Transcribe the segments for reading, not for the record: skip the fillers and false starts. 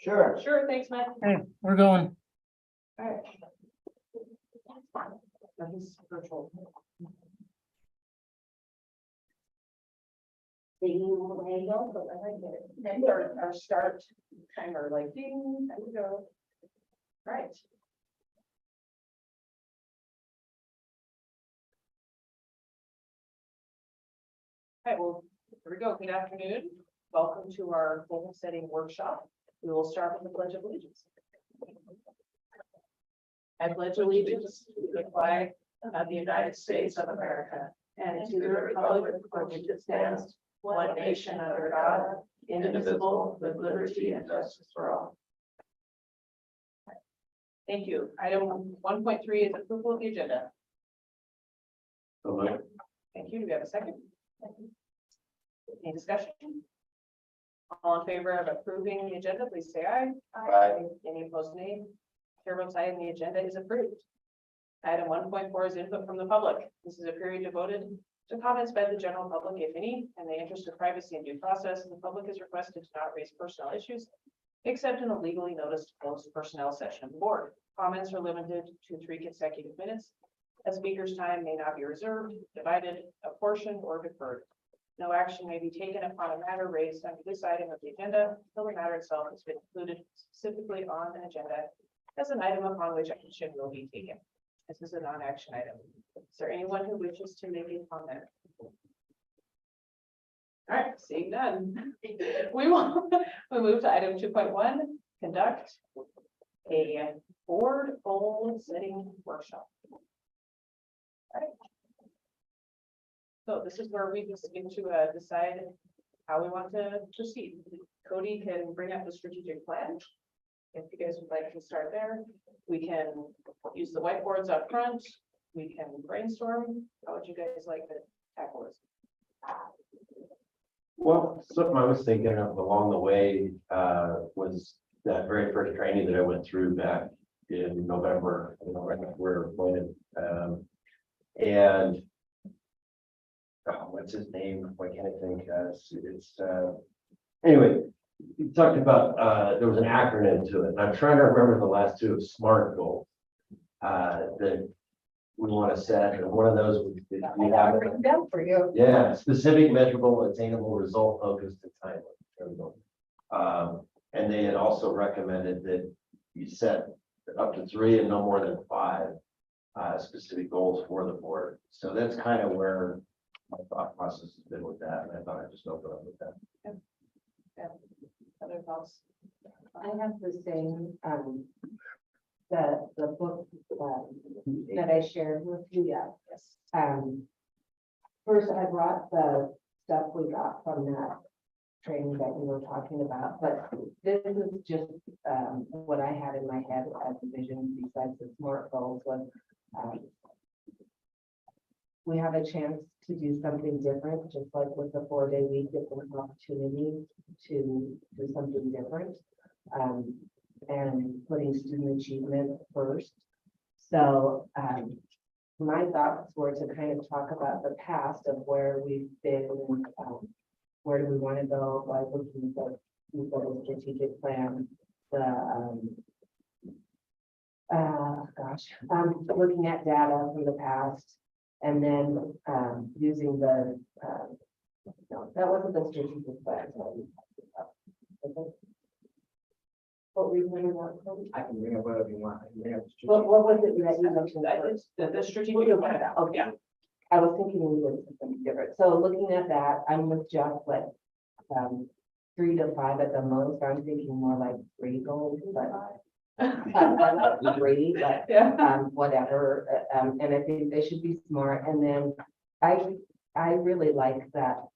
Sure. Sure, thanks, Matt. Hey, we're going. All right. That is virtual. And our start timer, like ding, there we go. All right. All right, well, here we go. Good afternoon. Welcome to our goal setting workshop. We will start with the Pledge of Allegiance. I pledge allegiance to the flag of the United States of America and to the republic for which it stands, one nation under God, indivisible, with liberty and justice for all. Thank you. Item 1.3 is approval of the agenda. Thank you. Do we have a second? Any discussion? All in favor of approving the agenda, please say aye. Aye. Any opposed, nay? Chair votes aye, and the agenda is approved. Item 1.4 is input from the public. This is a period devoted to comments by the general public, if any, in the interest of privacy and due process. The public is requested to not raise personnel issues, except in a legally noticed closed personnel session of the board. Comments are limited to 3 consecutive minutes. A speaker's time may not be reserved, divided, apportioned, or deferred. No action may be taken upon a matter raised under this item of the agenda until the matter itself has been included specifically on an agenda as an item upon which action will be taken. This is a non-action item. Is there anyone who wishes to make a comment? All right, seeing none. We'll move to item 2.1, conduct a board goal setting workshop. All right. So this is where we just get to decide how we want to proceed. Cody can bring up the strategic plan. If you guys would like to start there, we can use the whiteboards up front. We can brainstorm. How would you guys like to tackle this? Well, something I was thinking of along the way was that very first training that I went through back in November, right after we were appointed. And what's his name? Why can't I think? Anyway, you talked about there was an acronym to it, and I'm trying to remember the last two of SMART goals that we want to set, and one of those would be written down for you. yeah, specific, measurable, attainable, result focused, and timely. There we go. And they had also recommended that you set up to 3 and no more than 5 specific goals for the board. So that's kind of where my thought process has been with that, and I thought I'd just open up with that. Yeah. Other thoughts? I have the same, the book that I shared with you. Yes. First, I brought the stuff we got from that training that we were talking about, but this is just what I had in my head as a vision besides the SMART goals was we have a chance to do something different, just like with the 4-day week, it's an opportunity to do something different. And putting student achievement first. So my thoughts were to kind of talk about the past of where we've been, where do we want to go by looking at the strategic plan, looking at data from the past, and then using the no, that wasn't the strategic plan. Okay. What were you bringing up? I can bring up whatever you want. I can bring up the What was it that you mentioned? first? The strategic We'll go plan. back to that. Okay. Yeah. I was thinking we would do something different. So looking at that, I'm with Jeff, like 3 to 5 at the most. I'm thinking more like 3 goals, but not 3, but Yeah. whatever. And I think they should be smart. And then I really like that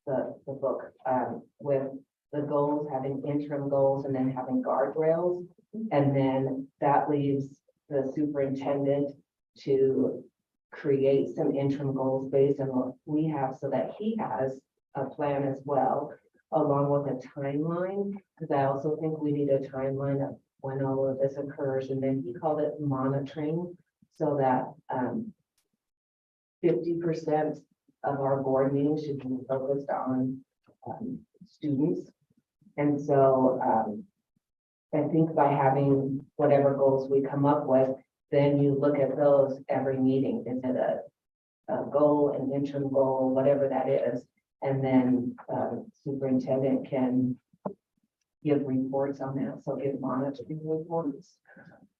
the book with the goals, having interim goals and then having guardrails. And then that leaves the superintendent to create some interim goals based on what we have so that he has a plan as well, along with a timeline. Because I also think we need a timeline of when all of this occurs. And then he called it monitoring, so that 50% of our board meetings should be focused on students. And so I think by having whatever goals we come up with, then you look at those every meeting. Is it a goal, an interim goal, whatever that is? And then superintendent can give reports on that, so give monitoring reports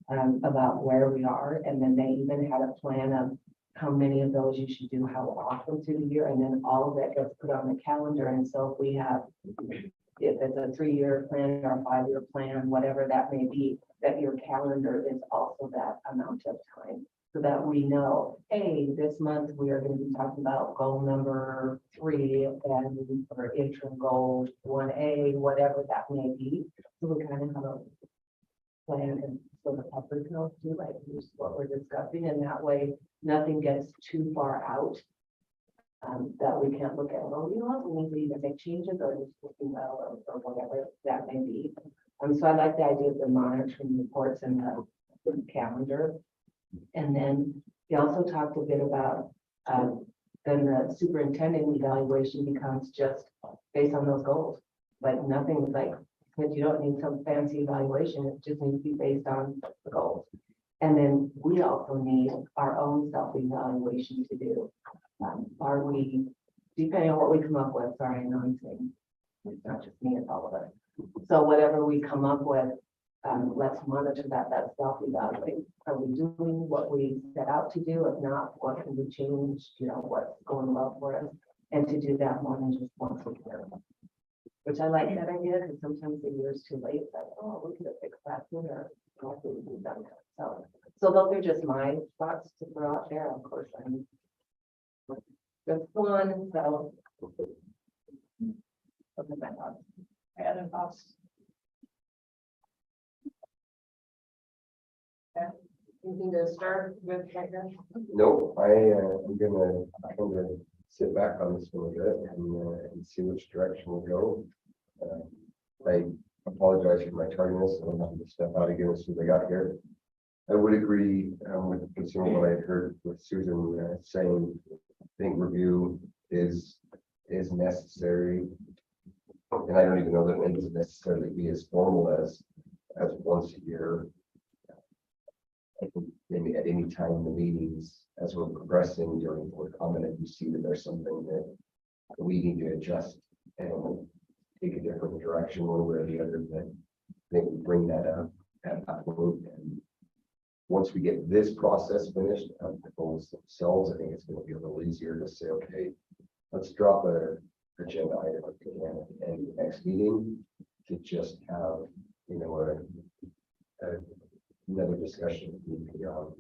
about where we are. And then they even had a plan of how many of those you should do, how often through the year, and then all of that gets put on the calendar. And so if we have, if it's a 3-year plan or a 5-year plan, whatever that may be, that your calendar is also that amount of time, so that we know, hey, this month we are going to be talking about goal number 3 and or interim goal 1A, whatever that may be. So we kind of have a plan and so the public knows too, like here's what we're discussing, and that way nothing gets too far out that we can't look at. Well, you know what, we need to either make changes or just looking well or whatever that may be. So I like the idea of the monitoring reports and the calendar. And then he also talked a bit about then the superintendent evaluation becomes just based on those goals. Like nothing like, because you don't need some fancy evaluation, it just needs to be based on the goals. And then we also need our own self-evaluation to do. Are we, depending on what we come up with, sorry, I know I'm saying, it's not just me, it's all of us. So whatever we come up with, let's monitor that self-evaluate. Are we doing what we set out to do? If not, what can we change? You know, what's going well for us? And to do that more than just once a year. Which I like that idea, because sometimes the year's too late, it's like, oh, we could have fixed that sooner. We've done that. So those are just my thoughts to throw out there. Of course, I'm just one, so. Those are my thoughts. Any other thoughts? Yeah, anything to start with right here? No, I'm gonna sit back on this one a bit and see which direction we'll go. I apologize for my tardiness. I'm having to step out again as soon as I got here. I would agree with some of what I heard with Susan saying. I think review is necessary, and I don't even know that it needs to necessarily be as formal as once a year. I think maybe at any time in the meetings, as we're progressing during board comment, if you see that there's something that we need to adjust and take a different direction one way or the other, then I think we bring that up at that point. And once we get this process finished of the goals themselves, I think it's going to be a little easier to say, okay, let's drop a agenda item again at the end of the next meeting to just have, you know, another discussion beyond,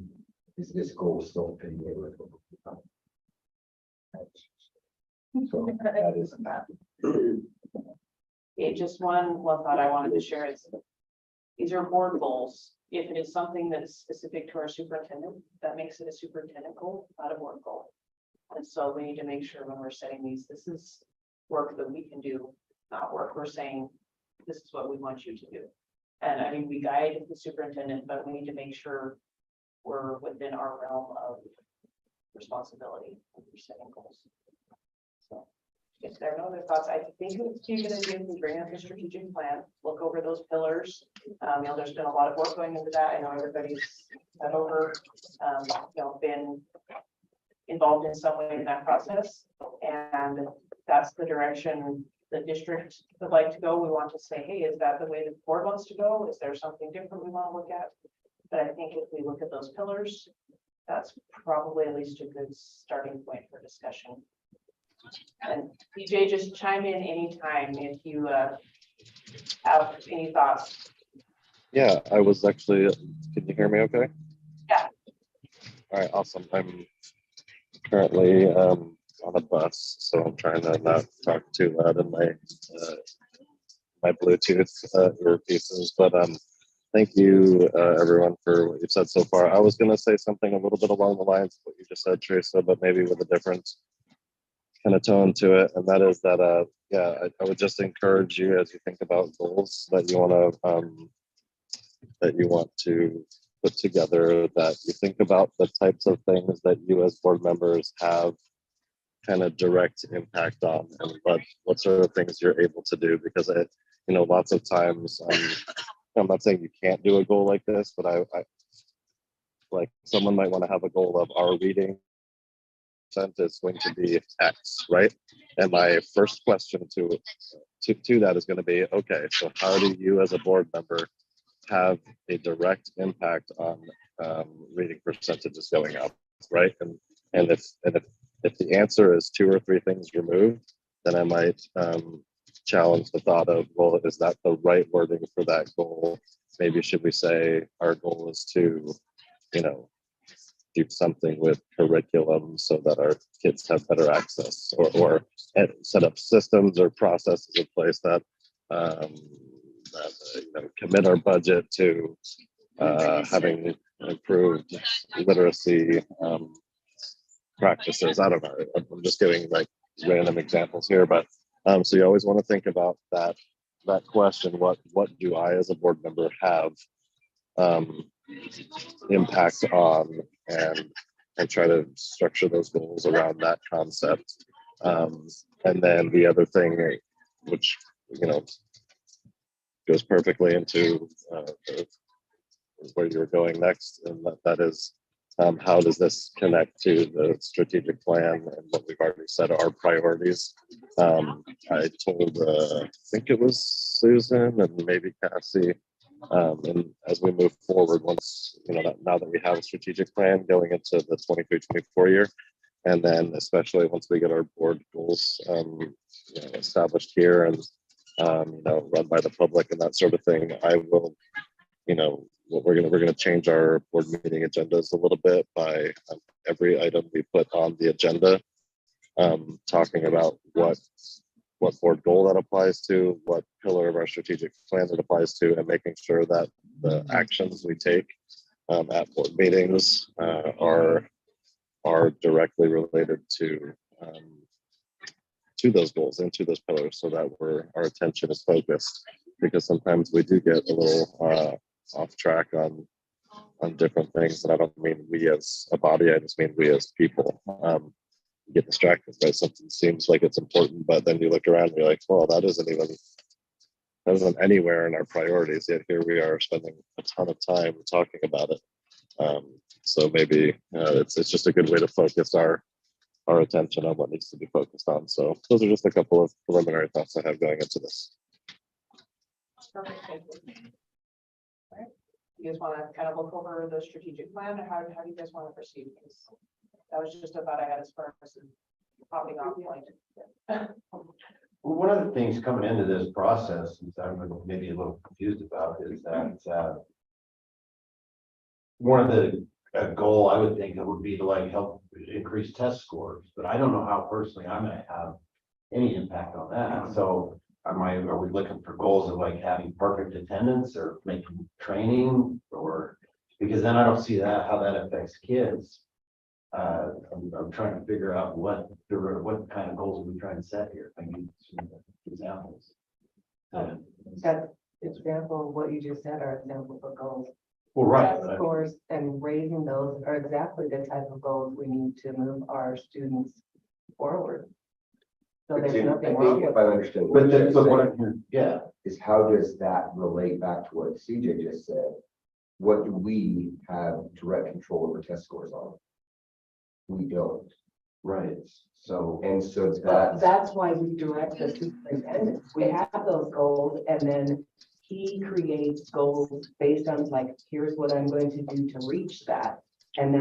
is this goal still fitting in with what we've done? So that is that. Okay, just one thought I wanted to share is these are board goals. If it is something that is specific to our superintendent, that makes it a superintendent goal, not a board goal. And so we need to make sure when we're setting these, this is work that we can do, not work we're saying, this is what we want you to do. And I mean, we guide the superintendent, but we need to make sure we're within our realm of responsibility when we're setting goals. So if there are no other thoughts, I think it's a good idea to bring up the strategic plan, look over those pillars. You know, there's been a lot of work going into that. I know everybody's had over, you know, been involved in some way in that process. And that's the direction the district would like to go. We want to say, hey, is that the way the board wants to go? Is there something different we want to look at? But I think if we look at those pillars, that's probably at least a good starting point for discussion. And DJ, just chime in anytime if you have any thoughts. Yeah, I was actually, can you hear me okay? Yeah. All right, awesome. I'm currently on a bus, so I'm trying to not talk too loud in my Bluetooth earpieces, but thank you everyone for what you've said so far. I was going to say something a little bit along the lines of what you just said, Teresa, but maybe with a different kind of tone to it, and that is that yeah, I would just encourage you as you think about goals that you want to put together, that you think about the types of things that you as board members have kind of direct impact on, and what sort of things you're able to do, because you know, lots of times I'm not saying you can't do a goal like this, but I like someone might want to have a goal of our reading percent is going to be X, right? And my first question to that is going to be, okay, so how do you as a board member have a direct impact on reading percentages going up, right? And if the answer is 2 or 3 things removed, then I might challenge the thought of, well, is that the right wording for that goal? Maybe should we say our goal is to, you know, do something with curriculum so that our kids have better access, or set up systems or processes in place that, you know, commit our budget to having improved literacy practices. I don't know. I'm just giving like random examples here, but so you always want to think about that question. What do I as a board member have impact on, and try to structure those goals around that concept. And then the other thing, which, you know, goes perfectly into where you're going next, and that is how does this connect to the strategic plan and what we've already said are our priorities. I told I think it was Susan and maybe Cassie, and as we move forward, once, you know, now that we have a strategic plan going into the 23-24 year, and then especially once we get our board goals you know, established here and you know, run by the public and that sort of thing, I will, you know, what we're gonna change our board meeting agendas a little bit by every item we put on the agenda, talking about what board goal that applies to, what pillar of our strategic plan it applies to, and making sure that the actions we take at board meetings are directly related to those goals and to those pillars, so that our attention is focused. Because sometimes we do get a little off track on different things, and I don't mean we as a body, I just mean we as people. Get distracted by something seems like it's important, but then you look around and you're like, well, that isn't anywhere in our priorities, yet here we are spending a ton of time talking about it. So maybe it's just a good way to focus our attention on what needs to be focused on. So those are just a couple of preliminary thoughts I have going into this. Perfect. Thank you. All right. You guys want to kind of look over the strategic plan, or how do you guys want to proceed? Because that was just about I had as far as popping off point. Well, one of the things coming into this process, is I'm maybe a little confused about, is that one of the goal I would think it would be to like help increase test scores, but I don't know how personally I might have any impact on that. So are we looking for goals of like having perfect attendance or making training, or because then I don't see how that affects kids. I'm trying to figure out what kind of goals are we trying to set here. I need some examples. That example, what you just said are examples of goals. Well, right. Test scores and raising those are exactly the type of goals we need to move our students forward. So there's nothing wrong If with I it. understand. But you're what saying I'm hearing, yeah. is how does that relate back to what CJ just said? What do we have direct control over test scores on? We don't. Right. So, That's why we direct the superintendent. We have those goals, and then he creates goals based on like, here's what I'm going to do to reach that. And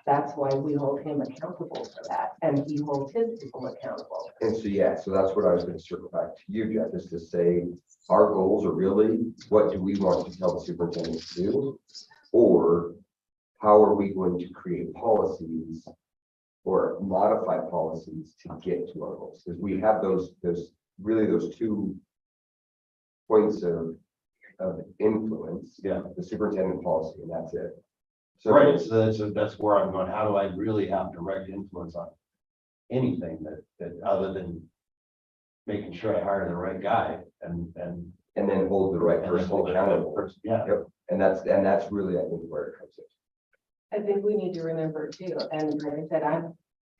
that's why we hold him accountable for that, and he holds his people accountable. and so, yeah, so that's what I was going to circle back to you, Jeff, is to say our goals are really, what do we want to tell the superintendent to do? Or how are we going to create policies or modify policies to get to our goals? Because we have those 2 points of influence. yeah. The superintendent policy, and that's it. So Right. So that's where I'm going. How do I really have direct influence on anything that other than making sure I hire the right guy and and then hold the right then person hold the accountable. person. Yeah. Yep. And that's really, I think, where it comes in. I think we need to remember too, and like I said,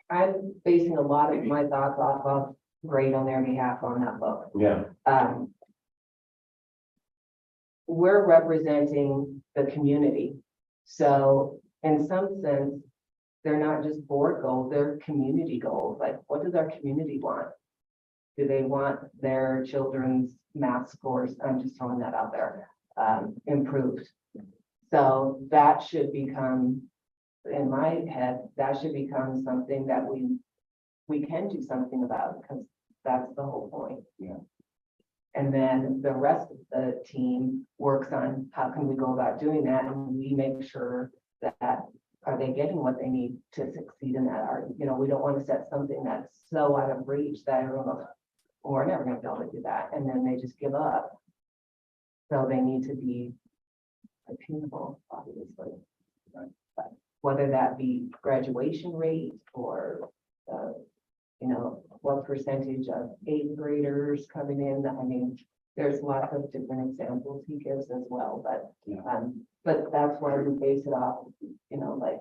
I'm basing a lot of my thoughts off of grade on their behalf on that book. Yeah. we're representing the community. So in some sense, they're not just board goals, they're community goals. Like, what does our community want? Do they want their children's math scores? I'm just throwing that out there, improved. So that should become, in my head, that should become something that we can do something about, because that's the whole point. Yeah. And then the rest of the team works on how can we go about doing that, and we make sure that are they getting what they need to succeed in that art? You know, we don't want to set something that's so out of reach that everyone goes, "Oh, we're never going to be able to do that," and then they just give up. So they need to be attainable, obviously. But whether that be graduation rate or, you know, what percentage of eighth graders coming in, I mean, there's lots of different examples he gives as well, but that's why we base it off, you know, like,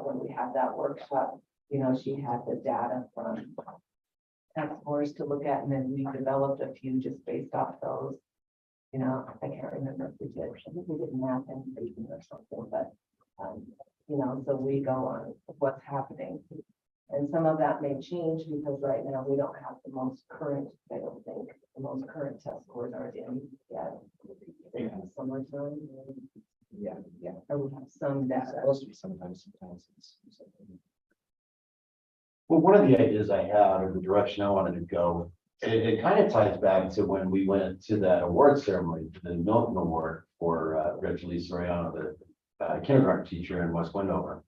when we had that workshop, you know, she had the data from task force to look at, and then we developed a few just based off those. You know, I can't remember if we did, I think we did math and reading or something, but, you know, so we go on what's happening. And some of that may change because right now we don't have the most current, I don't think, the most current test scores aren't in yet. They have summertime. Yeah. Or we have some It's data. supposed to be sometimes it's. Well, one of the ideas I had, or the direction I wanted to go, it kind of ties back to when we went to that award ceremony, the Milton Award for Rachel Soriano, the kindergarten teacher in West Wendover.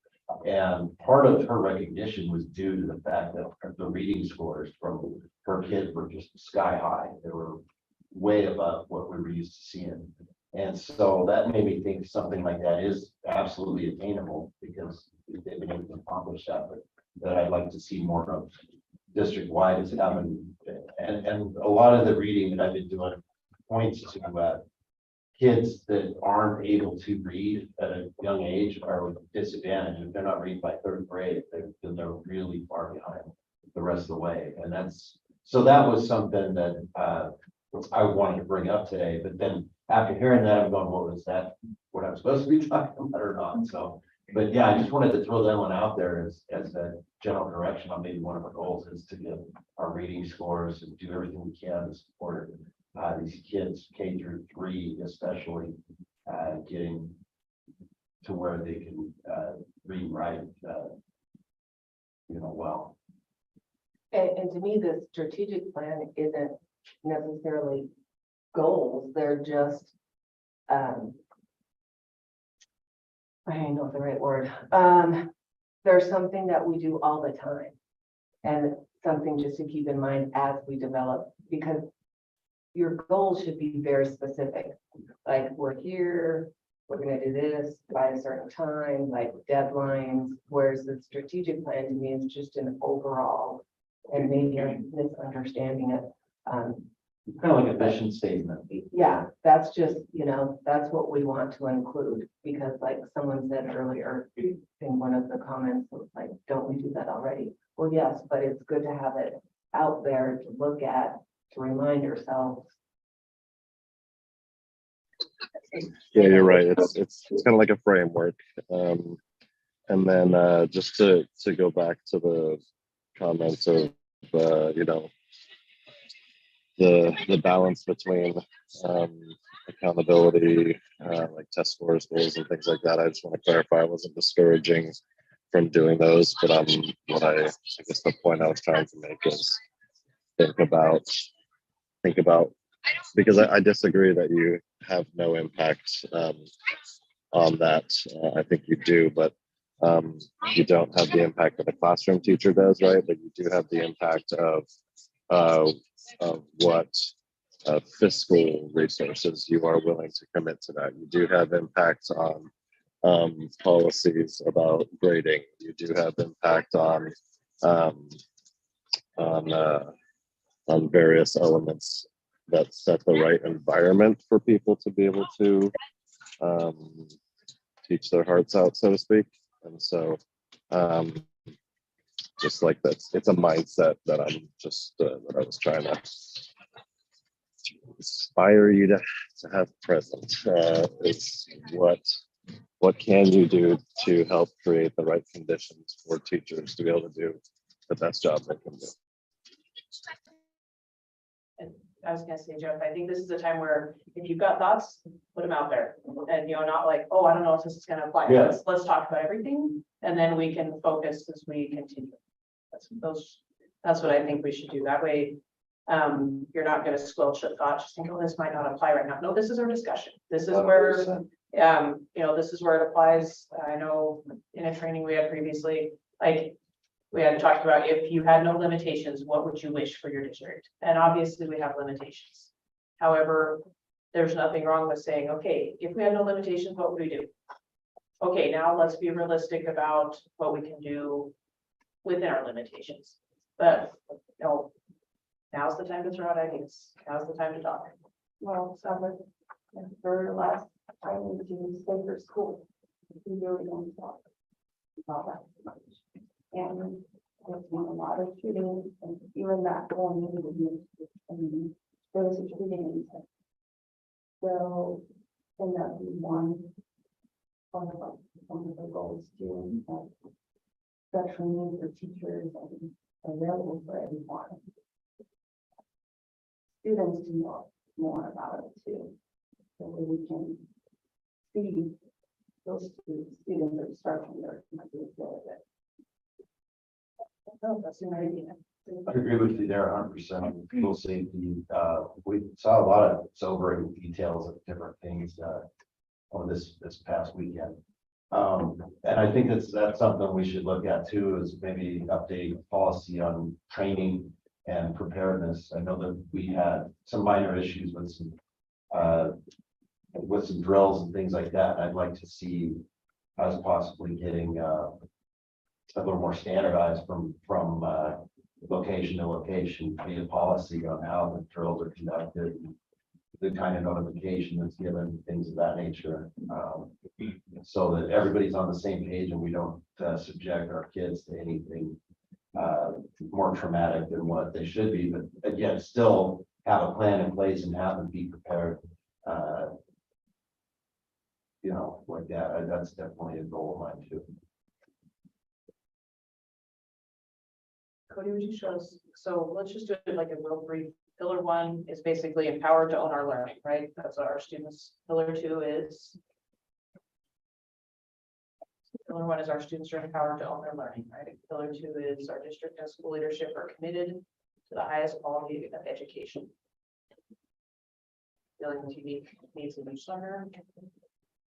And part of her recognition was due to the fact that the reading scores from her kids were just sky high. They were way above what we were used to seeing. And so that made me think something like that is absolutely attainable because they've been able to accomplish that, but that I'd like to see more of district-wide is having, and a lot of the reading that I've been doing points to kids that aren't able to read at a young age are disadvantaged. If they're not reading by third grade, they're really far behind the rest of the way. And that was something that I wanted to bring up today, but then after hearing that, I'm going, what was that? What I'm supposed to be talking about or not? So, but yeah, I just wanted to throw that one out there as a general direction on maybe one of our goals is to get our reading scores and do everything we can to support these kids, K through 3, especially getting to where they can read and write, well. And to me, the strategic plan isn't necessarily goals, they're just, I don't know the right word. There's something that we do all the time. And something just to keep in mind as we develop, because your goals should be very specific. Like, we're here, we're gonna do this by a certain time, like deadlines, whereas the strategic plan to me is just an overall, and maybe I'm misunderstanding it. Kind of like a mission statement. Yeah, that's just, you know, that's what we want to include, because like someone said earlier in one of the comments, was like, don't we do that already? Well, yes, but it's good to have it out there to look at, to remind ourselves. Yeah, you're right. It's kind of like a framework. And then just to go back to the comments of you know, the balance between accountability, like test scores, goals, and things like that. I just want to clarify, I wasn't discouraging from doing those, but I guess the point I was trying to make is think about, because I disagree that you have no impact on that. I think you do, but you don't have the impact that a classroom teacher does, right? But you do have the impact of what fiscal resources you are willing to commit to that. You do have impacts on policies about grading. You do have impact on various elements that set the right environment for people to be able to teach their hearts out, so to speak. And so just like that, it's a mindset that I'm just that I was trying to inspire you to have present is what can you do to help create the right conditions for teachers to be able to do the best job they can do. And I was gonna say, Jeff, I think this is a time where if you've got thoughts, put them out there. And, not like, oh, I don't know if this is gonna apply. Yeah. Let's talk about everything, and then we can focus as we continue. That's what I think we should do. That way, you're not gonna squelch a thought, just think, oh, this might not apply right now. No, this is our discussion. This is where, this is where it applies. I know in a training we had previously, like, we had talked about if you had no limitations, what would you wish for your district? And obviously we have limitations. However, there's nothing wrong with saying, okay, if we had no limitations, what would we do? Okay, now let's be realistic about what we can do within our limitations. But, now's the time to throw out ideas. Now's the time to talk. Well, summer, for the last time we do safer school, we really don't talk about that much. And there's been a lot of shootings and even that going into the news, there was a shooting. So, and that we one of the goals too, that training for teachers and available for everyone. Students to know more about it too, so that we can see those students are starting their. Oh, that's an idea. I agree with you there 100%. School safety, we saw a lot of sobering details of different things, on this past weekend. And I think that's something we should look at too, is maybe update policy on training and preparedness. I know that we had some minor issues with some drills and things like that. I'd like to see us possibly getting a little more standardized from location to location, via policy on how the drills are conducted, the kind of notification that's given, things of that nature, so that everybody's on the same page and we don't subject our kids to anything more traumatic than what they should be, but again, still have a plan in place and have them be prepared. Like that. That's definitely a goal of mine too. Cody, would you show us? So let's just do it like a real brief. Pillar 1 is basically empowered to own our learning, right? That's what our students. Pillar 2 is. Pillar 1 is our students are empowered to own their learning, right? Pillar 2 is our district and school leadership are committed to the highest quality of education. Dealing with unique needs of each learner.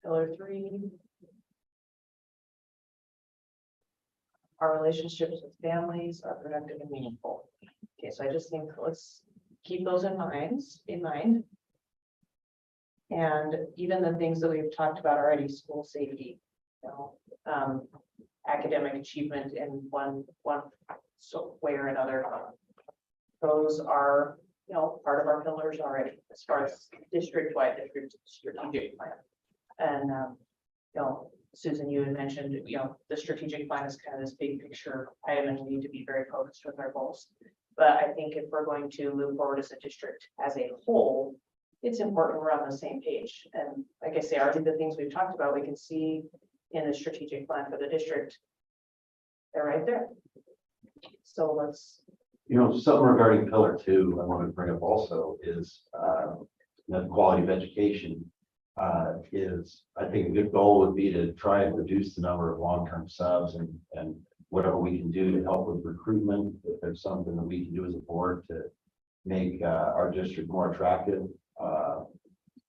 Pillar 3. Our relationships with families are productive and meaningful. Okay, so I just think let's keep those in mind. And even the things that we've talked about already, school safety, academic achievement in one way or another. Those are, part of our pillars already, as far as district-wide strategic plan. And, Susan, you had mentioned, the strategic plan is kind of this big picture item and we need to be very focused with our goals. But I think if we're going to move forward as a district as a whole, it's important we're on the same page. And like I say, already the things we've talked about, we can see in the strategic plan for the district. They're right there. So let's. Something regarding pillar 2, I want to bring up also is the quality of education. Is I think a good goal would be to try and reduce the number of long-term subs and whatever we can do to help with recruitment. If there's something that we can do as a board to make our district more attractive,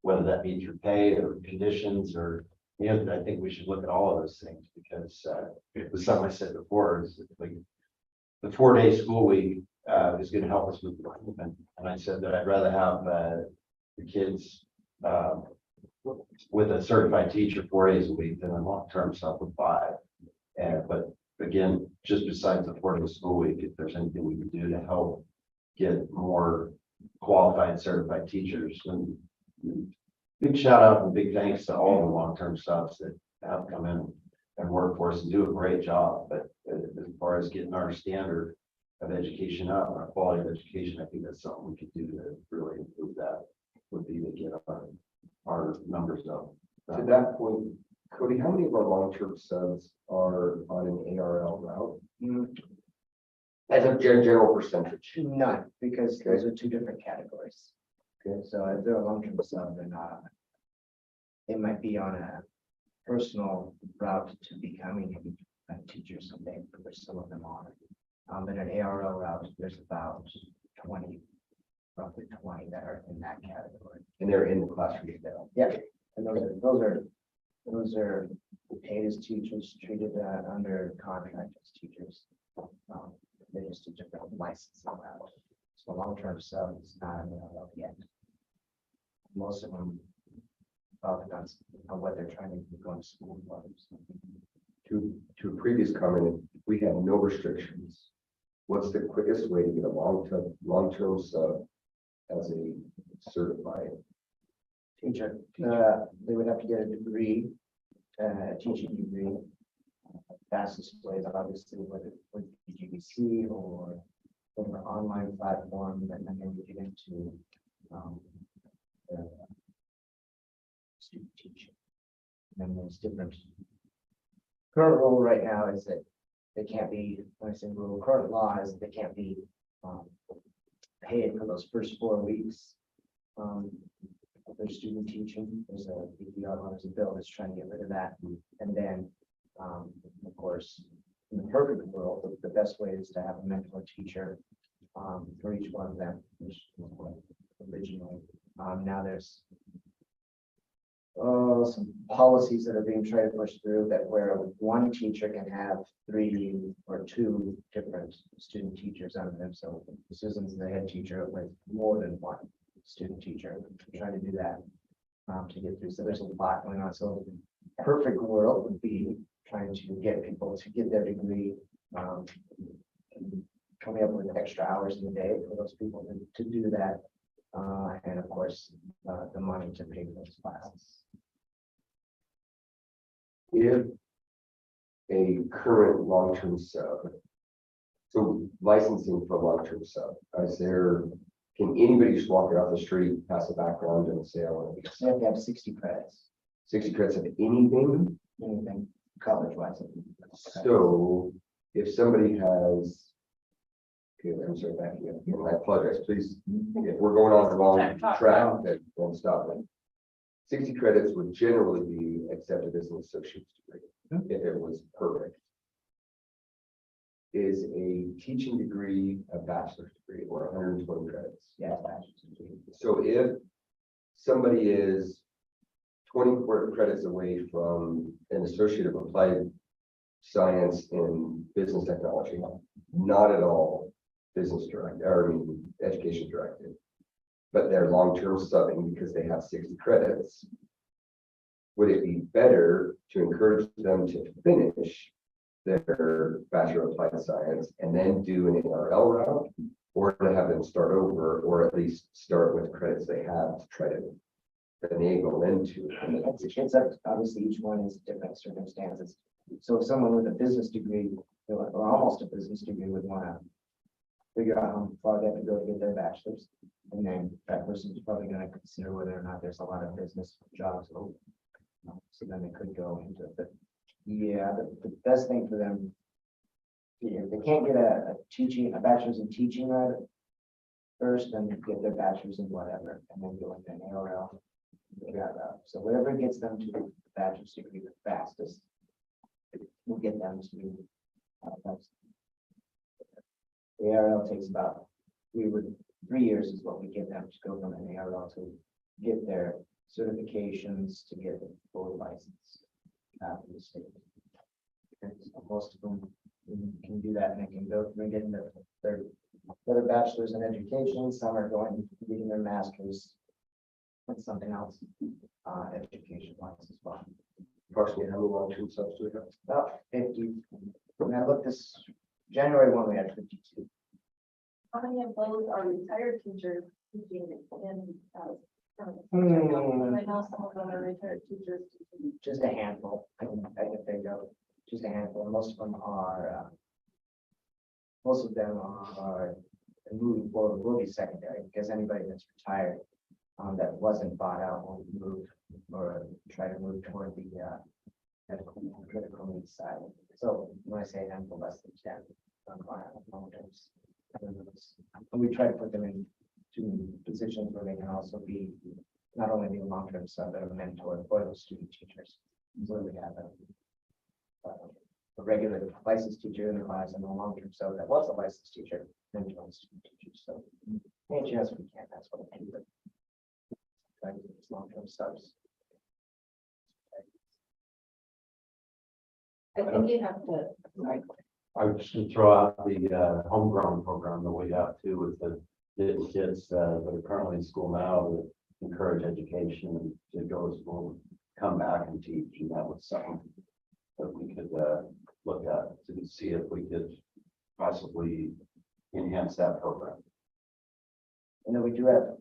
whether that be through pay or conditions or, I think we should look at all of those things because it was something I said before, is like the 4-day school week is going to help us with recruitment. And I said that I'd rather have the kids with a certified teacher 4 days a week than a long-term sub with 5. But again, just besides the 4-day school week, if there's anything we can do to help get more qualified certified teachers, and big shout out and big thanks to all the long-term subs that have come in and work for us and do a great job. But as far as getting our standard of education up, our quality of education, I think that's something we could do to really improve that, would be to get our numbers up. To that point, Cody, how many of our long-term subs are on an ARL route? As a general percentage. None, because those are two different categories. Okay, so if they're a long-term sub, they're not on it. They might be on a personal route to becoming a teacher someday, which some of them are. But an ARL route, there's about 20, roughly 20 that are in that category. And they're in the classroom now. Yeah, and those are paid as teachers, treated under contract as teachers. They're just a different license route. So long-term sub is not an ARL yet. Most of them depends on what they're trying to do, going to school. To a previous comment, if we have no restrictions, what's the quickest way to get a long-term sub as a certified? Teacher, they would have to get a degree, a teaching degree. Fastest way is obviously with GBC or an online platform, and then we get into the student teaching. And then there's different. Current rule right now is that they can't be, when I say rule, current law is they can't be paid for those first 4 weeks. Of their student teaching, there's a bill that's trying to get rid of that, and then, of course, in the perfect world, the best way is to have a mentor teacher for each one of them, which was what originally. Now there's some policies that are being tried to push through that where one teacher can have 3 or 2 different student teachers under them. So Susan's the head teacher with more than one student teacher. We're trying to do that to get through. So there's a lot going on. So perfect world would be trying to get people to get their degree, coming up with extra hours in the day for those people to do that. And of course, the money to pay for those classes. If a current long-term sub, so licensing for long-term sub, can anybody just walk off the street, pass a background and say, I want to be a You have sub? to have 60 credits, 60 credits of anything? anything college wise. So if somebody has. Okay, I'm sorry, back again, I apologize, please, if we're going on the wrong track, then stop it. 60 credits would generally be accepted as an associate's degree, if it was perfect. Is a teaching degree a bachelor's degree or 120 credits? Yeah. So if somebody is 24 credits away from an associate of applied science in business technology, not at all business directed, or I mean, education directed, but they're long-term subbing because they have 60 credits, would it be better to encourage them to finish their Bachelor of Applied Science and then do an ARL route, or to have them start over, or at least start with credits they have to try to enable them to? It's up, obviously each one is different circumstances. So if someone with a business degree, or almost a business degree, would want to figure out how far they have to go to get their bachelor's, and then that person's probably going to consider whether or not there's a lot of business jobs open. So then they could go into it. But yeah, the best thing for them, if they can't get a bachelor's in teaching right first, then get their bachelor's in whatever, and then go into an ARL. So whatever gets them to the bachelor's degree the fastest, will get them to the ARL takes about 3 years is what we give them to go from an ARL to get their certifications to get the full license out of the state. And so most of them can do that, and they can go through and get their bachelor's in education. Some are going getting their master's in something else, education wise as well. Approximately how many long-term subs do we have? About 50. When I looked this January 1, we had 52. How many of those are retired teachers teaching in? I know some of them are retired teachers. Just a handful. I can think of just a handful. Most of them are most of them are moving forward will be secondary, because anybody that's retired that wasn't bought out will move or try to move toward the critical needs side. So when I say a handful, less than 10 long terms. And we try to put them in positions where they can also be not only be a long-term sub, but a mentor for those student teachers. So we have a regular licensed teacher in the class and a long-term sub that was a licensed teacher mentoring student teachers. So any chance we can, that's what we do. Try to do these long-term subs. I think you have to, sorry, I would just throw out the homegrown program that we have too, with the kids that are currently in school now, to encourage education and to go to school, come back and teach, and that was something that we could look at to see if we could possibly enhance that program. And then we do have,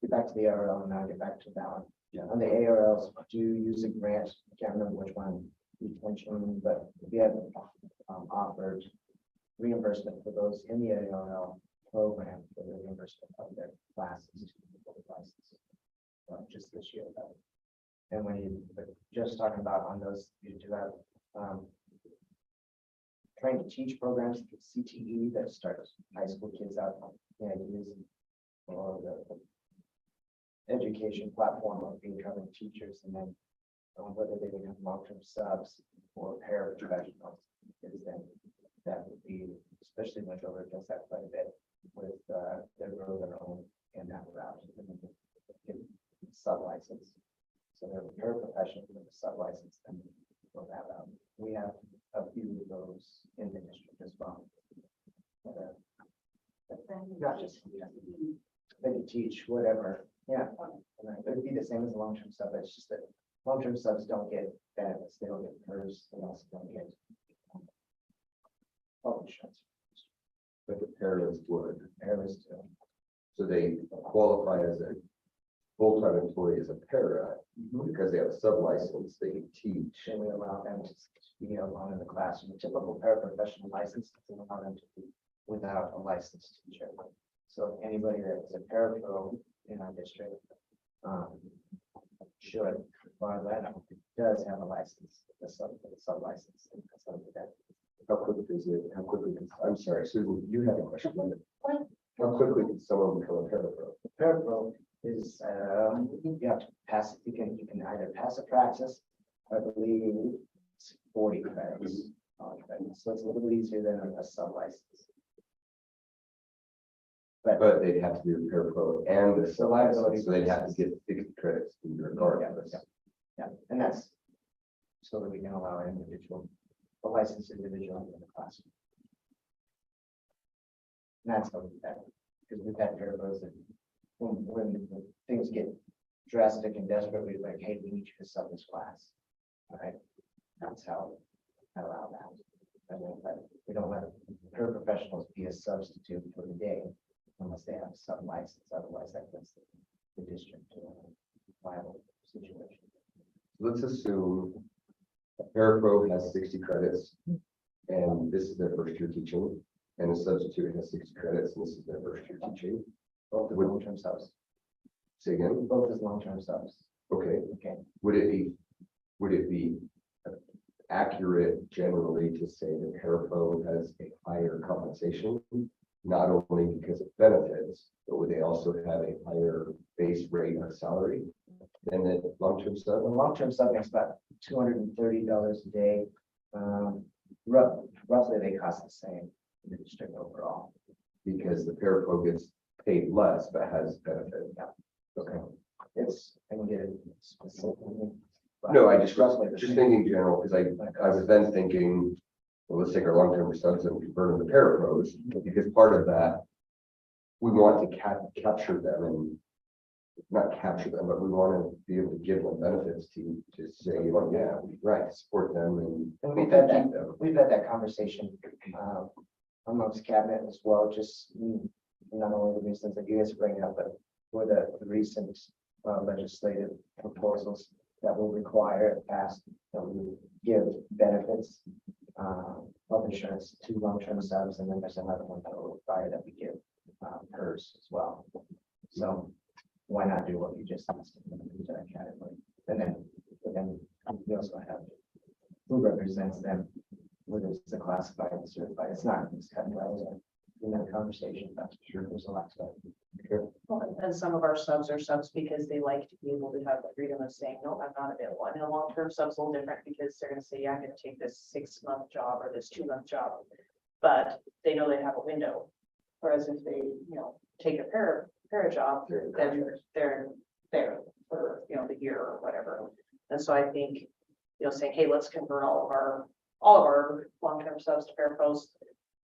get back to the ARL and now get back to that one. Yeah. On the ARLs, do use a grant, I can't remember which one we mentioned, but we have offered reimbursement for those in the ARL program for the reimbursement of their classes. Just this year. And when you just talking about on those, you do have trying to teach programs like CTE that starts high school kids out and using for the education platform of becoming teachers, and then whether they become long-term subs or paraprofessionals, is then that would be, especially when Dover does that quite a bit with their grow their own and that route sub license. So they're a paraprofessional with a sub license, and go that route. We have a few of those in the district as well. Not just they can teach whatever. Yeah, and it would be the same as a long-term sub. It's just that long-term subs don't get benefits. They don't get PERS. They also don't get health insurance. But the paras would, PERS too. so they qualify as a full-time employee as a para, because they have a sub-license, they can teach. And we allow them to be alone in the classroom. A typical paraprofessional license doesn't allow them to be without a licensed teacher. So anybody that is a parapro in our district should, bar that, does have a license, a sub license. How quickly is it, I'm sorry, Susan, you have a question. How quickly can someone become a parapro? Parapro is, you have to pass, you can either pass a praxis, I believe it's 40 credits. So it's a little easier than a sub license. But they'd have to do a parapro and a liability. sub-license, so they'd have to get 60 credits in regardless. Yeah, and that's so that we can allow an individual, a licensed individual in the classroom. And that's how we do that, because we've had parapros that when things get drastic and desperate, we're like, hey, we need you to sub this class. All right, that's how I allow that. But we don't let paraprofessionals be a substitute for the day unless they have some license, otherwise that puts the district to a viable situation. Let's assume a parapro has 60 credits, and this is their first year teaching, and a substitute has 60 credits, and this is their first year teaching. Both as long-term subs. Say again? Both as long-term subs. Okay. Okay. Would it be accurate generally to say that parapro has a higher compensation, not only because of benefits, but would they also have a higher base rate of salary than the long-term The sub? long-term sub makes about $230 a day. Roughly, they cost the same in the district overall. Because the parapro gets paid less, but has benefit. Yeah. Okay. It's, I can get it specifically. but No, I it's roughly the just same. thinking general, because I was then thinking, well, let's take our long-term subs and convert them to parapros, because part of that, we want to capture them and not capture them, but we want to be able to give them benefits to say, well, yeah, right, support them and. And we've had keep that, them. we've had that conversation amongst cabinet as well, just not only the reasons that you guys bring up, but for the recent legislative proposals that will require past, that will give benefits, health insurance to long-term subs, and then there's another one that will require that we give, hers as well. So why not do what you just asked into that category? And then we also have who represents them, whether it's a classified and certified. It's not just cut and dry in that conversation, that's for sure. There's a lot to it. Well, and some of our subs are subs because they like to be able to have the freedom of saying, no, I'm not available. And a long-term sub's a little different because they're gonna say, yeah, I'm gonna take this 6-month job or this 2-month job. But they know they have a window. Whereas if they, take a para job, then they're there for, the year or whatever. And so I think, saying, hey, let's convert all of our long-term subs to para posts.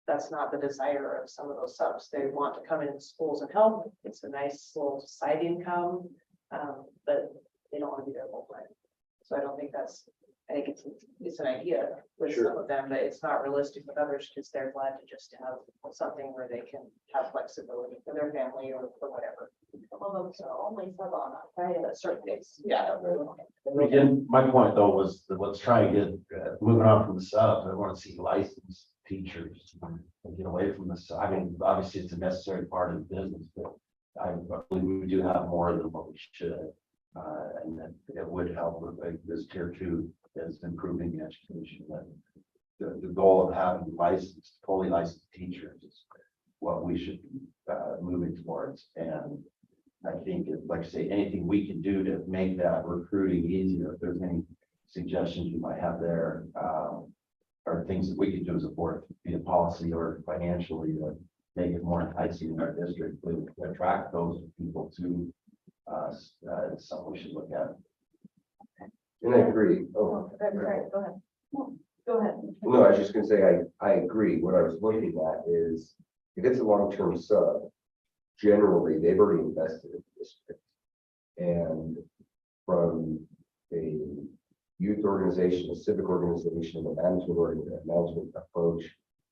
That's not the desire of some of those subs. They want to come into schools and help. It's a nice little side income, but they don't want to be there full time. So I don't think I think it's an idea with some of them, but it's not realistic with others because they're glad to just have something where they can have flexibility for their family or for whatever. Although so only sub on Friday at certain days. Yeah. Again, my point though was that let's try and get, moving on from the subs, I want to see licensed teachers. And get away from this. I mean, obviously it's a necessary part of the business, but I believe we do have more than what we should. And that it would help with like this tier 2 is improving the education. And the goal of having licensed, fully licensed teachers is what we should be moving towards. And I think, like I say, anything we can do to make that recruiting easier, if there's any suggestions you might have there, or things that we can do as a board, be it policy or financially, to make it more enticing in our district, to attract those people to us, it's something we should look at. And I agree. Oh, Right, go ahead. Go ahead. no, I was just gonna say, I agree. What I was looking at is, if it's a long-term sub, generally, they've already invested in the district. And from a youth organization, a civic organization, a management approach,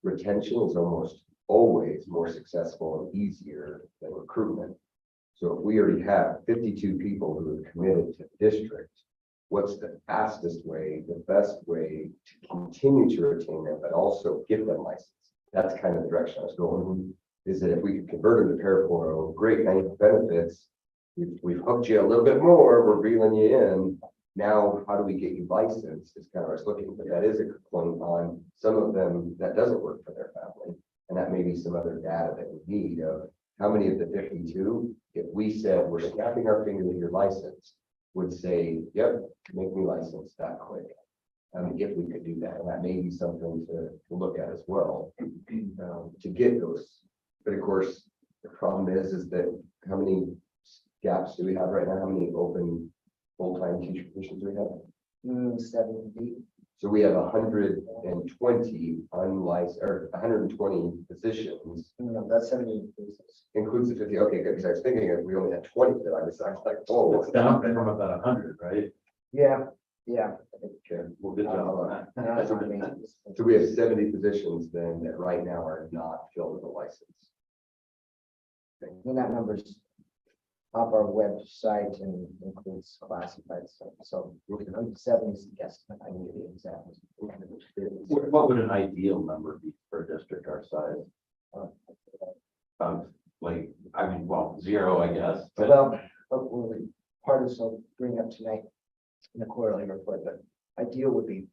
retention is almost always more successful and easier than recruitment. So if we already have 52 people who are committed to the district, what's the fastest way, the best way to continue to retain them, but also give them license? That's kind of the direction I was going. Is that if we could convert them to Paraporo, great, nice benefits. We've hooked you a little bit more, we're reeling you in. Now, how do we get you licensed? Is kind of what I was looking, but that is a complaint on some of them that doesn't work for their family. And that may be some other data that we need of how many of the 52, if we said we're snapping our finger that you're licensed, would say, yep, make me licensed that quick. If we could do that, and that may be something to look at as well, to get those. But of course, the problem is that how many gaps do we have right now? How many open full-time teacher positions do we have? 70. So we have 120 unlicensed, or 120 positions, No, that's 70 increases. includes the 50. Okay, good, because I was thinking if we only had 20, that I was like, oh, It's down from about 100, right? Yeah. okay. Well, good job on that. That's what I mean. So we have 70 positions then that right now are not filled with a license. And that number's off our website and includes classified stuff. So 70 is the guess. I can give you examples. What would an ideal number be for a district our size? Like, I mean, well, 0, I guess, but Well, hopefully, part of this I'll bring up tonight in the quarterly report, but ideal would be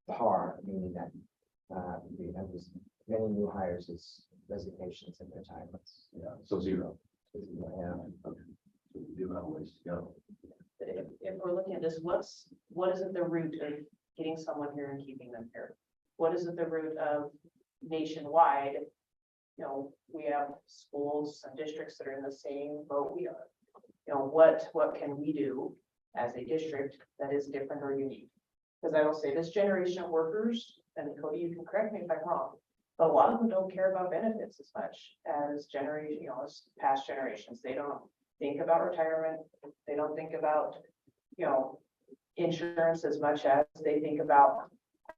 par, meaning that we have as many new hires as resignations and retirements. yeah, so 0. Yeah. Okay. So we do have a ways to go. If we're looking at this, what is it the root of getting someone here and keeping them here? What is it the root of nationwide? We have schools and districts that are in the same boat we are. What can we do as a district that is different or unique? Because I will say this generation of workers, and Cody, you can correct me if I'm wrong, but a lot of them don't care about benefits as much as as past generations. They don't think about retirement. They don't think about, insurance as much as they think about,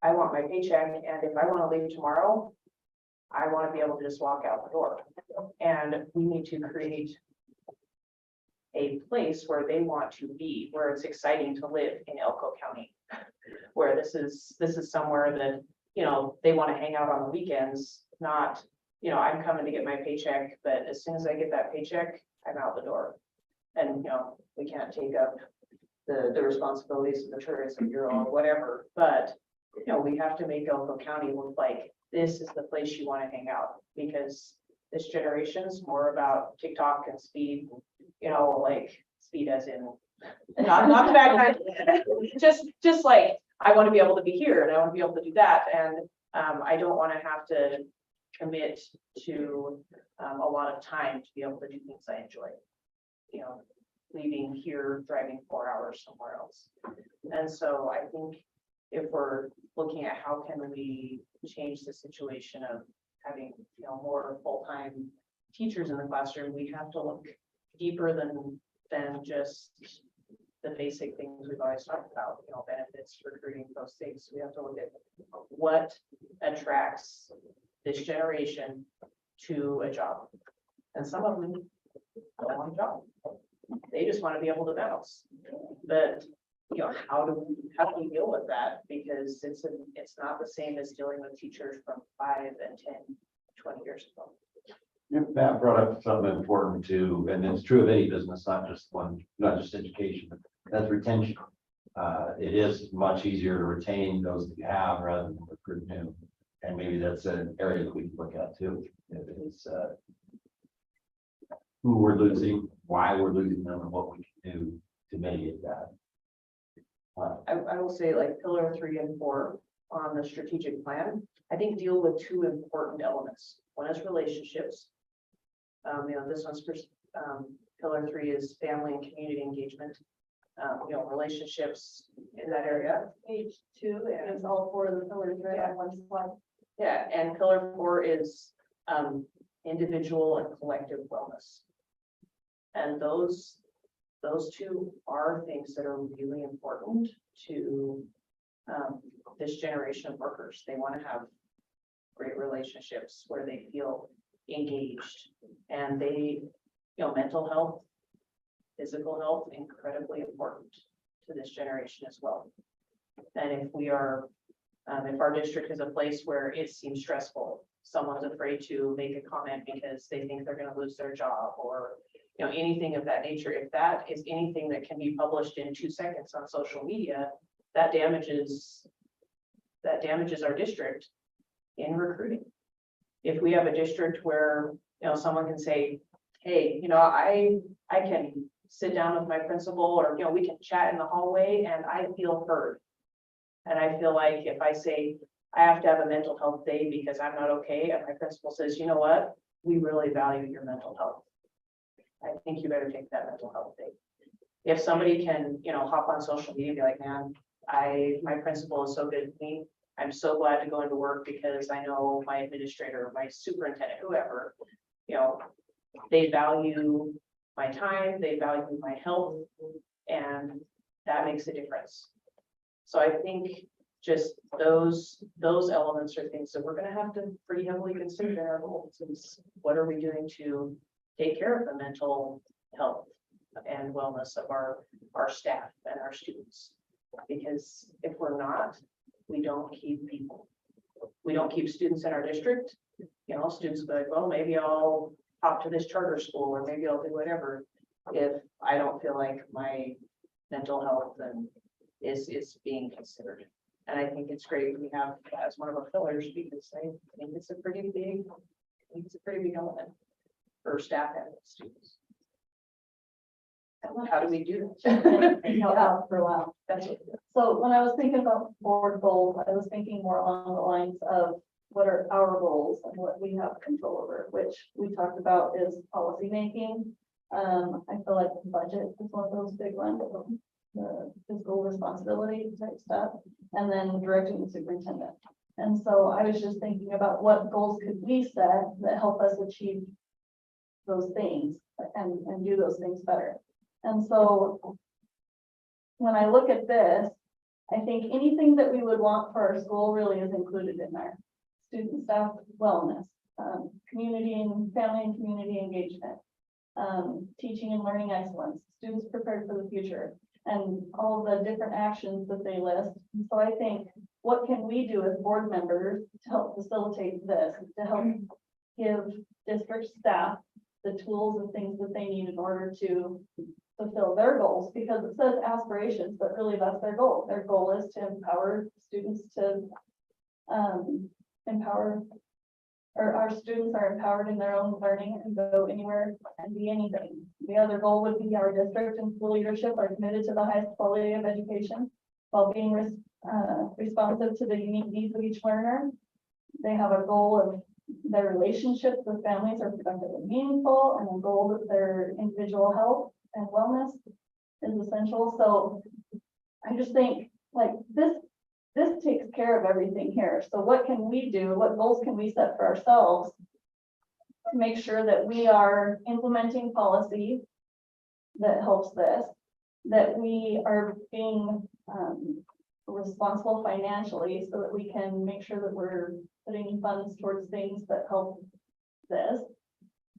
I want my paycheck, and if I want to leave tomorrow, I want to be able to just walk out the door. And we need to create a place where they want to be, where it's exciting to live in Elko County. Where this is somewhere that, you know, they want to hang out on the weekends, not, you know, I'm coming to get my paycheck, but as soon as I get that paycheck, I'm out the door. And, you know, we can't take up the responsibilities of the tourism bureau or whatever, but, you know, we have to make Elko County look like this is the place you want to hang out, because this generation's more about TikTok and speed, you know, like speed as in, not the bad kind, just like, I want to be able to be here and I want to be able to do that, and I don't want to have to commit to a lot of time to be able to do things I enjoy. You know, leaving here, driving 4 hours somewhere else. And so I think if we're looking at how can we change the situation of having, you know, more full-time teachers in the classroom, we have to look deeper than just the basic things we've always talked about, you know, benefits, recruiting, those things. We have to look at what attracts this generation to a job. And some of them don't want a job. They just want to be able to bounce. But, you know, how do we deal with that? Because it's not the same as dealing with teachers from 5 and 10, 20 years ago. Matt brought up something important too, and it's true of any business, not just education, but that's retention. It is much easier to retain those that you have rather than recruit new. And maybe that's an area that we can look at too. It's who we're losing, why we're losing them, and what we can do to mitigate that. I will say, like, pillar 3 and 4 on the strategic plan, I think deal with 2 important elements. One is relationships. You know, this one's pillar 3 is family and community engagement. You know, relationships in that area. Page 2, and it's all 4 of the pillars right on one slide. Yeah, and pillar 4 is individual and collective wellness. And those 2 are things that are really important to this generation of workers. They want to have great relationships where they feel engaged, and they, you know, mental health, physical health, incredibly important to this generation as well. And if we are, if our district is a place where it seems stressful, someone's afraid to make a comment because they think they're going to lose their job, or, you know, anything of that nature, if that is anything that can be published in 2 seconds on social media, that damages our district in recruiting. If we have a district where, you know, someone can say, hey, you know, I can sit down with my principal, or, you know, we can chat in the hallway and I feel heard. And I feel like if I say I have to have a mental health day because I'm not okay, and my principal says, you know what, we really value your mental health, I think you better take that mental health day. If somebody can, you know, hop on social media and be like, man, my principal is so good to me. I'm so glad to go into work because I know my administrator, my superintendent, whoever, you know, they value my time, they value my health, and that makes a difference. So I think just those elements are things that we're going to have to pretty heavily consider in our goals. Is what are we doing to take care of the mental health and wellness of our staff and our students? Because if we're not, we don't keep people. We don't keep students in our district. You know, students will be like, well, maybe I'll hop to this charter school, or maybe I'll do whatever, if I don't feel like my mental health and is being considered. And I think it's great we have that as one of our pillars, because I think it's a pretty big element for staff and students. How do we do that? Yeah, for a while. That's it. So when I was thinking about board goals, I was thinking more along the lines of what are our goals and what we have control over, which we talked about is policy making. I feel like the budget is one of those big ones, the fiscal responsibility type stuff, and then directing the superintendent. And so I was just thinking about what goals could we set that help us achieve those things and do those things better. And so when I look at this, I think anything that we would want for our school really is included in there. Student staff wellness, community and family and community engagement, teaching and learning excellence, students prepared for the future, and all the different actions that they list. And so I think, what can we do as board members to help facilitate this, to help give district staff the tools and things that they need in order to fulfill their goals? Because it says aspirations, but really that's their goal. Their goal is to empower students to empower, or our students are empowered in their own learning and go anywhere and be anything. The other goal would be our district and school leadership are committed to the highest quality of education while being responsive to the unique needs of each learner. They have a goal of their relationships with families are productive and meaningful, and a goal that their individual health and wellness is essential. So I just think like this takes care of everything here. So what can we do? What goals can we set for ourselves to make sure that we are implementing policy that helps this, that we are being responsible financially so that we can make sure that we're putting funds towards things that help this.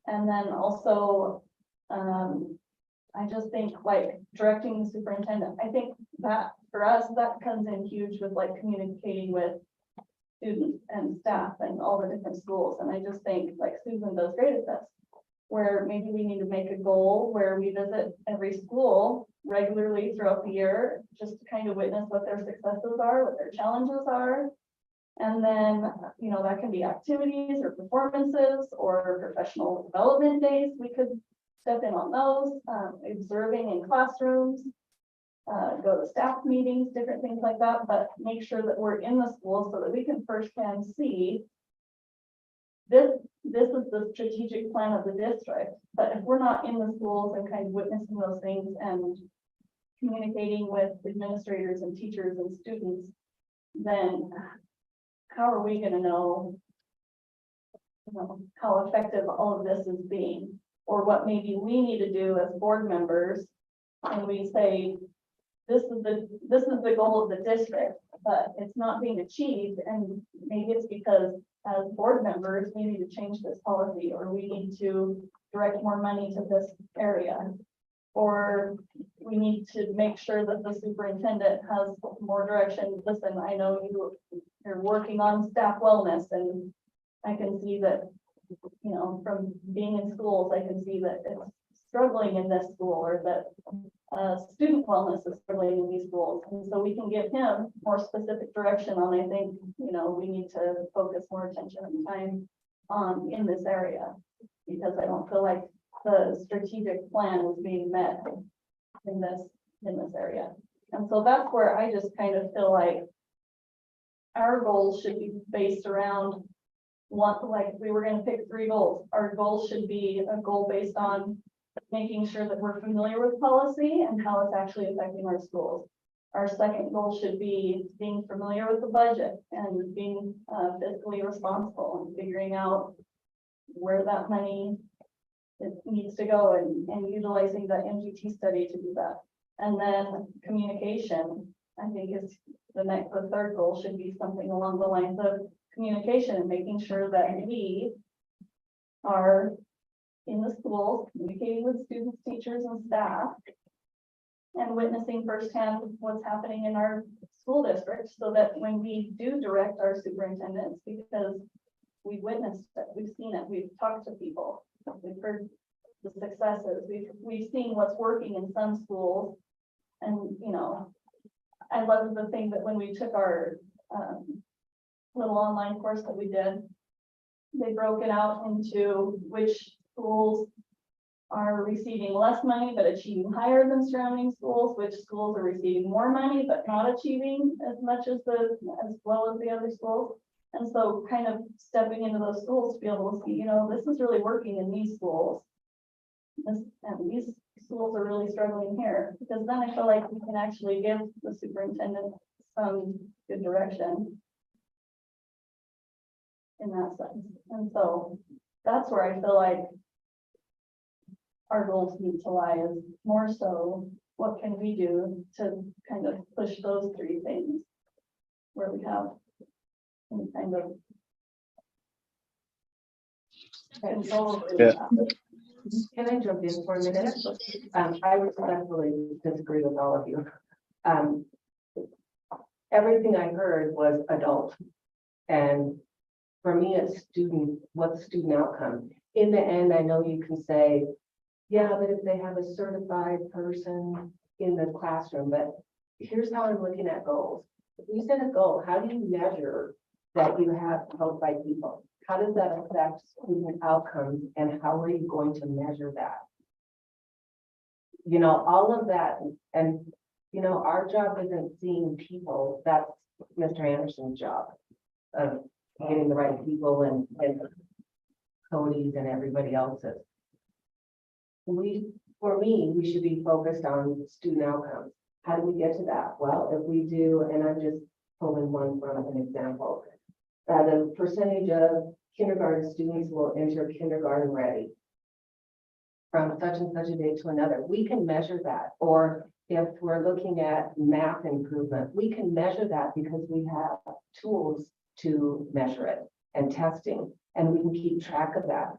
And then also, I just think like directing the superintendent, I think that for us, that comes in huge with like communicating with students and staff and all the different schools. And I just think like Susan does great at this, where maybe we need to make a goal where we visit every school regularly throughout the year, just to kind of witness what their successes are, what their challenges are. And then, you know, that can be activities or performances or professional development days. We could step in on those, observing in classrooms, go to staff meetings, different things like that, but make sure that we're in the schools so that we can firsthand see this is the strategic plan of the district. But if we're not in the schools and kind of witnessing those things and communicating with administrators and teachers and students, then how are we going to know, how effective all of this is being, or what maybe we need to do as board members? And we say, this is the goal of the district, but it's not being achieved. And maybe it's because as board members, we need to change this policy, or we need to direct more money to this area, or we need to make sure that the superintendent has more direction. Listen, I know you're working on staff wellness, and I can see that, you know, from being in schools, I can see that it's struggling in this school, or that student wellness is struggling in these schools. And so we can give him more specific direction on, I think, you know, we need to focus more attention and time on in this area, because I don't feel like the strategic plan was being met in this area. And so that's where I just kind of feel like our goals should be based around like we were going to pick 3 goals. Our goal should be a goal based on making sure that we're familiar with policy and how it's actually affecting our schools. Our second goal should be being familiar with the budget and being fiscally responsible and figuring out where that money needs to go, and utilizing the MGT study to do that. And then communication, I think, is the third goal should be something along the lines of communication and making sure that we are in the schools, communicating with students, teachers, and staff, and witnessing firsthand what's happening in our school district, so that when we do direct our superintendents, because we've witnessed it, we've seen it, we've talked to people, we've heard the successes, we've seen what's working in some schools. And, you know, I love the thing that when we took our little online course that we did, they broke it out into which schools are receiving less money but achieving higher than surrounding schools, which schools are receiving more money but not achieving as well as the other schools. And so kind of stepping into those schools to be able to see, you know, this is really working in these schools. And these schools are really struggling here, because then I feel like we can actually give the superintendent some good direction in that sense. And so that's where I feel like our goals need to lie, is more so what can we do to kind of push those 3 things where we have some kind of control over Yeah. that. Can I jump in for a minute? I respectfully disagree with all of you. Um, everything I heard was adult. And for me, it's student, what's student outcome? In the end, I know you can say, yeah, but if they have a certified person in the classroom, but here's how I'm looking at goals. If you set a goal, how do you measure that you have qualified people? How does that affect student outcomes and how are you going to measure that? You know, all of that, and you know, our job isn't seeing people, that's Mr. Anderson's job of getting the right people and Cody's and everybody else's. For me, we should be focused on student outcomes. How do we get to that? Well, if we do, and I'm just pulling one from an example, the percentage of kindergarten students will enter kindergarten ready from such and such a day to another. We can measure that. Or if we're looking at math improvement, we can measure that because we have tools to measure it and testing, and we can keep track of that.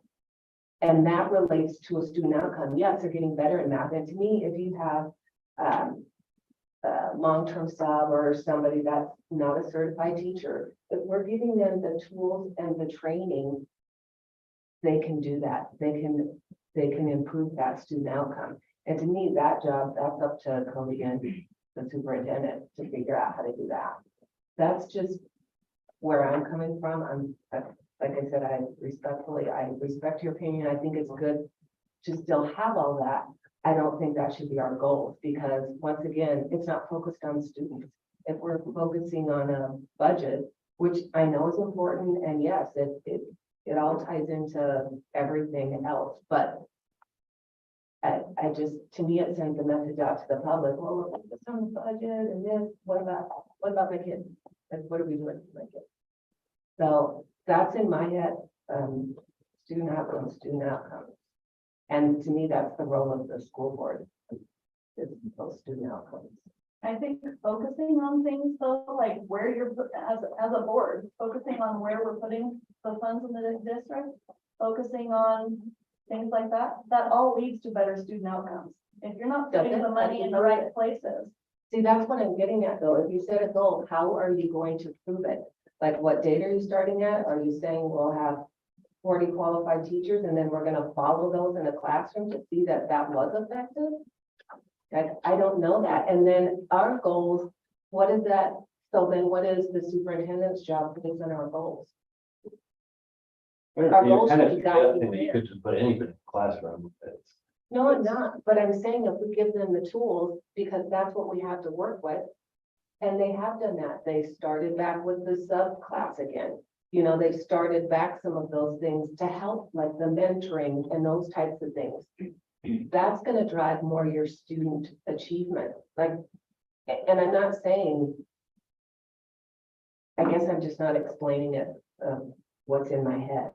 And that relates to a student outcome. Yes, they're getting better in math. And to me, if you have a long-term sub or somebody that's not a certified teacher, if we're giving them the tools and the training, they can do that. They can improve that student outcome. And to me, that job, that's up to Cody and the superintendent to figure out how to do that. That's just where I'm coming from. Like I said, I respect your opinion. I think it's good to still have all that. I don't think that should be our goal because once again, it's not focused on students. If we're focusing on a budget, which I know is important, and yes, it all ties into everything else, but I just, to me, it sends a message out to the public. Well, we're focused on the budget and this, what about my kids? And what are we doing for my kids? So that's in my head, student outcomes. And to me, that's the role of the school board, is those student outcomes. I think focusing on things though, like where you're, as a board, focusing on where we're putting the funds in the district, focusing on things like that, that all leads to better student outcomes. If you're not putting the money in the right places. See, that's what I'm getting at though. If you set a goal, how are you going to prove it? Like what date are you starting at? Are you saying we'll have 40 qualified teachers and then we're going to follow those in the classroom to see that that was effective? Like, I don't know that. And then our goals, what is that? So then what is the superintendent's job based on our goals? Our goals should be guided. You could just put anybody in the classroom. No, I'm not, but I'm saying if we give them the tools, because that's what we have to work with. And they have done that. They started back with the subclass again. You know, they started back some of those things to help, like the mentoring and those types of things. That's going to drive more your student achievement. Like, and I'm not saying, I guess I'm just not explaining it, what's in my head.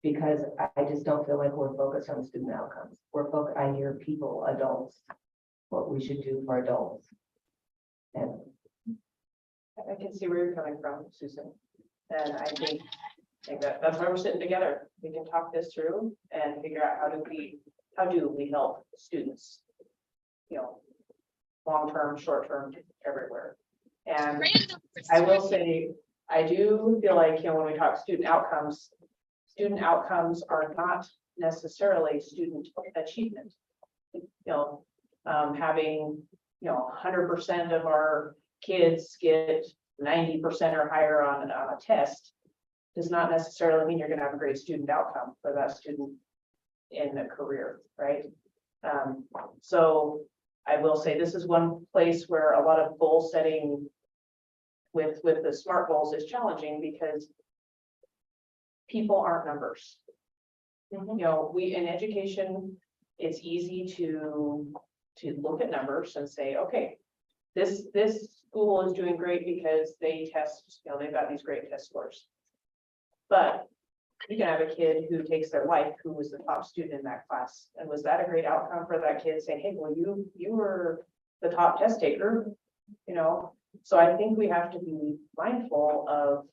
Because I just don't feel like we're focused on student outcomes. I hear people, adults, what we should do for adults. And I can see where you're coming from, Susan. And I think that's why we're sitting together. We can talk this through and figure out how do we help students, you know, long-term, short-term, everywhere. And I will say, I do feel like, you know, when we talk student outcomes are not necessarily student achievement. You know, having, you know, 100% of our kids get 90% or higher on a test does not necessarily mean you're going to have a great student outcome for that student in a career, right? So I will say this is one place where a lot of goal setting with the SMART goals is challenging because people aren't numbers. You know, we in education, it's easy to look at numbers and say, okay, this school is doing great because they test, you know, they've got these great test scores. But you can have a kid who takes their wife, who was the top student in that class, and was that a great outcome for that kid saying, hey, well, you were the top test taker, you know? So I think we have to be mindful of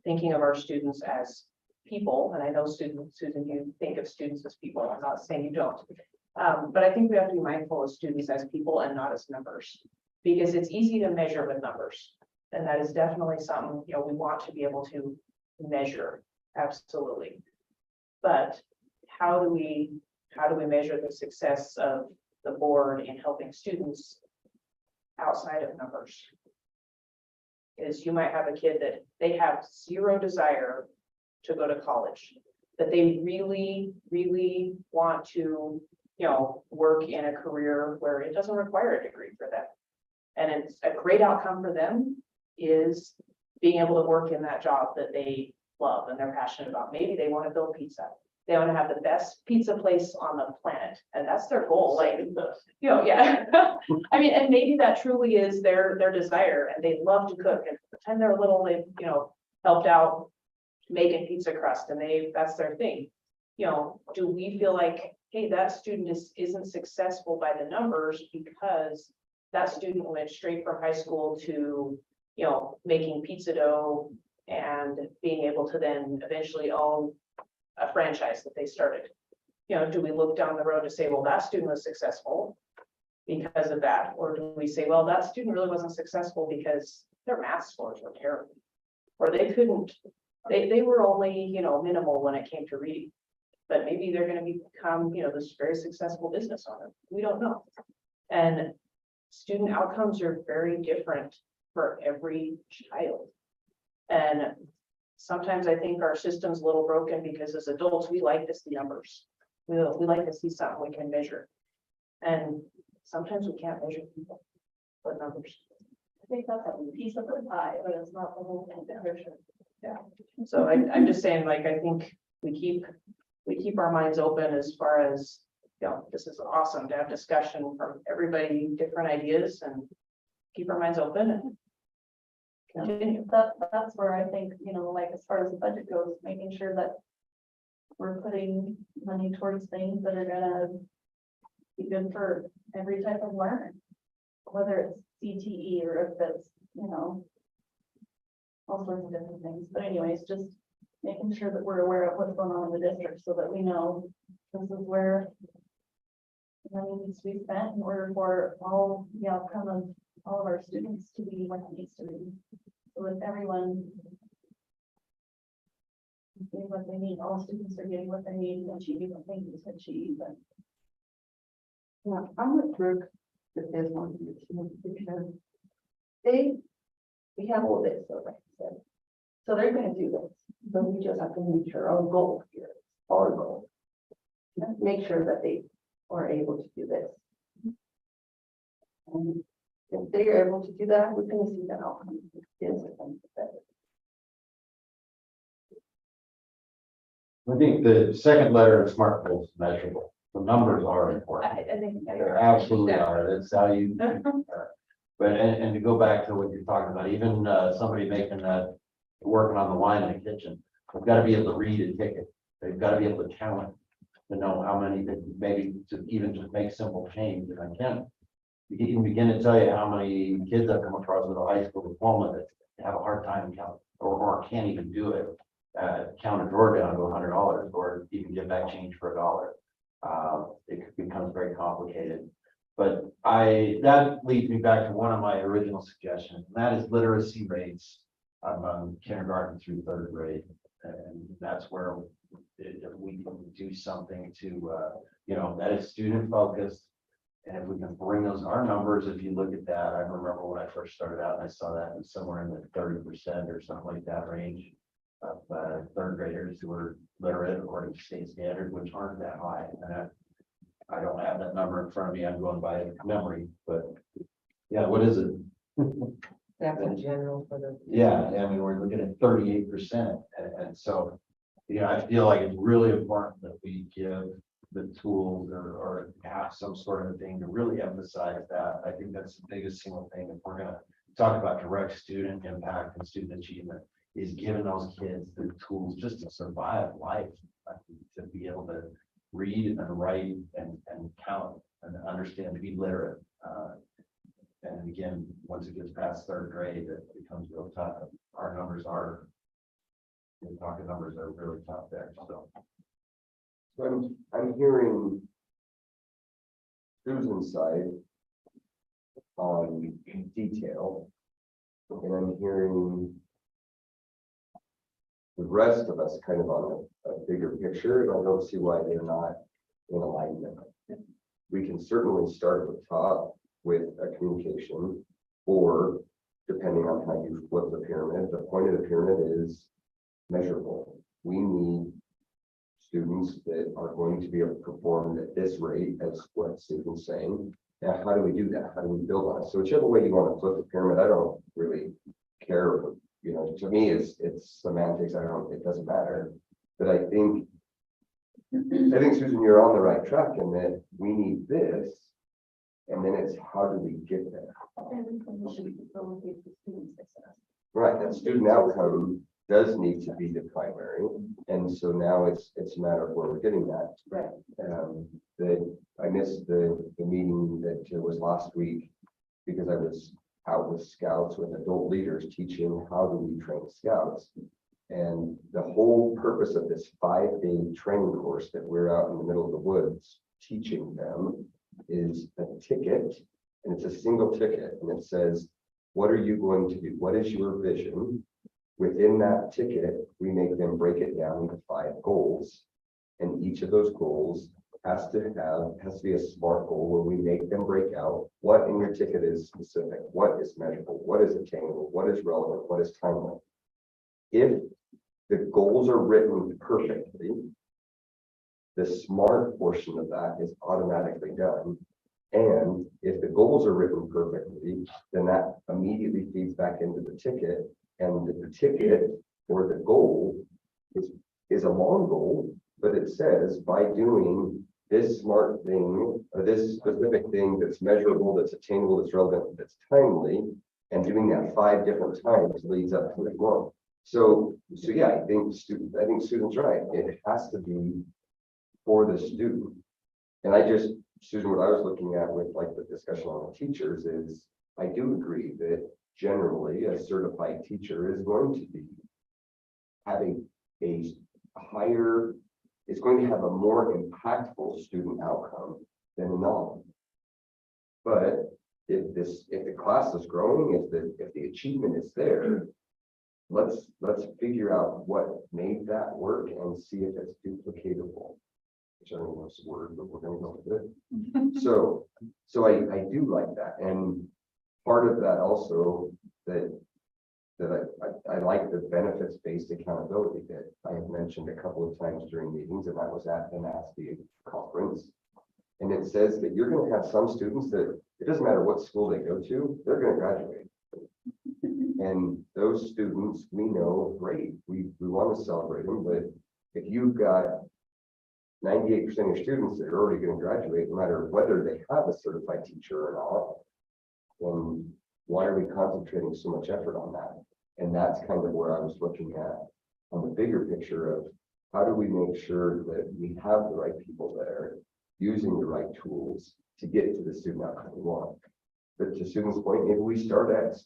thinking of our students as people, and I know students, Susan, you think of students as people, I'm not saying you don't. But I think we have to be mindful of students as people and not as numbers, because it's easy to measure with numbers. And that is definitely something, you know, we want to be able to measure, absolutely. But how do we measure the success of the board in helping students outside of numbers? Is you might have a kid that they have zero desire to go to college, that they really, really want to, you know, work in a career where it doesn't require a degree for them. And it's a great outcome for them is being able to work in that job that they love and they're passionate about. Maybe they want to build pizza. They want to have the best pizza place on the planet, and that's their goal. Like, you know, yeah. I mean, and maybe that truly is their desire, and they love to cook. And pretend they're little, they, you know, helped out making pizza crust, and that's their thing. You know, do we feel like, hey, that student isn't successful by the numbers because that student went straight from high school to, you know, making pizza dough and being able to then eventually own a franchise that they started? You know, do we look down the road to say, well, that student was successful because of that? Or do we say, well, that student really wasn't successful because their math scores were terrible, or they couldn't, they were only, you know, minimal when it came to reading, but maybe they're going to become, you know, this very successful business owner. We don't know. And student outcomes are very different for every child. And sometimes I think our system's a little broken because as adults, we like to see numbers. We like to see something we can measure. And sometimes we can't measure people, but numbers. I think that's a piece of the pie, but it's not the whole thing, for sure. Yeah. So I'm just saying, like, I think we keep our minds open as far as, you know, this is awesome to have discussion from everybody, different ideas, and keep our minds open and continue. That's where I think, you know, like as far as the budget goes, making sure that we're putting money towards things that are gonna be good for every type of learner, whether it's CTE or if it's, you know, all sorts of different things. But anyways, just making sure that we're aware of what's going on in the district so that we know this is where money needs to be spent in order for all the outcome of all of our students to be what it needs to be. So that everyone is getting what they need, all students are getting what they need and achieving what they need to achieve. But Yeah, I'm with Brooke with this one, because we have all this, so like I said. So they're gonna do this, so we just have to meet sure our goal here, our goal. Make sure that they are able to do this. And if they are able to do that, we're gonna see that outcome. I think the second letter of SMART goals is measurable. The numbers are important. I think They absolutely are. That's how you. But, and to go back to what you're talking about, even somebody making that, working on the wine in the kitchen, they've got to be able to read a ticket. They've got to be able to count it, to know how many, maybe to even just make simple change if I can. You can even begin to tell you how many kids I've come across with a high school diploma that have a hard time counting, or can't even do it. Count a drawer down to $100, or even give back change for $1. It becomes very complicated. But that leads me back to one of my original suggestions, and that is literacy rates on kindergarten through third grade. And that's where we can do something to, you know, that is student focused. And if we can bring those, our numbers, if you look at that, I remember when I first started out and I saw that was somewhere in the 30% or something like that range of third graders who were literate according to state standard, which aren't that high. And I don't have that number in front of me. I'm going by memory, but yeah, what is it? That's in general for the. Yeah, I mean, we're looking at 38%. And so, you know, I feel like it's really important that we give the tools or have some sort of thing to really emphasize that. I think that's the biggest single thing. If we're gonna talk about direct student impact and student achievement, is giving those kids the tools just to survive life, to be able to read and write and count and understand, to be literate. And again, once it gets past third grade, it becomes real tough. Our numbers are You're talking numbers that are really tough there, so. So I'm hearing Susan's side on detail, and I'm hearing the rest of us kind of on a bigger picture, and I don't see why they're not in alignment. We can certainly start at the top with a communication, or depending on how you flip the pyramid, the point of the pyramid is measurable. We need students that are going to be able to perform at this rate, as what Susan's saying. Now, how do we do that? How do we build on it? So whichever way you want to flip the pyramid, I don't really care. You know, to me, it's semantics. It doesn't matter. But I think Susan, you're on the right track in that we need this, and then it's how do we get there? Everything should facilitate the student success. Right, that student outcome does need to be the primary, and so now it's a matter of where we're getting that. Right. I missed the meeting that was last week because I was out with scouts, with adult leaders, teaching how do we train scouts. And the whole purpose of this 5-day training course that we're out in the middle of the woods teaching them is a ticket, and it's a single ticket, and it says, what are you going to do? What is your vision? Within that ticket, we make them break it down into 5 goals, and each of those goals has to be a SMART goal where we make them break out what in your ticket is specific, what is measurable, what is attainable, what is relevant, what is timely. If the goals are written perfectly, the SMART portion of that is automatically done. And if the goals are written perfectly, then that immediately feeds back into the ticket. And the ticket or the goal is a long goal, but it says by doing this SMART thing or this specific thing that's measurable, that's attainable, that's relevant, that's timely, and doing that 5 different times leads up to the goal. So yeah, I think Susan's right. It has to be for the student. And Susan, what I was looking at with like the discussion on the teachers is I do agree that generally a certified teacher is going to be having a higher, it's going to have a more impactful student outcome than a non. But if the class is growing, if the achievement is there, let's figure out what made that work and see if it's duplicatable. Which I don't know what's the word, but we're going to go with it. So I do like that, and part of that also that I like the benefits-based accountability that I have mentioned a couple of times during meetings, and that was at the NASD conference. And it says that you're going to have some students that it doesn't matter what school they go to, they're going to graduate. And those students, we know, great, we want to celebrate them, but if you've got 98% of your students that are already going to graduate, no matter whether they have a certified teacher or not, then why are we concentrating so much effort on that? And that's kind of where I was looking at on the bigger picture of how do we make sure that we have the right people there using the right tools to get to the student outcome we want. But to Susan's point, maybe we start at,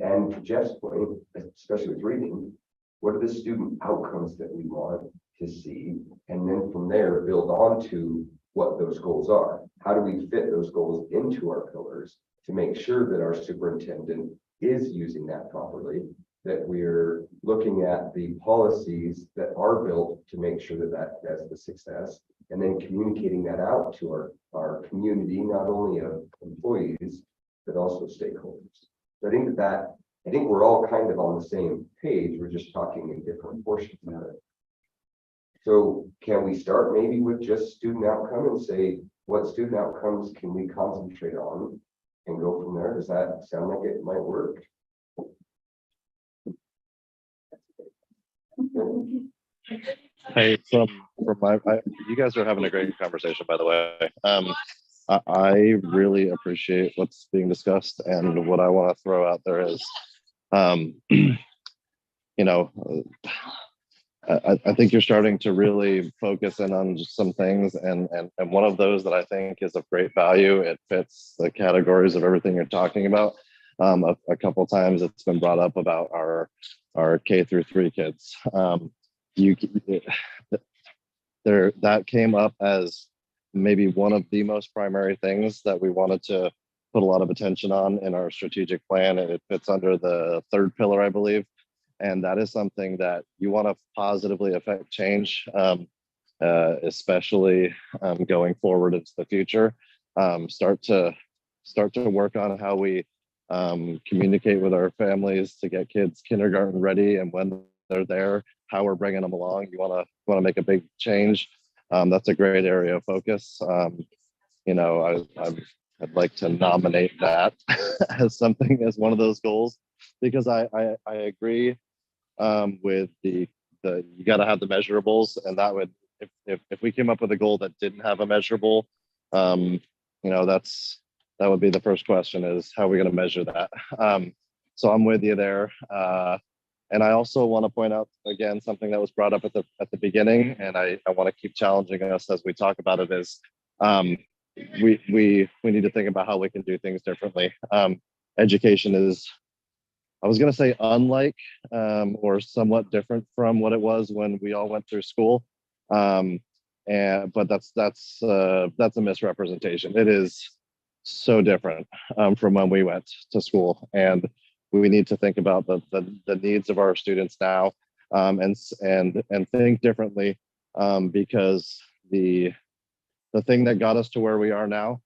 and to Jeff's point, especially with reading, what are the student outcomes that we want to see? And then from there, build on to what those goals are. How do we fit those goals into our pillars to make sure that our superintendent is using that properly, that we're looking at the policies that are built to make sure that that has the success, and then communicating that out to our community, not only of employees, but also stakeholders. So I think we're all kind of on the same page. We're just talking in different portions of it. So can we start maybe with just student outcome and say, what student outcomes can we concentrate on and go from there? Does that sound like it might work? Hey, you guys are having a great conversation, by the way. I really appreciate what's being discussed, and what I want to throw out there is, you know, I think you're starting to really focus in on just some things, and one of those that I think is of great value. It fits the categories of everything you're talking about. A couple of times it's been brought up about our K through 3 kids. you there that came up as maybe one of the most primary things that we wanted to put a lot of attention on in our strategic plan. And it fits under the third pillar, I believe. And that is something that you want to positively affect change, especially going forward into the future. Start to work on how we communicate with our families to get kids kindergarten ready, and when they're there, how we're bringing them along. You want to make a big change. That's a great area of focus. You know, I'd like to nominate that as something, as one of those goals, because I agree with the you got to have the measurables, and that would, if we came up with a goal that didn't have a measurable, you know, that would be the first question, is how are we going to measure that? So I'm with you there. And I also want to point out again something that was brought up at the beginning, and I want to keep challenging us as we talk about it, is we need to think about how we can do things differently. Education is, I was going to say, unlike or somewhat different from what it was when we all went through school, but that's a misrepresentation. It is so different from when we went to school, and we need to think about the needs of our students now, and think differently, because the thing that got us to where we are now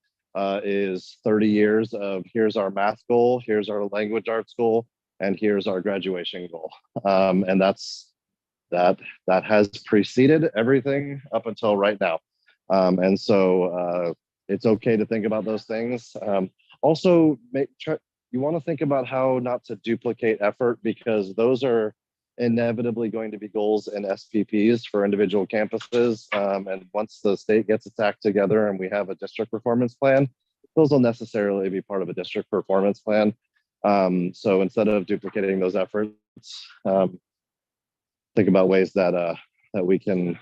is 30 years of, here's our math goal, here's our language arts goal, and here's our graduation goal, and that has preceded everything up until right now, and so it's okay to think about those things. Also, you want to think about how not to duplicate effort, because those are inevitably going to be goals and SPPs for individual campuses. And once the state gets its act together and we have a district performance plan, those will necessarily be part of a district performance plan. So instead of duplicating those efforts, think about ways that we can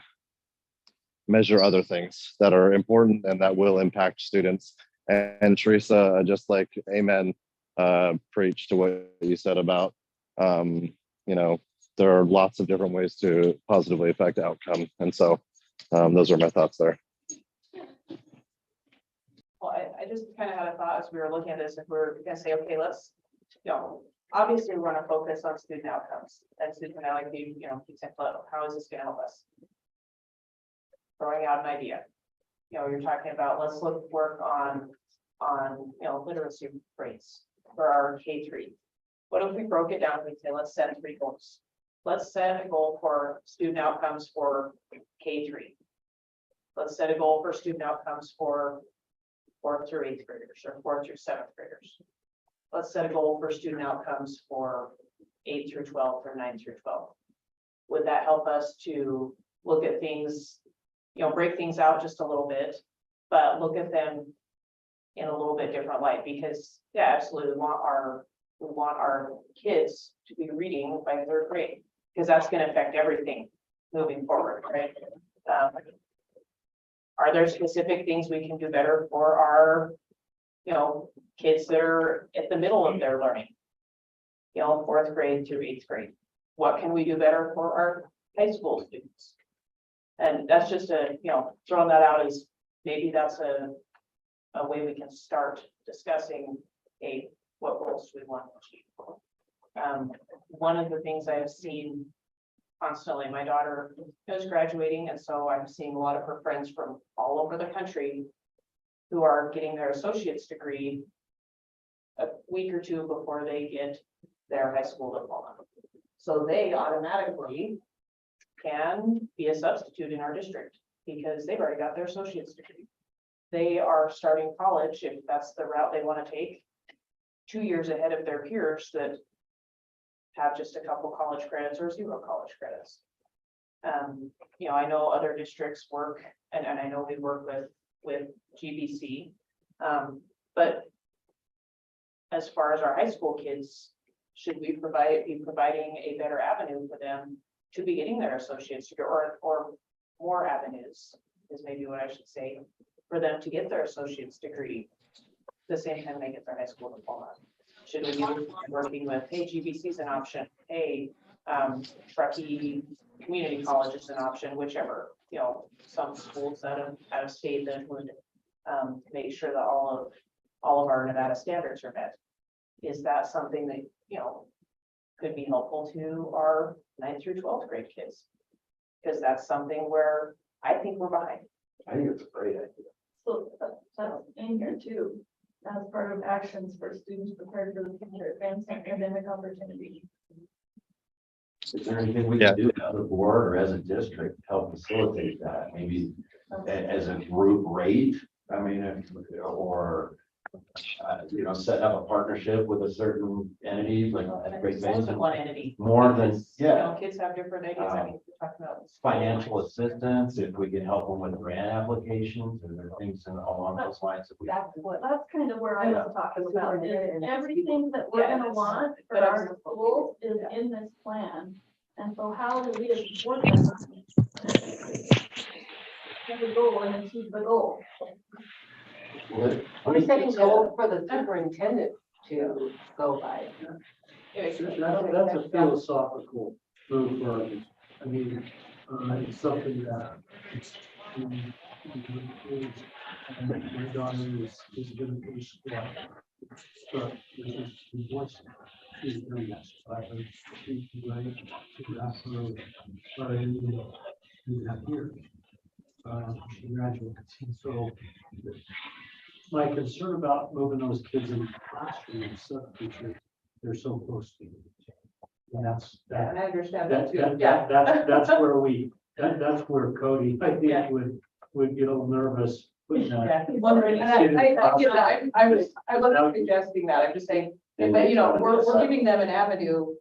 measure other things that are important and that will impact students. And Teresa, just like amen, preach to what you said about, you know, there are lots of different ways to positively affect outcome. And so those are my thoughts there. Well, I just kind of had a thought as we were looking at this, if we're gonna say, okay, let's, you know, obviously we want to focus on student outcomes and student finality, you know, keeps in flow. How is this gonna help us? Throwing out an idea. You know, you're talking about, let's work on, you know, literacy rates for our K3. What if we broke it down and we say, let's set 3 goals. Let's set a goal for student outcomes for K3. Let's set a goal for student outcomes for 4th through 8th graders or 4th through 7th graders. Let's set a goal for student outcomes for 8th through 12th or 9th through 12th. Would that help us to look at things, you know, break things out just a little bit, but look at them in a little bit different light? Because yeah, absolutely, we want our kids to be reading by 3rd grade, because that's going to affect everything moving forward, right? Are there specific things we can do better for our, you know, kids that are at the middle of their learning, you know, 4th grade through 8th grade? What can we do better for our high school students? And that's just a, you know, throwing that out as maybe that's a way we can start discussing what goals we want to achieve. One of the things I have seen constantly, my daughter is graduating, and so I'm seeing a lot of her friends from all over the country who are getting their associate's degree a week or 2 before they get their high school diploma. So they automatically can be a substitute in our district because they've already got their associate's degree. They are starting college, if that's the route they want to take, 2 years ahead of their peers that have just a couple college credits or 0 college credits. You know, I know other districts work, and I know we work with GBC, but as far as our high school kids, should we be providing a better avenue for them to be getting their associate's degree, or more avenues is maybe what I should say, for them to get their associate's degree the same time they get their high school diploma? Should we be working with, hey, GBC is an option, hey, Truckee Community College is an option, whichever, some schools out of state that would make sure that all of our Nevada standards are met. Is that something that, could be helpful to our 9th through 12th grade kids? Because that's something where I think we're behind. I think it's a great idea. So that's in here too, as part of actions for students prepared for the future, advancing academic opportunity. Is there anything we can do as a board or as a district to help facilitate that? Maybe as a group rate? I mean, or set up a partnership with a certain entity, like Great Basin. One entity. More than, Kids have different ideas. I mean, we're talking about financial assistance, if we can help them with grant applications, and there are things along those lines that we. That's kind of where I was talking about, is everything that we're Yeah, gonna that's- want for but our schools is in this plan. And so how do we as a board members have the goal and achieve the goal? We're setting goals for the superintendent to go by. That's a philosophical move for us. I mean, it's something that my daughter is gonna be school. But she's doing that. She's going to ask her, but I need that here. She graduates, and so my concern about moving those kids in the classroom and substitute, they're so close to you. And that's, And I understand that, that too. that's where that's where Cody, I Yeah. think, would get a little nervous. Putting that. Yeah, and I get that. I wasn't suggesting that. I'm just saying, that, we're giving them an avenue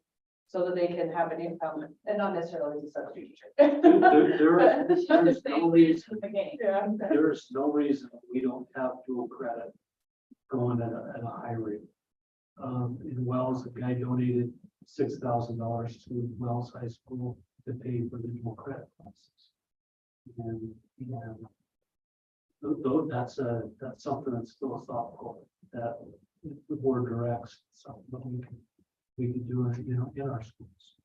so that they can have an income and not necessarily as a substitute teacher. There's no reason, The game. Yeah. there's no reason we don't have dual credit going at a high rate. In Wells, the guy donated $6,000 to Wells High School to pay for the dual credit classes. And, that's something that's philosophical, that the board directs, something that we can do it, in our schools.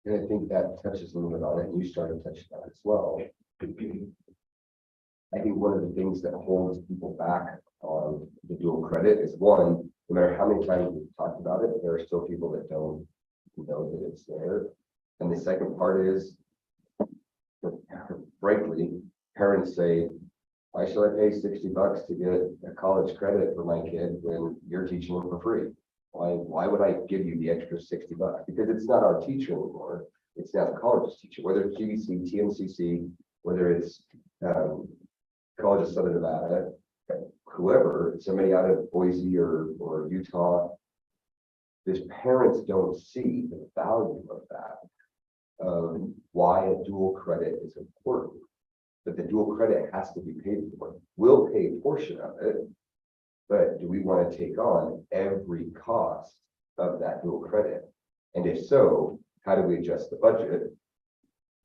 And I think that touches a little bit on it, and you started touching on it as well. I think one of the things that holds people back on the dual credit is, one, no matter how many times we've talked about it, there are still people that don't know that it's there. And the second part is, frankly, parents say, why should I pay $60 to get a college credit for my kid when you're teaching them for free? Why would I give you the extra $60? Because it's not our teacher anymore. It's now the college's teacher, whether it's GBC, TMCC, whether it's College of Southern Nevada, whoever, somebody out of Boise or Utah. These parents don't see the value of that, why a dual credit is important. But the dual credit has to be paid for. We'll pay a portion of it, but do we want to take on every cost of that dual credit? And if so, how do we adjust the budget?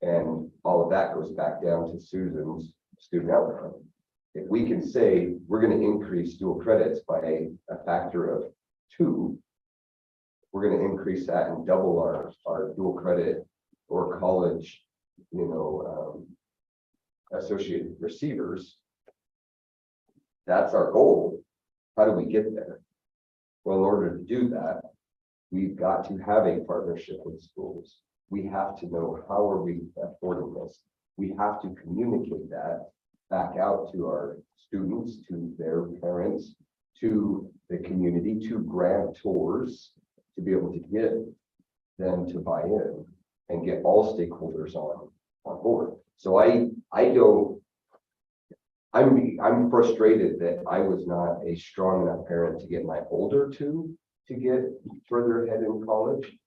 And all of that goes back down to Susan's student outcome. If we can say we're going to increase dual credits by a factor of 2, we're going to increase that and double our dual credit or college, associated receivers. That's our goal. How do we get there? Well, in order to do that, we've got to have a partnership with schools. We have to know how are we affording this. We have to communicate that back out to our students, to their parents, to the community, to grantors, to be able to get them to buy in and get all stakeholders on board. So I'm frustrated that I was not a strong enough parent to get my older two to get further ahead in college.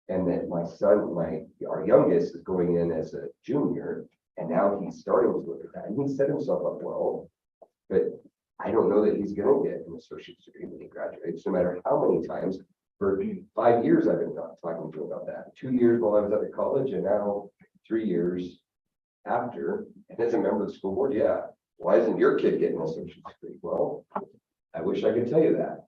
And that my son, our youngest, is going in as a junior, and now he's starting to look at that. And he set himself up well, but I don't know that he's going to get an associate's degree when he graduates, no matter how many times. For 5 years, I've been talking to him about that. 2 years while I was at college, and now 3 years after. And as a member of the school board, yeah, why isn't your kid getting an associate's degree? Well, I wish I could tell you that,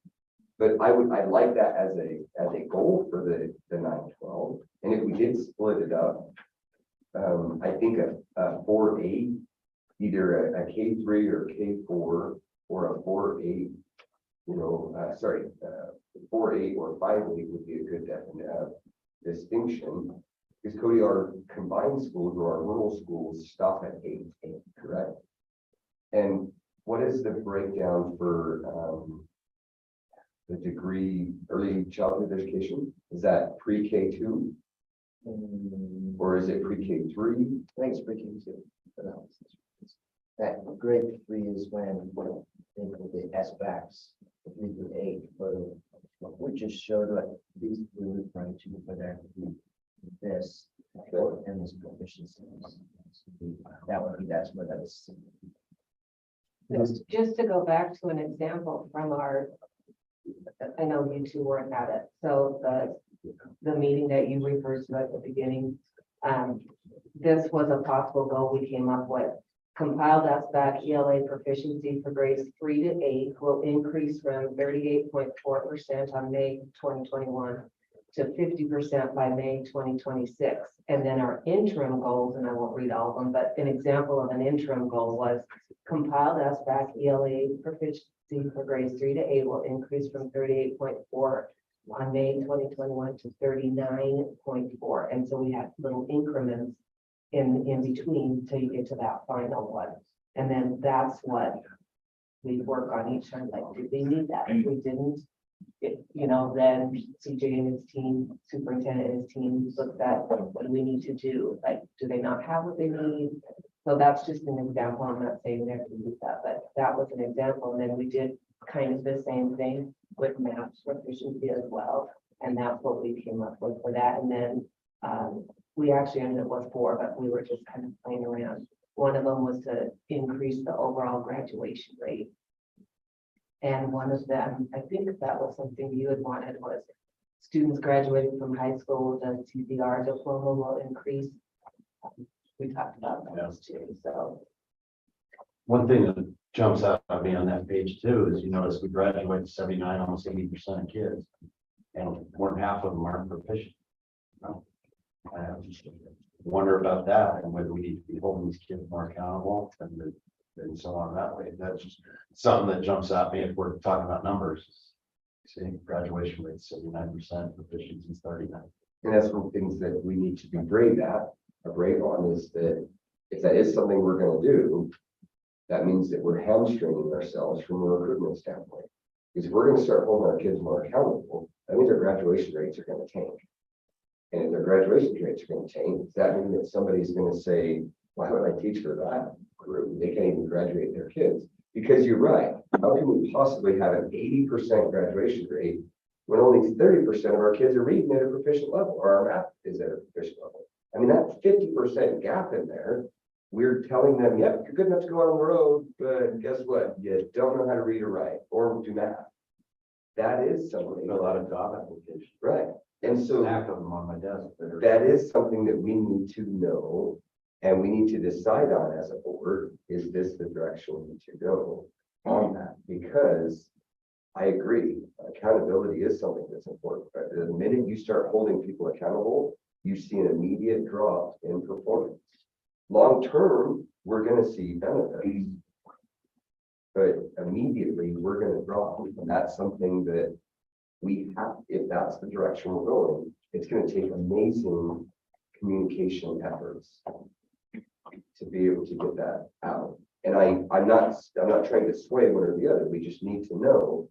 But I'd like that as a goal for the 9-12. And if we did split it up, I think a 4-8, either a K3 or K4 or a 4-8, 4-8 or 5-8 would be a good distinction. Because Cody, our combined schools or our rural schools stop at 8, correct? And what is the breakdown for the degree early childhood education? Is that pre-K 2 or is it pre-K 3? I think it's pretty easy. That grade 3 is when they go the S-backs, 3 to 8, but we just showed what these we were trying to for that this and this proficiency. That would be that's what that is. Just to go back to an example from I know you two weren't at it, so the meeting that you referred to at the beginning, this was a possible goal we came up with. Compiled SBAC ELA proficiency for grades 3 to 8 will increase from 38.4% on May 2021 to 50% by May 2026. And then our interim goals, and I won't read all of them, but an example of an interim goal was compiled SBAC ELA proficiency for grades 3 to 8 will increase from 38.4 on May 2021 to 39.4. And so we had little increments in between till you get to that final one. And then that's what we work on each time, like, did we need that? If we didn't, then CJ and his team, superintendent and his team looked at what do we need to do? Like, do they not have what they need? So that's just an example. I'm not saying they have to use that, but that was an example. And then we did kind of the same thing with math proficiency as well. And that's what we came up with for that. And then we actually ended up with 4, but we were just kind of playing around. One of them was to increase the overall graduation rate. And one of them, I think that was something you had wanted, was students graduating from high school, the TCR diploma will increase. We talked about those too, so. One thing that jumps out at me on that page too is you notice we graduate 79, almost 80% of kids. And more than half of them aren't proficient. I just wonder about that and whether we need to be holding these kids more accountable and so on that way. That's just something that jumps out at me if we're talking about numbers. See, graduation rate 79%, proficiency is 39. And that's one of the things that we need to be brave on is that if that is something we're going to do, that means that we're hamstringing ourselves from a recruitment standpoint. Because if we're going to start holding our kids more accountable, that means our graduation rates are going to tank. And if their graduation rates are going to change, does that mean that somebody's going to say, why would I teach for that group? They can't even graduate their kids. Because you're right. How can we possibly have an 80% graduation rate when only 30% of our kids are reading at a proficient level or our math is at a proficient level? I mean, that 50% gap in there, we're telling them, yep, you're good enough to go on the road, but guess what? You don't know how to read or write or do math. That is something. A lot of job applications. Right. And so Stack of them on my desk. that is something that we need to know and we need to decide on as a board. Is this the direction we need to go on that? Because I agree, accountability is something that's important. But the minute you start holding people accountable, you see an immediate drop in performance. Long term, we're going to see benefits, but immediately we're going to drop. And that's something that we have, if that's the direction we're going, it's going to take amazing communication efforts to be able to get that out. And I'm not trying to sway one or the other. We just need to know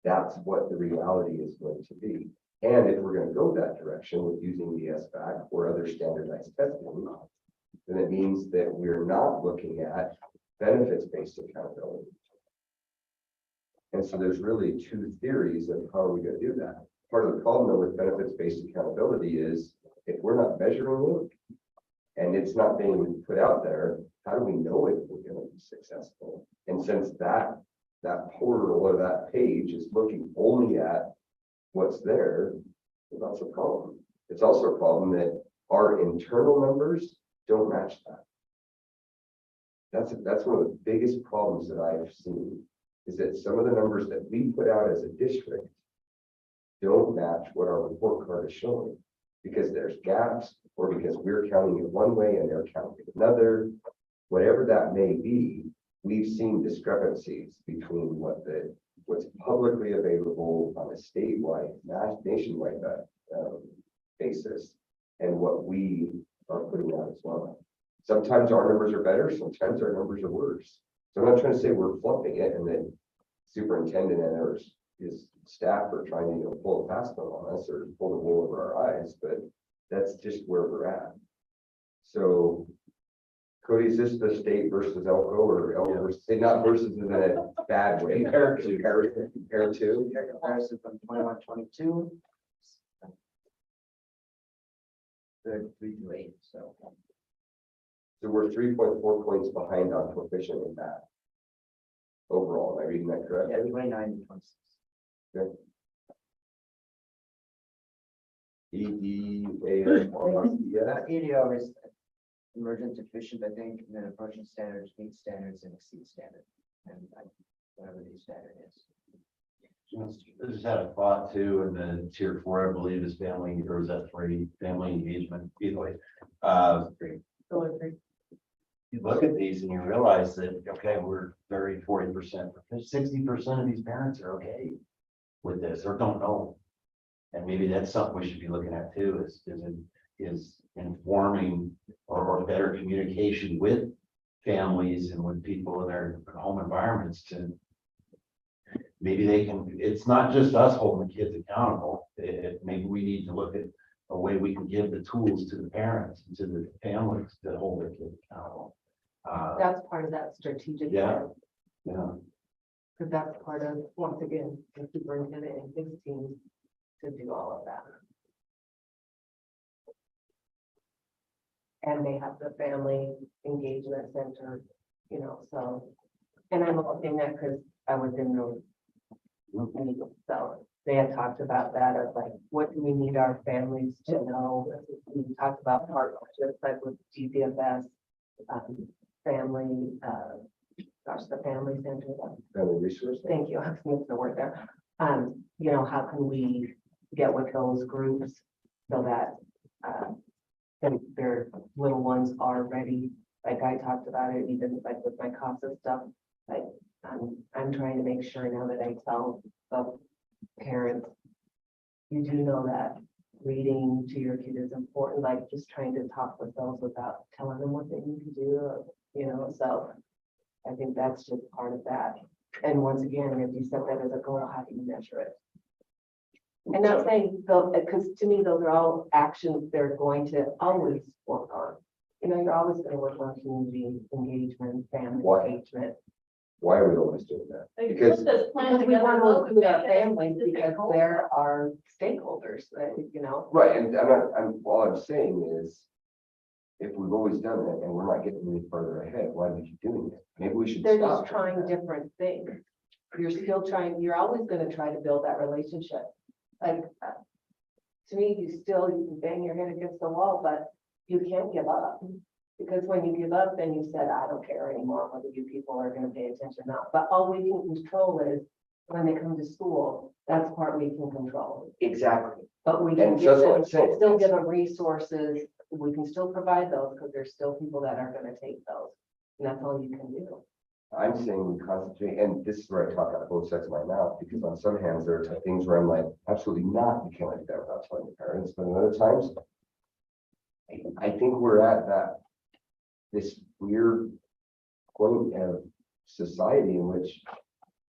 that's what the reality is going to be. And if we're going to go that direction with using the SBAC or other standardized testing, then it means that we're not looking at benefits-based accountability. And so there's really 2 theories of how are we going to do that. Part of the problem though with benefits-based accountability is if we're not measuring it and it's not being put out there, how do we know if we're going to be successful? And since that portal or that page is looking only at what's there, that's a problem. It's also a problem that our internal numbers don't match that. That's one of the biggest problems that I've seen. Is that some of the numbers that we put out as a district don't match what our report card is showing. Because there's gaps, or because we're counting it one way and they're counting it another, whatever that may be, we've seen discrepancies between what's publicly available on a statewide, nationwide basis, and what we are putting out as well. Sometimes our numbers are better, sometimes our numbers are worse. So I'm not trying to say we're fluffing it and then superintendent and his staff are trying to, pull a fast one on us or pull the wool over our eyes, but that's just where we're at. So Cody, is this the state versus Elko or Elko versus, not versus in a bad way? Compare to. Comparison from 21-22. They're 3 to 8, so. So we're 3.4 points behind on proficient in that. Overall, am I reading that Yeah, correctly? 29 to 26. Yeah. EDO is emergent deficient, I think, and then approaching standards, meet standards, and exceed standard. And whatever the standard is. I just had a thought too, and then tier 4, I believe, is family, or is that 3, family engagement, either way. You look at these and you realize that, okay, we're 40%, 60% of these parents are okay with this or don't know. And maybe that's something we should be looking at too, is informing or better communication with families and with people in their home environments to maybe they can, it's not just us holding the kids accountable. Maybe we need to look at a way we can give the tools to the parents and to the families to hold their kids accountable. That's part of that strategic. Yeah. plan, Yeah. because that's part of, once again, the superintendent and his team to do all of that. And they have the family engagement center, so, and I'm looking at, because I was in the meeting, so they had talked about that of like, what do we need our families to know? We talked about partnerships like with GCFS, family, the family center. Family resource. Thank you. I was missing the word there. How can we get with those groups so that their little ones are ready? Like I talked about it, even like with my CASA stuff, like I'm trying to make sure now that I tell the parents, you do know that reading to your kid is important, like just trying to talk with those without telling them what they need to do, so I think that's just part of that. And once again, if you set that as a goal, how do you measure it? And not saying, because to me, those are all actions they're going to always work on. You're always going to work on community engagement, family Why? engagement. Why are we always doing that? They Because- put this plan Because we together, want to look, include our they had families specific because goals. they're our stakeholders, Right, and all I'm saying is, if we've always done it and we're not getting any further ahead, why do we keep doing it? Maybe we should They're stop. just trying different things. You're always going to try to build that relationship. Like, to me, you can bang your head against the wall, but you can't give up. Because when you give up, then you said, I don't care anymore whether you people are going to pay attention or not. But all we can control is when they come to school, that's the part we can control. Exactly. But we can And that's what I'm we saying. can still give them resources. We can still provide those because there's still people that are going to take those. And that's all you can do. I'm saying we concentrate, and this is where I talk out of both sides of my mouth, because on some hands, there are things where I'm like, absolutely not, you can't do that without telling the parents, but in other times, I think we're at this weird point of society in which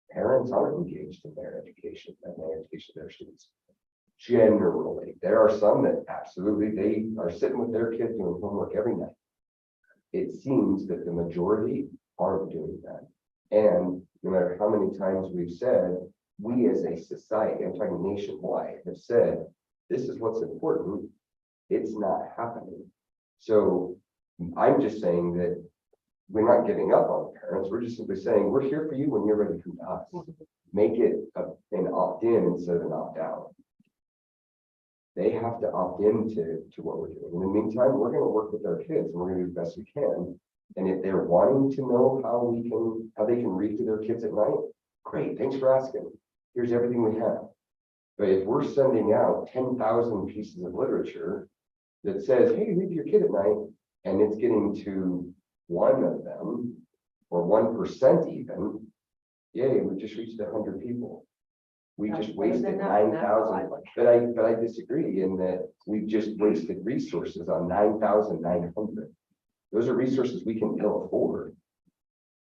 parents aren't engaged in their education and their education of their students. Generally, there are some that absolutely, they are sitting with their kids doing homework every night. It seems that the majority aren't doing that. And no matter how many times we've said, we as a society, I'm talking nationwide, have said, this is what's important, it's not happening. So I'm just saying that we're not giving up on parents. We're just simply saying, we're here for you when you're ready to come to us. Make it an opt-in instead of an opt-out. They have to opt into what we're doing. In the meantime, we're going to work with our kids and we're going to do the best we can. And if they're wanting to know how they can read to their kids at night, great, thanks for asking. Here's everything we have. But if we're sending out 10,000 pieces of literature that says, hey, leave your kid at night, and it's getting to one of them, or 1% even, yay, we just reached 100 people. We just wasted 9,000, but I disagree in that we've just wasted resources on 9,900. Those are resources we can ill afford.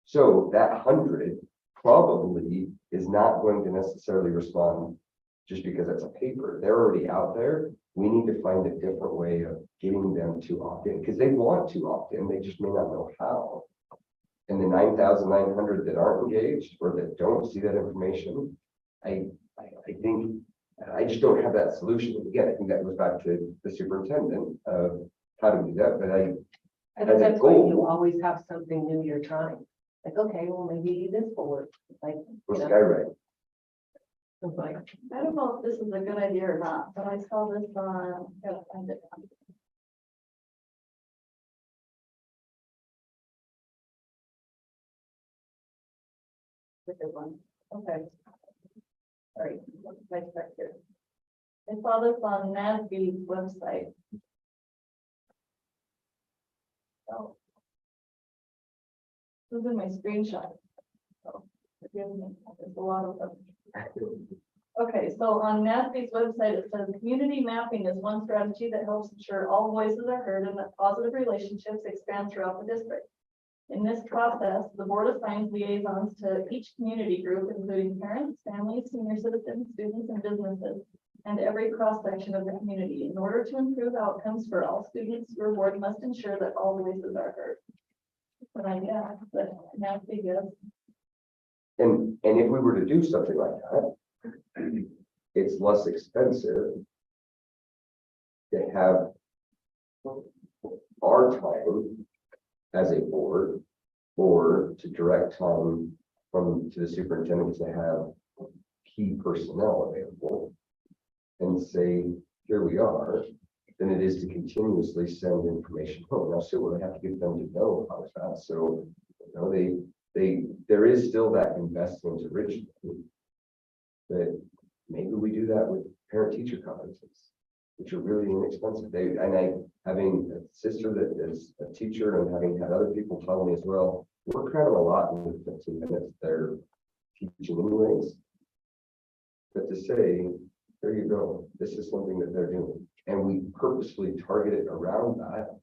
So that 100 probably is not going to necessarily respond just because it's a paper. They're already out there. We need to find a different way of getting them to opt in, because they want to opt in, they just may not know how. And the 9,900 that aren't engaged or that don't see that information, I think, I just don't have that solution. And again, I think that goes back to the superintendent of how to do that, but I as think a that's why you goal- always have something new you're trying. Like, okay, well, maybe this will work, like, was you know, skywriting. it's like, I don't know if this is a good idea or not, but I saw this on, gotta find it. The good one, okay. All right, right back here. I saw this on NASB's website. Oh. This is in my screenshot. So, forgive me, there's a lot of them. Okay, so on NASB's website, it says community mapping is one strategy that helps ensure all voices are heard and that positive relationships expand throughout the district. In this process, the board assigns liaisons to each community group, including parents, families, senior citizens, students, and businesses, and every cross-section of the community. In order to improve outcomes for all students, your board must ensure that all voices are heard. But I guess that NASB gives. And if we were to do something like that, it's less expensive to have our time as a board, or to direct time to the superintendent to have key personnel available and say, here we are, than it is to continuously send information home. Now, so we'll have to get them to know how it's not. So, you know, there is still that investment originally. But maybe we do that with parent-teacher conferences, which are really inexpensive. Having a sister that is a teacher and having had other people tell me as well, we're kind of a lot in 15 minutes they're teaching anyways. But to say, there you go, this is something that they're doing. And we purposefully target it around that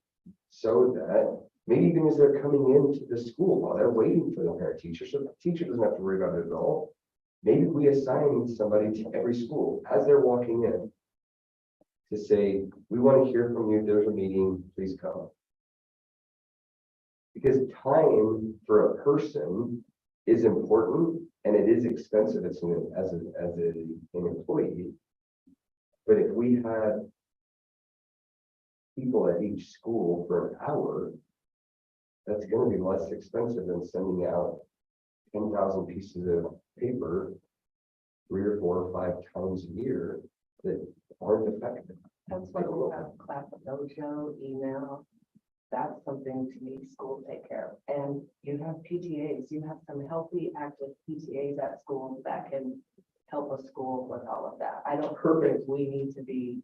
so that maybe even as they're coming into the school while they're waiting for the parent teacher, so the teacher doesn't have to worry about it at all. Maybe we assign somebody to every school as they're walking in to say, we want to hear from you. There's a meeting, please come. Because time for a person is important and it is expensive as an employee. But if we had people at each school for an hour, that's going to be less expensive than sending out 10,000 pieces of paper 3 or 4 or 5 times a year that aren't effective. that's why we'll have class dojo, email. That's something to me, school take care of. And you have PTAs, you have some healthy, active PTAs at schools that can help a school with all of that. I don't think we need to be.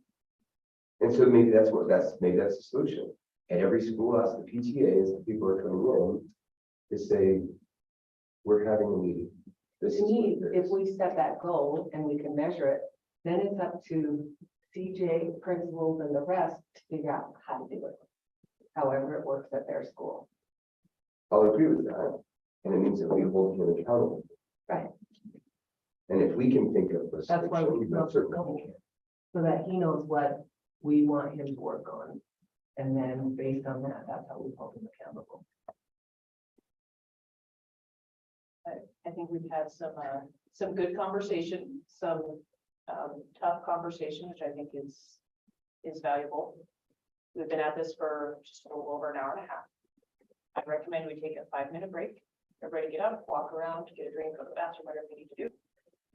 And so maybe that's the solution. At every school, ask the PTAs, the people are coming in, to say, we're having a meeting. This To is me, what it if is. we set that goal and we can measure it, then it's up to CJ, principals, and the rest to figure out how to do it. However it works at their school. I'll agree with that. And it means that we hold him accountable. Right. And if we can think of a That's why we solution, come up that's with certainly goals. we can. So that he knows what we want him to work on. And then based on that, that's how we hold him accountable. I think we've had some good conversation, some tough conversation, which I think is valuable. We've been at this for just a little over an hour and a half. I'd recommend we take a 5-minute break. Everybody get up, walk around, get a drink, go to the bathroom, whatever you need to do.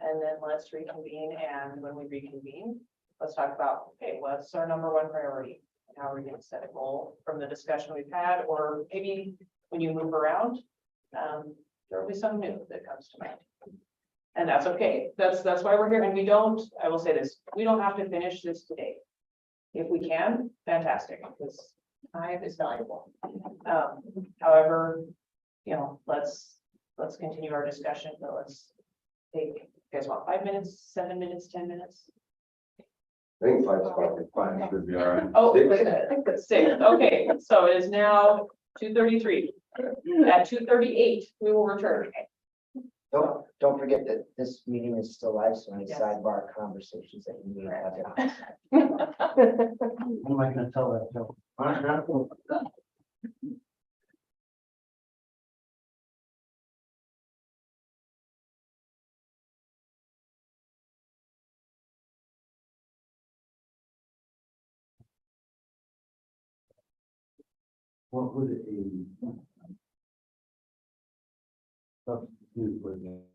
And then let's reconvene. And when we reconvene, let's talk about, okay, what's our number one priority? And how are we going to set a goal from the discussion we've had? Or maybe when you move around, there will be some new that comes to mind. And that's okay. That's why we're here. And we don't, I will say this, we don't have to finish this today. If we can, fantastic, because time is valuable. However, you know, let's continue our discussion, but let's take, you guys want 5 minutes, 7 minutes, 10 minutes? I think five should be all right. Oh, Six. 6, okay, so it is now 2:33. At 2:38, we will return. Don't forget that this meeting is still live, so any Yes. sidebar conversations that you need to have. How am I gonna tell that joke? What would a substitute for that?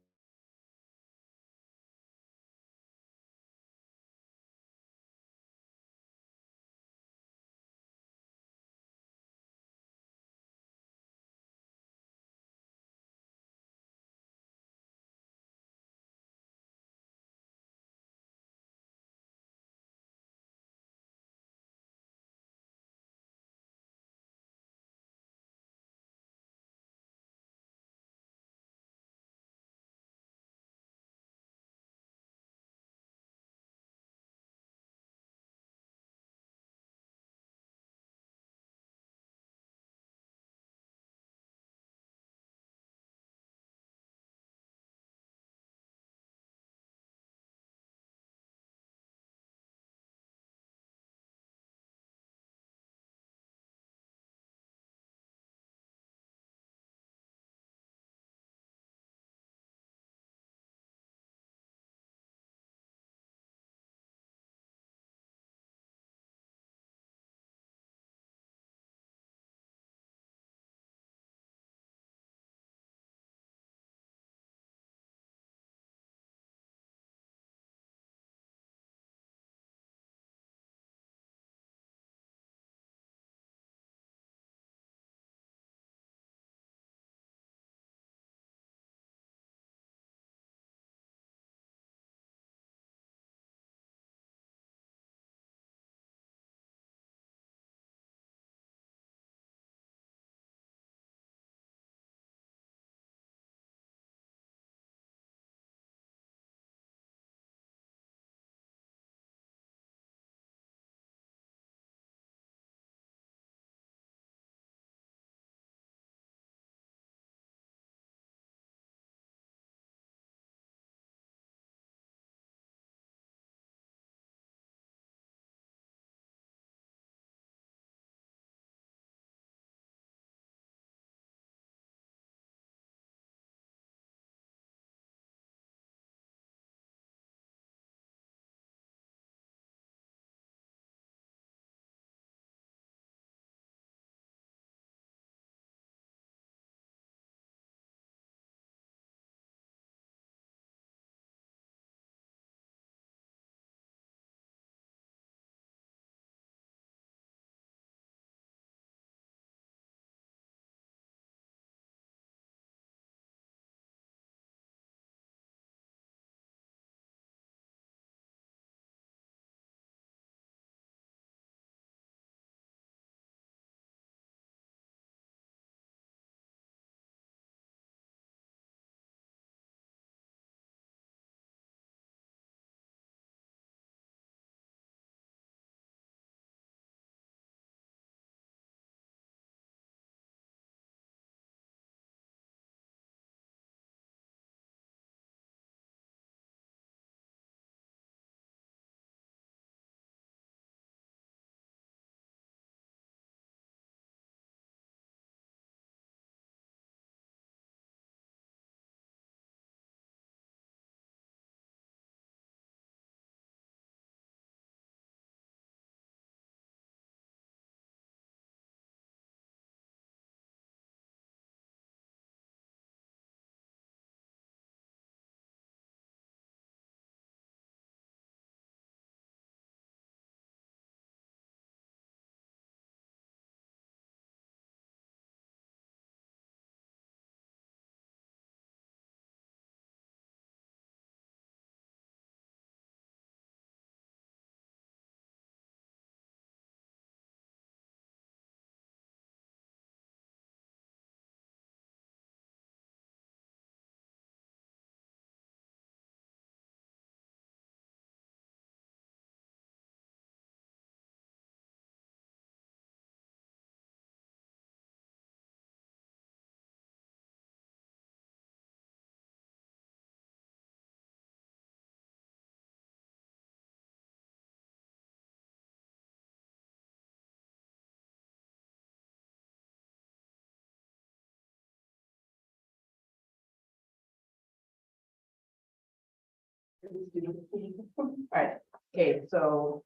All right, okay, so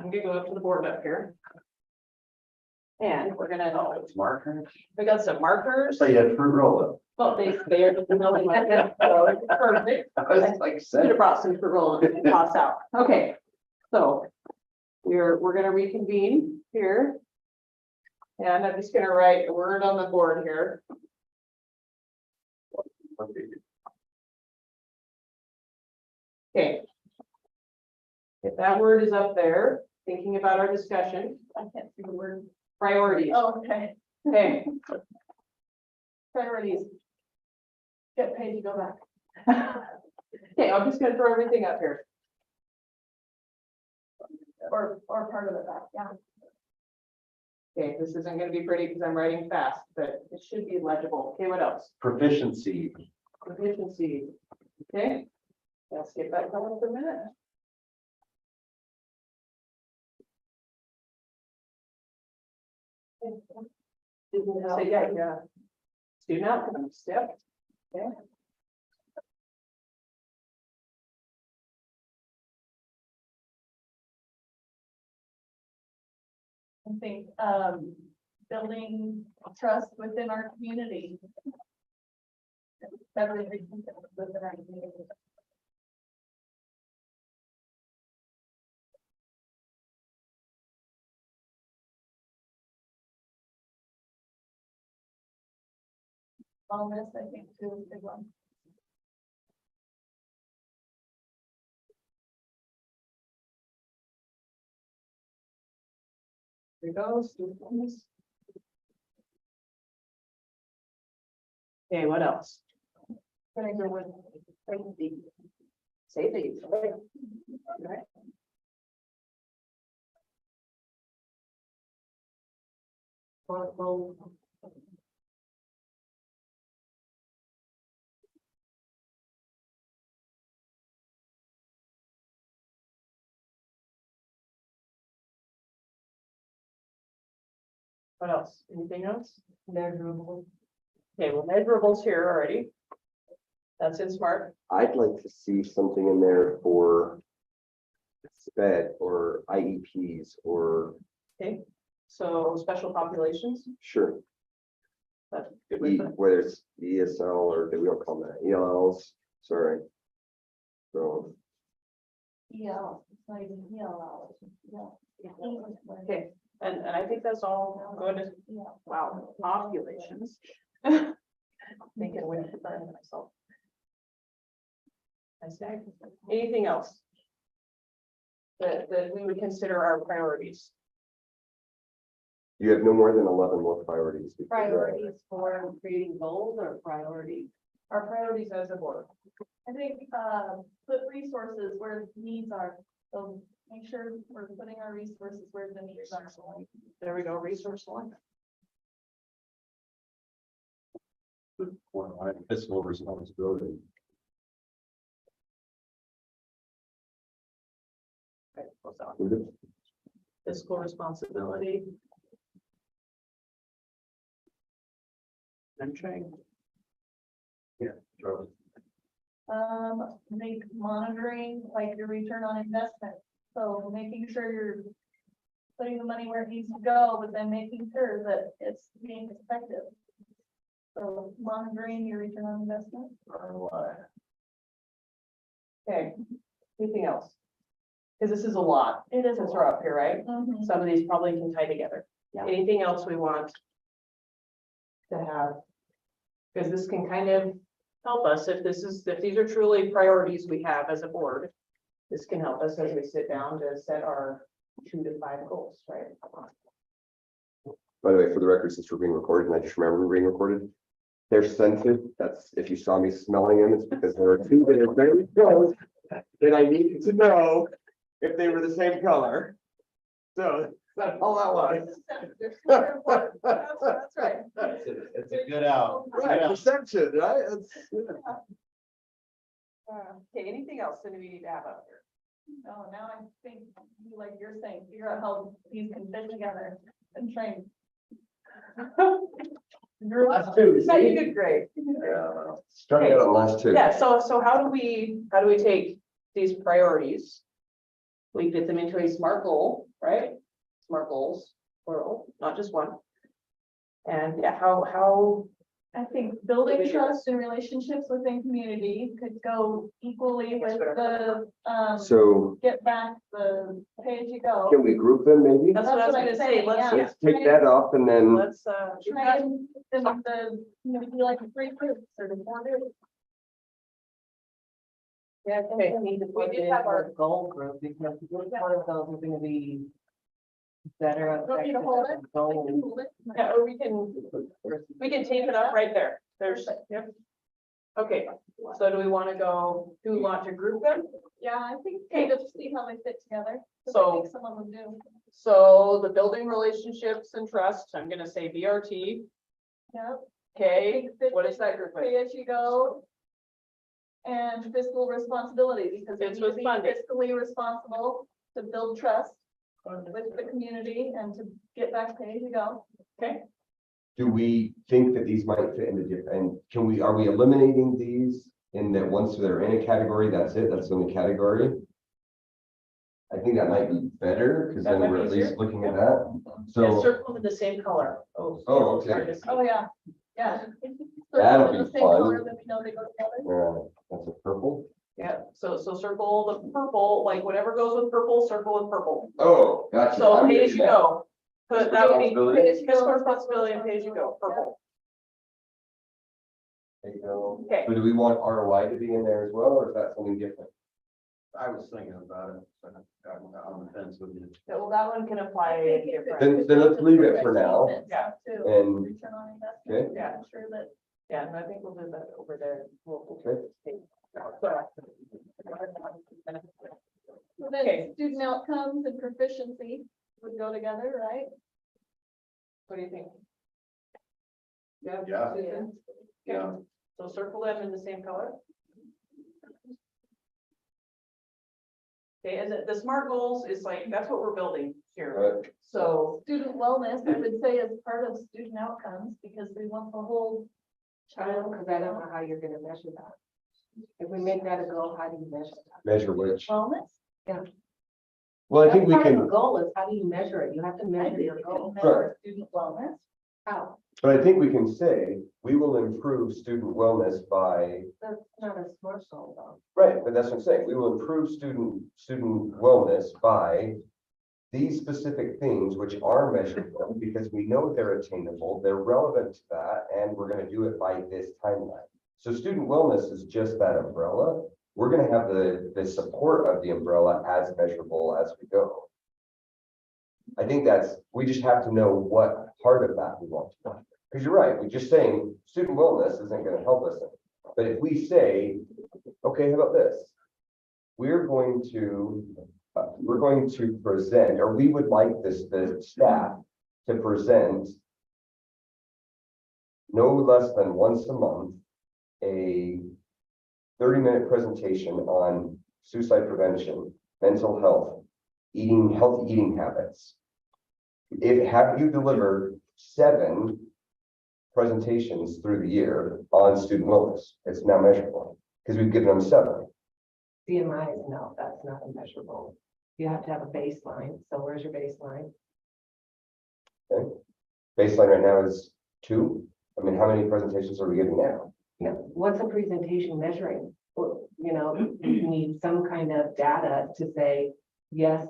I'm gonna go up to the board up here. And we're gonna, It's marker. we got some markers. So you had fruit roll Well, they are, so, perfect. up. I was like, Should have brought some fruit roll and toss out. Okay, so we're gonna reconvene here. And I'm just gonna write a word on the board here. Okay. If that word is up there, thinking about our discussion, I can't see the word. priorities. Oh, okay. Okay, Priorities. Get paid to go back. okay, I'm just gonna throw everything up here. Or part of it back, yeah. Okay, this isn't gonna be pretty because I'm writing fast, but it should be legible. Okay, what else? Proficiency. Proficiency. Okay. Let's get back going for a minute. So, yeah. Student outcomes, step. Okay. I think, building trust within our community. Everything within our community. Wellness, I think, too, is a big one. Here we go. Student outcomes. Okay, what else? Gonna go with safety. Safety. Okay. All right. Well, what else? Anything else? Measurable. Okay, well, measurables here already. That's in SMART. I'd like to see something in there for SPED or IEPs or, Okay, so special populations, sure, that's good with that. whether it's ESL or we don't call them that, ELLs, sorry. So, Yeah, it's not even, yeah. Okay, and I think that's all good. Yeah. Wow, populations. Thinking we should burn myself. I say, anything else? That we would consider our priorities. you have no more than 11 more priorities. Priorities For creating goals or priorities? Our priorities as a board. I think, put resources where needs are, so make sure we're putting our resources where the needs are. There we go, resource one. Fiscal responsibility. Okay, what's that one? Fiscal responsibility. I'm trying. Make monitoring like your return on investment, so making sure you're putting the money where it needs to go, but then making sure that it's being effective. So monitoring your return on investment. Okay, anything else? Because this is a lot, It is. since we're up here, right? Mhm. Some of these probably can tie together. Yeah. Anything else we want to have? Because this can kind of help us if these are truly priorities we have as a board. This can help us as we sit down to set our 2 to 5 goals, right? By the way, for the record, since we're being recorded, and I just remember we're being recorded, they're scented. That's, if you saw me smelling them, it's because there are two that are very close. And I needed to know if they were the same color. So that's all that was. They're super important. That's right. It's a good out. Right, perception, right? Okay, anything else that we need to have up here? No, now I think, like you're saying, figure out how these can fit together and train. Last two, No, you see? did great. Yeah. Starting out on last two. Yeah, so how do we take these priorities? We get them into a SMART goal, right? SMART goals, plural, not just one. And yeah, how, I think building trust and relationships within community could go equally with the, So get back the pay as you go. can we group them maybe? that's what I was gonna say, let's, Yeah. Let's take that off and then, let's, we've got- Try and, be like 3 groups or 4 groups. Yeah, I think Okay. we need to We put did in have our- our goal group because one of those is gonna be better. Want me to hold it? I Goal. can hold it. yeah, or we can tape it up right there. There's, yep. Okay, so do we want to go, do we want to group them? Yeah, I think kind of see how they fit together. 'cause I So- think some of them do. So the building relationships and trust, I'm gonna say BRT, Yeah. okay, what is that group? Pay as you go. And fiscal responsibility, because It's if you with be funding. fiscally responsible to build trust with the community and to get back pay as you go. Okay, do we think that these might fit into different, and are we eliminating these in that once they're in a category, that's it, that's the only category? I think that might be better, because That then might we're be at least easier. looking at that. yeah, So, circle them in the same color. Oh, Oh, okay. hard to see. Oh, yeah, yeah. That'll The be same fun. color, then we know they go together. that's a purple. Yeah, so circle the purple, like whatever goes with purple, circle with purple. Oh, gotcha. So I'm pay as getting you that. go. But that would be Responsibility. fiscal responsibility and pay as you go, purple. There you go. Okay. So do we want ROI to be in there as well, or is that something different? I was thinking about it, but I'm on the fence with you. Yeah, well, that one can apply I think it different. Then let's leave it for now. Yeah. Too. And, Return on investment. okay, Yeah. I'm sure that. Yeah, and I think we'll do that over there. Okay. So Okay. then student outcomes and proficiency would go together, right? What do you think? Yeah. Susan? Yeah. So circle them in the same color. Okay, and the SMART goals is like, that's what we're building here. right, So, Student wellness, I would say is part of student outcomes because we want the whole child. Because I don't know how you're gonna measure that. If we make that a goal, how do you measure that? measure which. Wellness. Well, I think we That's part of can, the goal is how do you measure it? You have to I measure think your we goal. can measure student wellness. How? but I think we can say, we will improve student wellness by, That's not a SMART goal though. right, but that's what I'm saying, we will improve student wellness by these specific things which are measurable, because we know they're attainable, they're relevant to that, and we're gonna do it by this timeline. So student wellness is just that umbrella. We're gonna have the support of the umbrella as measurable as we go. I think we just have to know what part of that we want to. Because you're right, we're just saying student wellness isn't gonna help us. But if we say, okay, how about this? We're going to present, or we would like the staff to present no less than once a month, a 30-minute presentation on suicide prevention, mental health, healthy eating habits. Have you delivered 7 presentations through the year on student wellness? It's now measurable because we've given them 7. CMI is no, that's not immeasurable. You have to have a baseline. So where's your baseline? Okay. Baseline right now is 2. I mean, how many presentations are we giving now? Yeah, what's a presentation measuring? Well, you know, you need some kind of data to say, yes.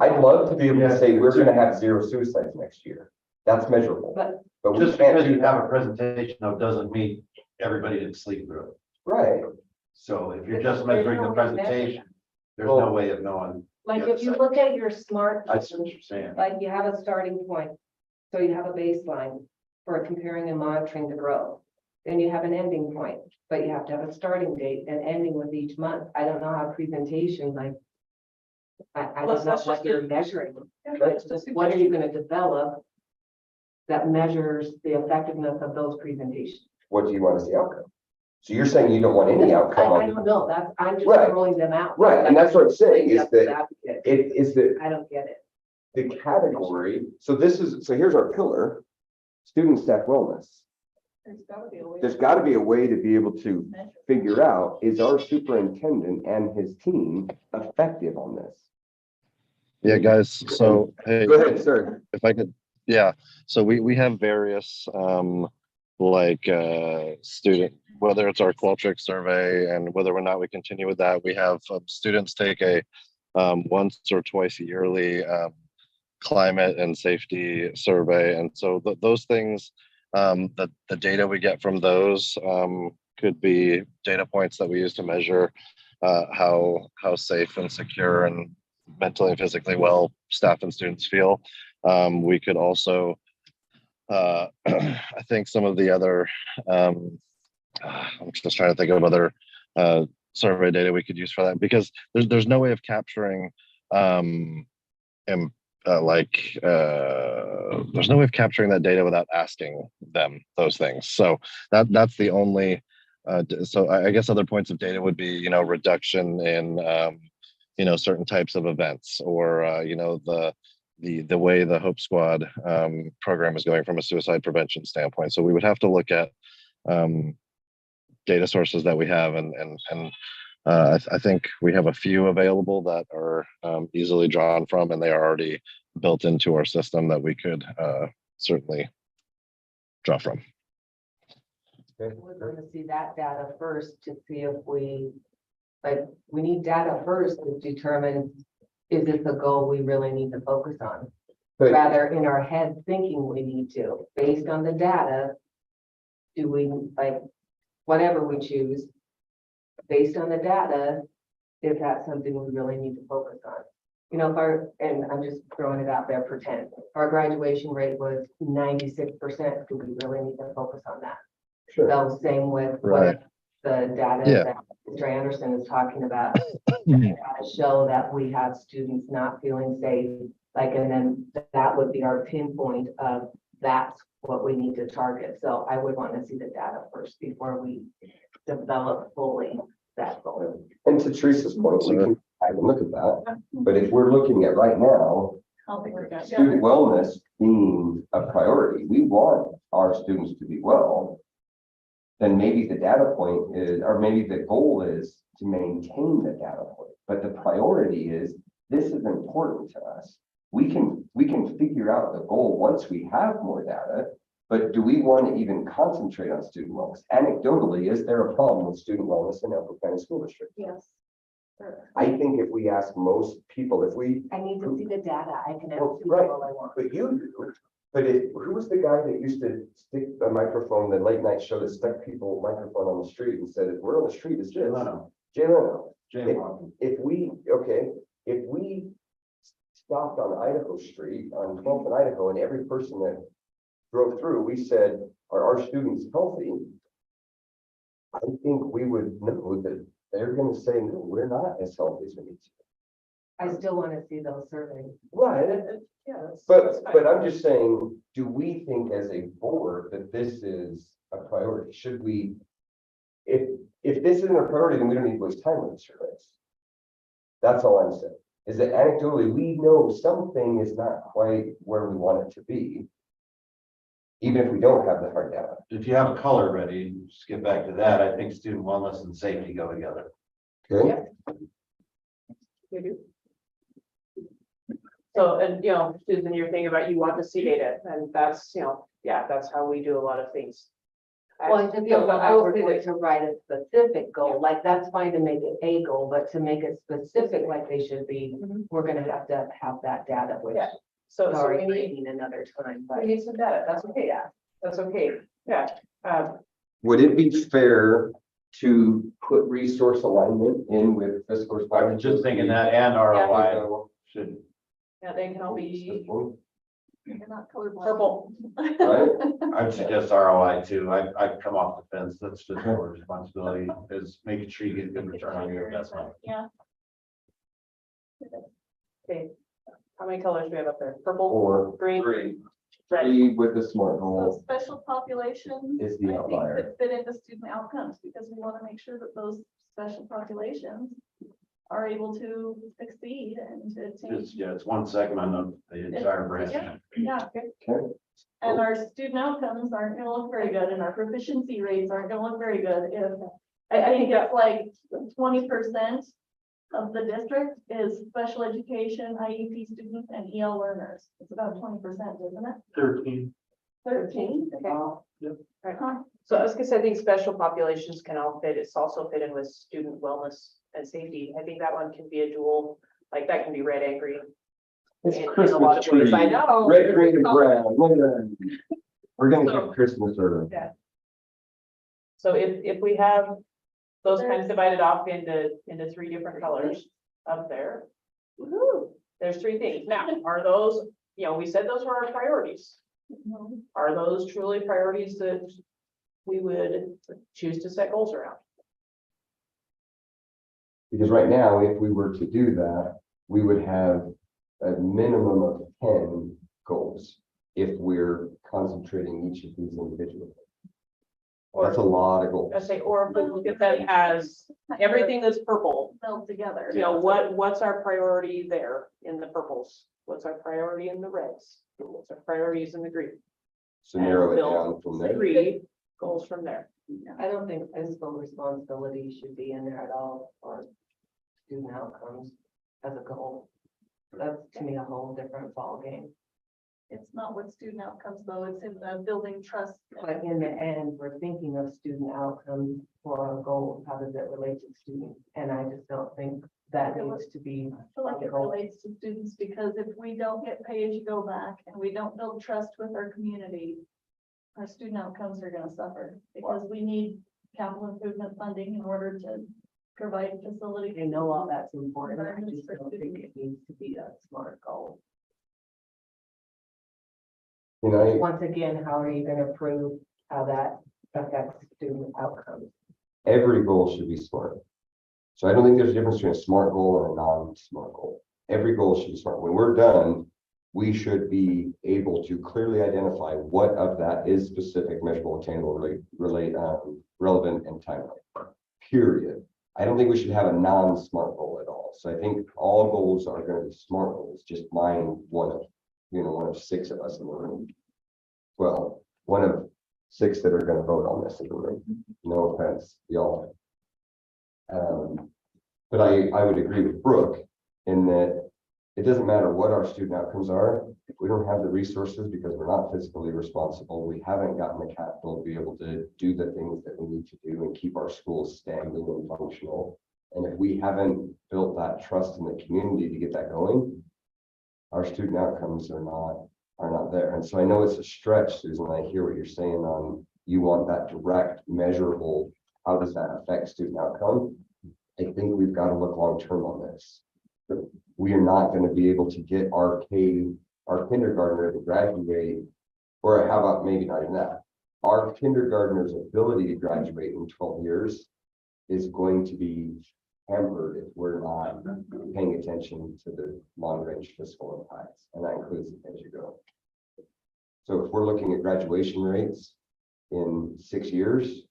I'd love to be able to say we're gonna have 0 suicides next year. That's measurable. But we Just can't because do you have that. a presentation though, doesn't mean everybody did sleep through it. Right. So if you're just measuring the presentation, there's no way of knowing. Like if you look at your SMART, I see what you're saying. like you have a starting point. So you have a baseline for comparing and monitoring the growth. Then you have an ending point, but you have to have a starting date and ending with each month. I don't know how presentation like. I Well, don't know that's what just you're it. measuring, Yeah, but that's just what are you gonna develop? That measures the effectiveness of those presentations. What do you want to see outcome? So you're saying you don't want any outcome I on, don't know, I'm just Right. throwing them out. right, and that's what I'm saying is that Advocate. it is that I don't get it. the category, so here's our pillar, student staff wellness. There's gotta be a way. there's got to be a way to be able to figure out, is our superintendent and his team effective on this? Yeah, guys, so, hey, Go ahead, sir. if I could, yeah, so we have various, student, whether it's our Qualtrics survey and whether or not we continue with that, we have students take a once or twice yearly climate and safety survey. And so those things, the data we get from those could be data points that we use to measure how safe and secure and mentally and physically well staff and students feel. We could also, I think some of the other, I'm just trying to think of other survey data we could use for that, because there's no way of capturing there's no way of capturing that data without asking them those things. So that's the only, so I guess other points of data would be, reduction in, certain types of events, or, the way the Hope Squad program is going from a suicide prevention standpoint. So we would have to look at data sources that we have, and I think we have a few available that are easily drawn from, and they are already built into our system that we could certainly draw from. We're going to see that data first to see if we need data first to determine, is this a goal we really need to focus on? But- Rather in our head thinking we need to, based on the data, do we, whatever we choose, based on the data, is that something we really need to focus on? And I'm just throwing it out there, pretend our graduation rate was 96%, do we really need to focus on that? Sure. So same with Right. the data Yeah. that Mr. Anderson is talking about. To show that we have students not feeling safe, and then that would be our pinpoint of that's what we need to target. So I would want to see the data first before we develop fully that goal. And to Teresa's point, we can have a look at that, but if we're looking at right now, I'll think we're good. student wellness being a priority, we want our students to be well, then maybe the data point is, or maybe the goal is to maintain the data point. But the priority is, this is important to us. We can figure out the goal once we have more data, but do we want to even concentrate on student wellness? Anecdotally, is there a problem with student wellness in Elko County School District? Yes. Sure. I think if we ask most people, I need to see the data. I can ask Well, people right. all I want. but you do. But who was the guy that used to stick a microphone, the late night show that stuck people microphone on the street and said, if we're on the street, it's just. Jay Leno. If we stopped on Idaho Street, on 12th and Idaho, and every person that drove through, we said, are our students healthy? I think we would know that they're gonna say, no, we're not as healthy as we need to. I still want to see those surveys. Right, Yeah. that's but fine. I'm just saying, do we think as a board that this is a priority? Should we, if this isn't a priority, then we don't need to waste time with the surveys. That's all I'm saying, is that anecdotally, we know something is not quite where we want it to be, even if we don't have the hard data. If you have a color ready, just get back to that. I think student wellness and safety go together. Okay? We do. So, and Susan, you're thinking about, you want to see data, and that's, that's how we do a lot of things. Well, I just feel I would do to write a specific goal, that's fine to make it a goal, but to make it specific like they should be, we're gonna have to have that data, which Yeah. So sorry, we need, taking another time, but we need some data, that's okay, that's okay, Would it be fair to put resource alignment in with fiscal I responsibility? was just thinking that, and ROI should, yeah, they can all be You're not colorblind. purple. Right? I'd suggest ROI too. I'd come off the fence. That's just our responsibility, is making sure you get good return on your investment. Yeah. Okay, how many colors do we have up there? Purple, Or green, three red. with the SMART So goal special populations. is the I think, outlier. that fit into student outcomes, because we want to make sure that those special populations are able to succeed and to attain. It's one segment of the entire branch. Yeah, Okay, And our student outcomes aren't gonna look very good, and our proficiency rates aren't gonna look very good if, I think it's like 20% of the district is special education, IEP students, and EL learners. It's about 20%, isn't it? 13. 13? Okay. Huh. So I was gonna say, I think special populations can all fit, it's also fit in with student wellness and safety. I think that one can be a dual, like that can be red and green. It's In a lot Christmas of ways, tree, I know. red, green, and brown. Look at that. We're gonna get Christmas early. So if we have those kinds divided off into 3 different colors up there. Woo-hoo, there's 3 things. Now, are those, we said those were our priorities. Are those truly priorities that we would choose to set goals around? Because right now, if we were to do that, we would have a minimum of 10 goals if we're concentrating each of these individually. That's a lot of goals. I say, or if we look at them as everything that's purple, Meld together. what's our priority there in the purples? What's our priority in the reds? What's our priorities in the green? So narrow it And down from there. 3 goals from there. I don't think fiscal responsibility should be in there at all, or student outcomes as a goal. That's to me a whole different ballgame. It's not what student outcomes though, it's in the building trust. But in the end, we're thinking of student outcomes for our goals. How does it relate to students? And I just don't think that needs to be. I feel like it relates to students because if we don't get pay as you go back and we don't build trust with our community, our student outcomes are gonna suffer because we need capital improvement funding in order to provide facilities. I know all that's important. I just don't think it needs to be a SMART goal. You know, Once again, how are you gonna prove how that affects student outcomes? every goal should be SMART. So I don't think there's a difference between a SMART goal and a non-SMART goal. Every goal should be SMART. When we're done, we should be able to clearly identify what of that is specific, measurable, attainable, relevant, and timely. Period. I don't think we should have a non-SMART goal at all. So I think all goals are going to be SMART goals, just mine one of 6 of us in the room. Well, one of 6 that are going to vote on this in the room. No offense, y'all. But I would agree with Brooke in that it doesn't matter what our student outcomes are. If we don't have the resources because we're not fiscally responsible, we haven't gotten the capital to be able to do the things that we need to do and keep our schools standing and functional. And if we haven't built that trust in the community to get that going, our student outcomes are not there. And so I know it's a stretch, Susan. I hear what you're saying on you want that direct, measurable, how does that affect student outcome? I think we've got to look long-term on this. We are not going to be able to get our kindergartner to graduate, or how about maybe not even that? Our kindergartner's ability to graduate in 12 years is going to be hampered if we're not paying attention to the long-range fiscal impacts, and that includes the as you go. So if we're looking at graduation rates in 6 years,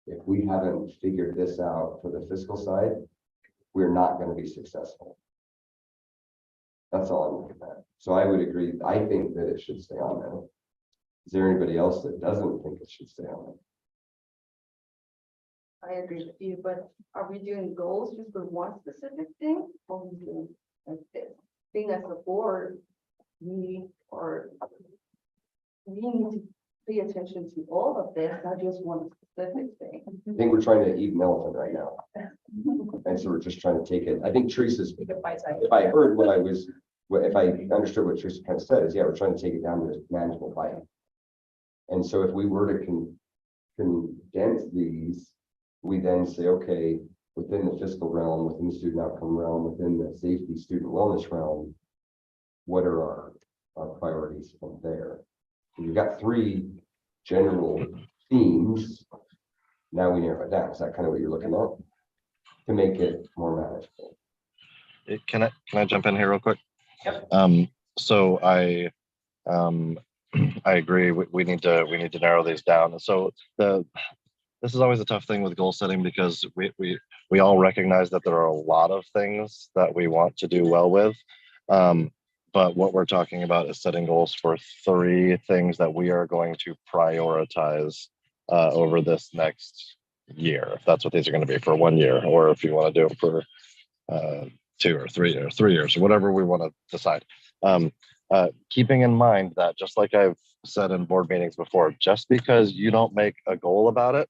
if we haven't figured this out for the fiscal side, we're not going to be successful. That's all I'm looking at. So I would agree. I think that it should stay on there. Is there anybody else that doesn't think it should stay on there? I agree with you, but are we doing goals just for one specific thing? Or are we doing like this? Being as a board, we need to pay attention to all of this, not just one specific thing. I think we're trying to eat an elephant right now. And so we're just trying to take it. I think Teresa's, if I heard if I understood what Teresa kind of said is, yeah, we're trying to take it down to a manageable bite. And so if we were to condense these, we then say, okay, within the fiscal realm, within the student outcome realm, within the safety student wellness realm, what are our priorities from there? So you've got 3 general themes. Now we narrow it down. Is that kind of what you're looking at? To make it more manageable. Can I jump in here real quick? Yep. So I agree. We need to narrow these down. So this is always a tough thing with goal setting because we all recognize that there are a lot of things that we want to do well with. But what we're talking about is setting goals for 3 things that we are going to prioritize over this next year. If that's what these are going to be for 1 year, or if you want to do it for 2 or 3 or 3 years, or whatever we want to decide. Keeping in mind that, just like I've said in board meetings before, just because you don't make a goal about it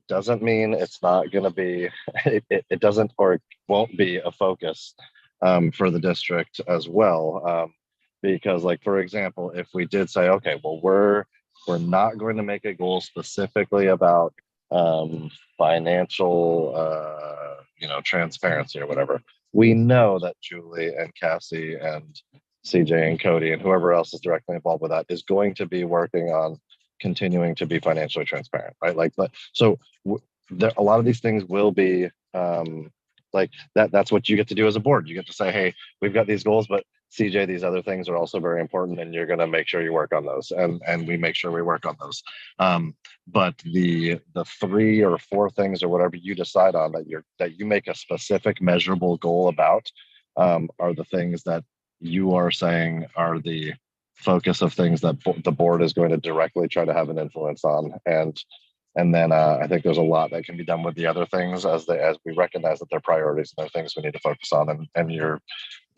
doesn't mean it's not going to be, it doesn't or won't be a focus for the district as well. Because, like, for example, if we did say, okay, well, we're not going to make a goal specifically about financial, transparency or whatever. We know that Julie and Cassie and CJ and Cody and whoever else is directly involved with that is going to be working on continuing to be financially transparent, right? Like, but so a lot of these things will be like that. That's what you get to do as a board. You get to say, hey, we've got these goals, but CJ, these other things are also very important, and you're going to make sure you work on those, and we make sure we work on those. But the 3 or 4 things or whatever you decide on that you make a specific measurable goal about are the things that you are saying are the focus of things that the board is going to directly try to have an influence on. And then I think there's a lot that can be done with the other things as we recognize that they're priorities and they're things we need to focus on. And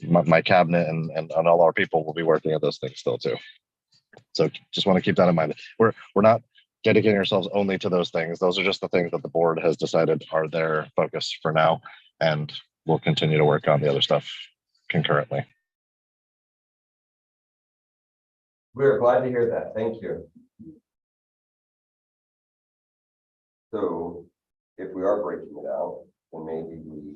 my cabinet and all our people will be working on those things still too. So just want to keep that in mind. We're not dedicating ourselves only to those things. Those are just the things that the board has decided are their focus for now. And we'll continue to work on the other stuff concurrently. We're glad to hear that. Thank you. So if we are breaking it out, then maybe we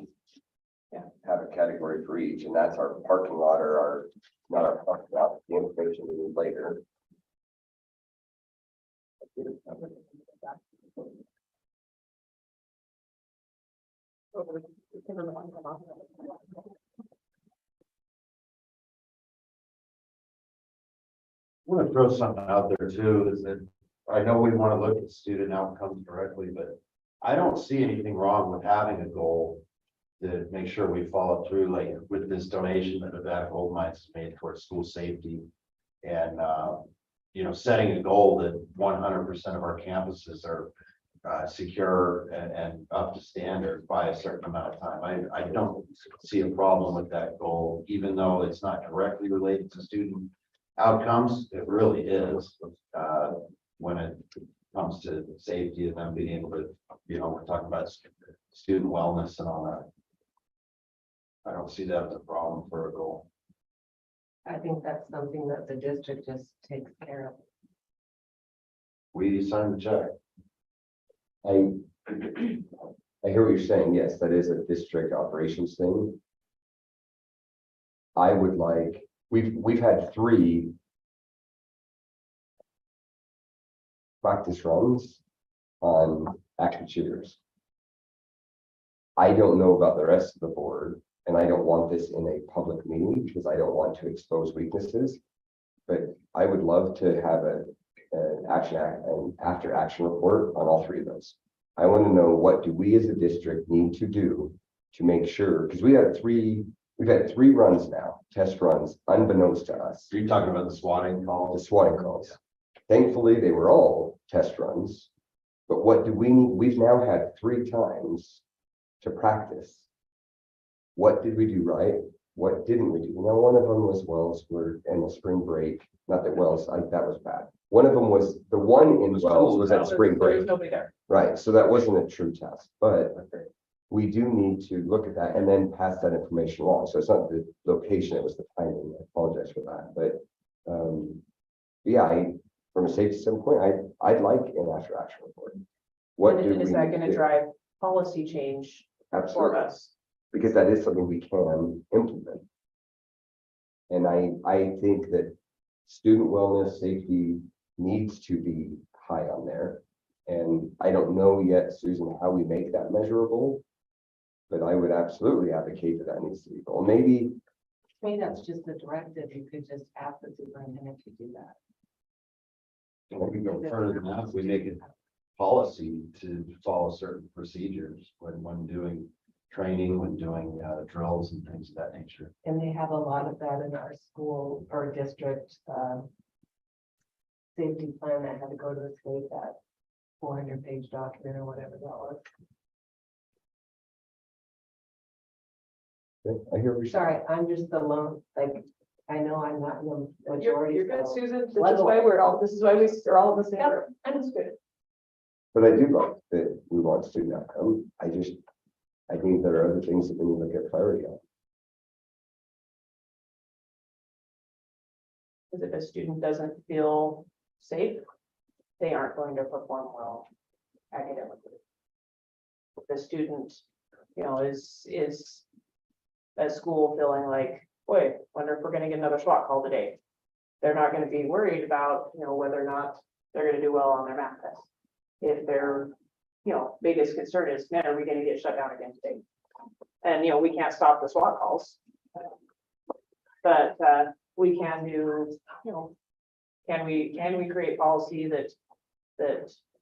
have a category for each, and that's our parking lot or not our parking lot, the information we need later. I want to throw something out there too, is that I know we want to look at student outcomes directly, but I don't see anything wrong with having a goal to make sure we follow through, like with this donation that Nevada Gold Mines made towards school safety. And, setting a goal that 100% of our campuses are secure and up to standard by a certain amount of time. I don't see a problem with that goal, even though it's not directly related to student outcomes. It really is when it comes to safety and them being able to, we're talking about student wellness and all that. I don't see that as a problem for a goal. I think that's something that the district just takes care of. We sign the check. I hear what you're saying. Yes, that is a district operations thing. I would like, we've had 3 practice runs on active shooters. I don't know about the rest of the board, and I don't want this in a public meeting because I don't want to expose weaknesses. But I would love to have an after action report on all 3 of those. I want to know, what do we as a district need to do to make sure, because we've had 3 runs now, test runs, unbeknownst to us. Are you talking about the swatting call? The swatting calls. Thankfully, they were all test runs. But what do we need? We've now had 3 times to practice. What did we do right? What didn't we do? Now, one of them was Wells, we're in the spring break. Not that Wells, that was bad. One of them was, the one in Wells was at spring There was break. nobody there. Right, so that wasn't a true test, but we do need to look at that and then pass that information along. So it's not the location, it was the timing. I apologize for that, but yeah, from a safety standpoint, I'd like an after action report. What do And is we that need going to to do? drive policy change for Absolutely, us? because that is something we can implement. And I think that student wellness, safety needs to be high on there. And I don't know yet, Susan, how we make that measurable, but I would absolutely advocate that needs to be goal. Maybe Maybe that's just a directive. You could just ask the superintendent to do that. We can go further than that. If we make it policy to follow certain procedures when doing training, when doing drills and things of that nature. And they have a lot of that in our school or district, safety plan that had to go to the state, that 400-page document or whatever that was. I hear we. Sorry, I'm just the lone, like, I know I'm not in the majority. You're good, so- Susan. This is why we're all, this is why we're all in the same room. And it's good. But I do like that we want student outcome. I think there are other things that we need to get clarity on. Because if a student doesn't feel safe, they aren't going to perform well academically. If the student, is at school feeling like, boy, wonder if we're gonna get another SWAT call today. They're not gonna be worried about, whether or not they're gonna do well on their math test. If their, biggest concern is, man, are we gonna get shut down again today? And, we can't stop the SWAT calls. But, we can do, can we create policy that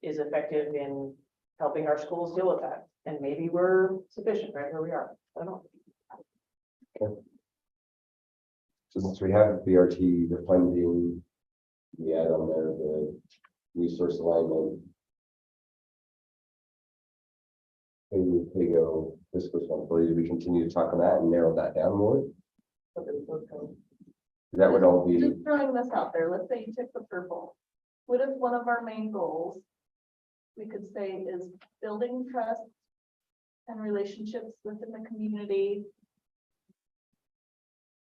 is effective in helping our schools deal with that? And maybe we're sufficient right where we are. I don't know. So since we have BRT, the funding, we add on there the resource alignment. PAYGO, fiscal responsibility, do we continue to talk on that and narrow that down more? That would all be, Just throwing this out there, let's say you took the purple. What if one of our main goals, we could say, is building trust and relationships within the community?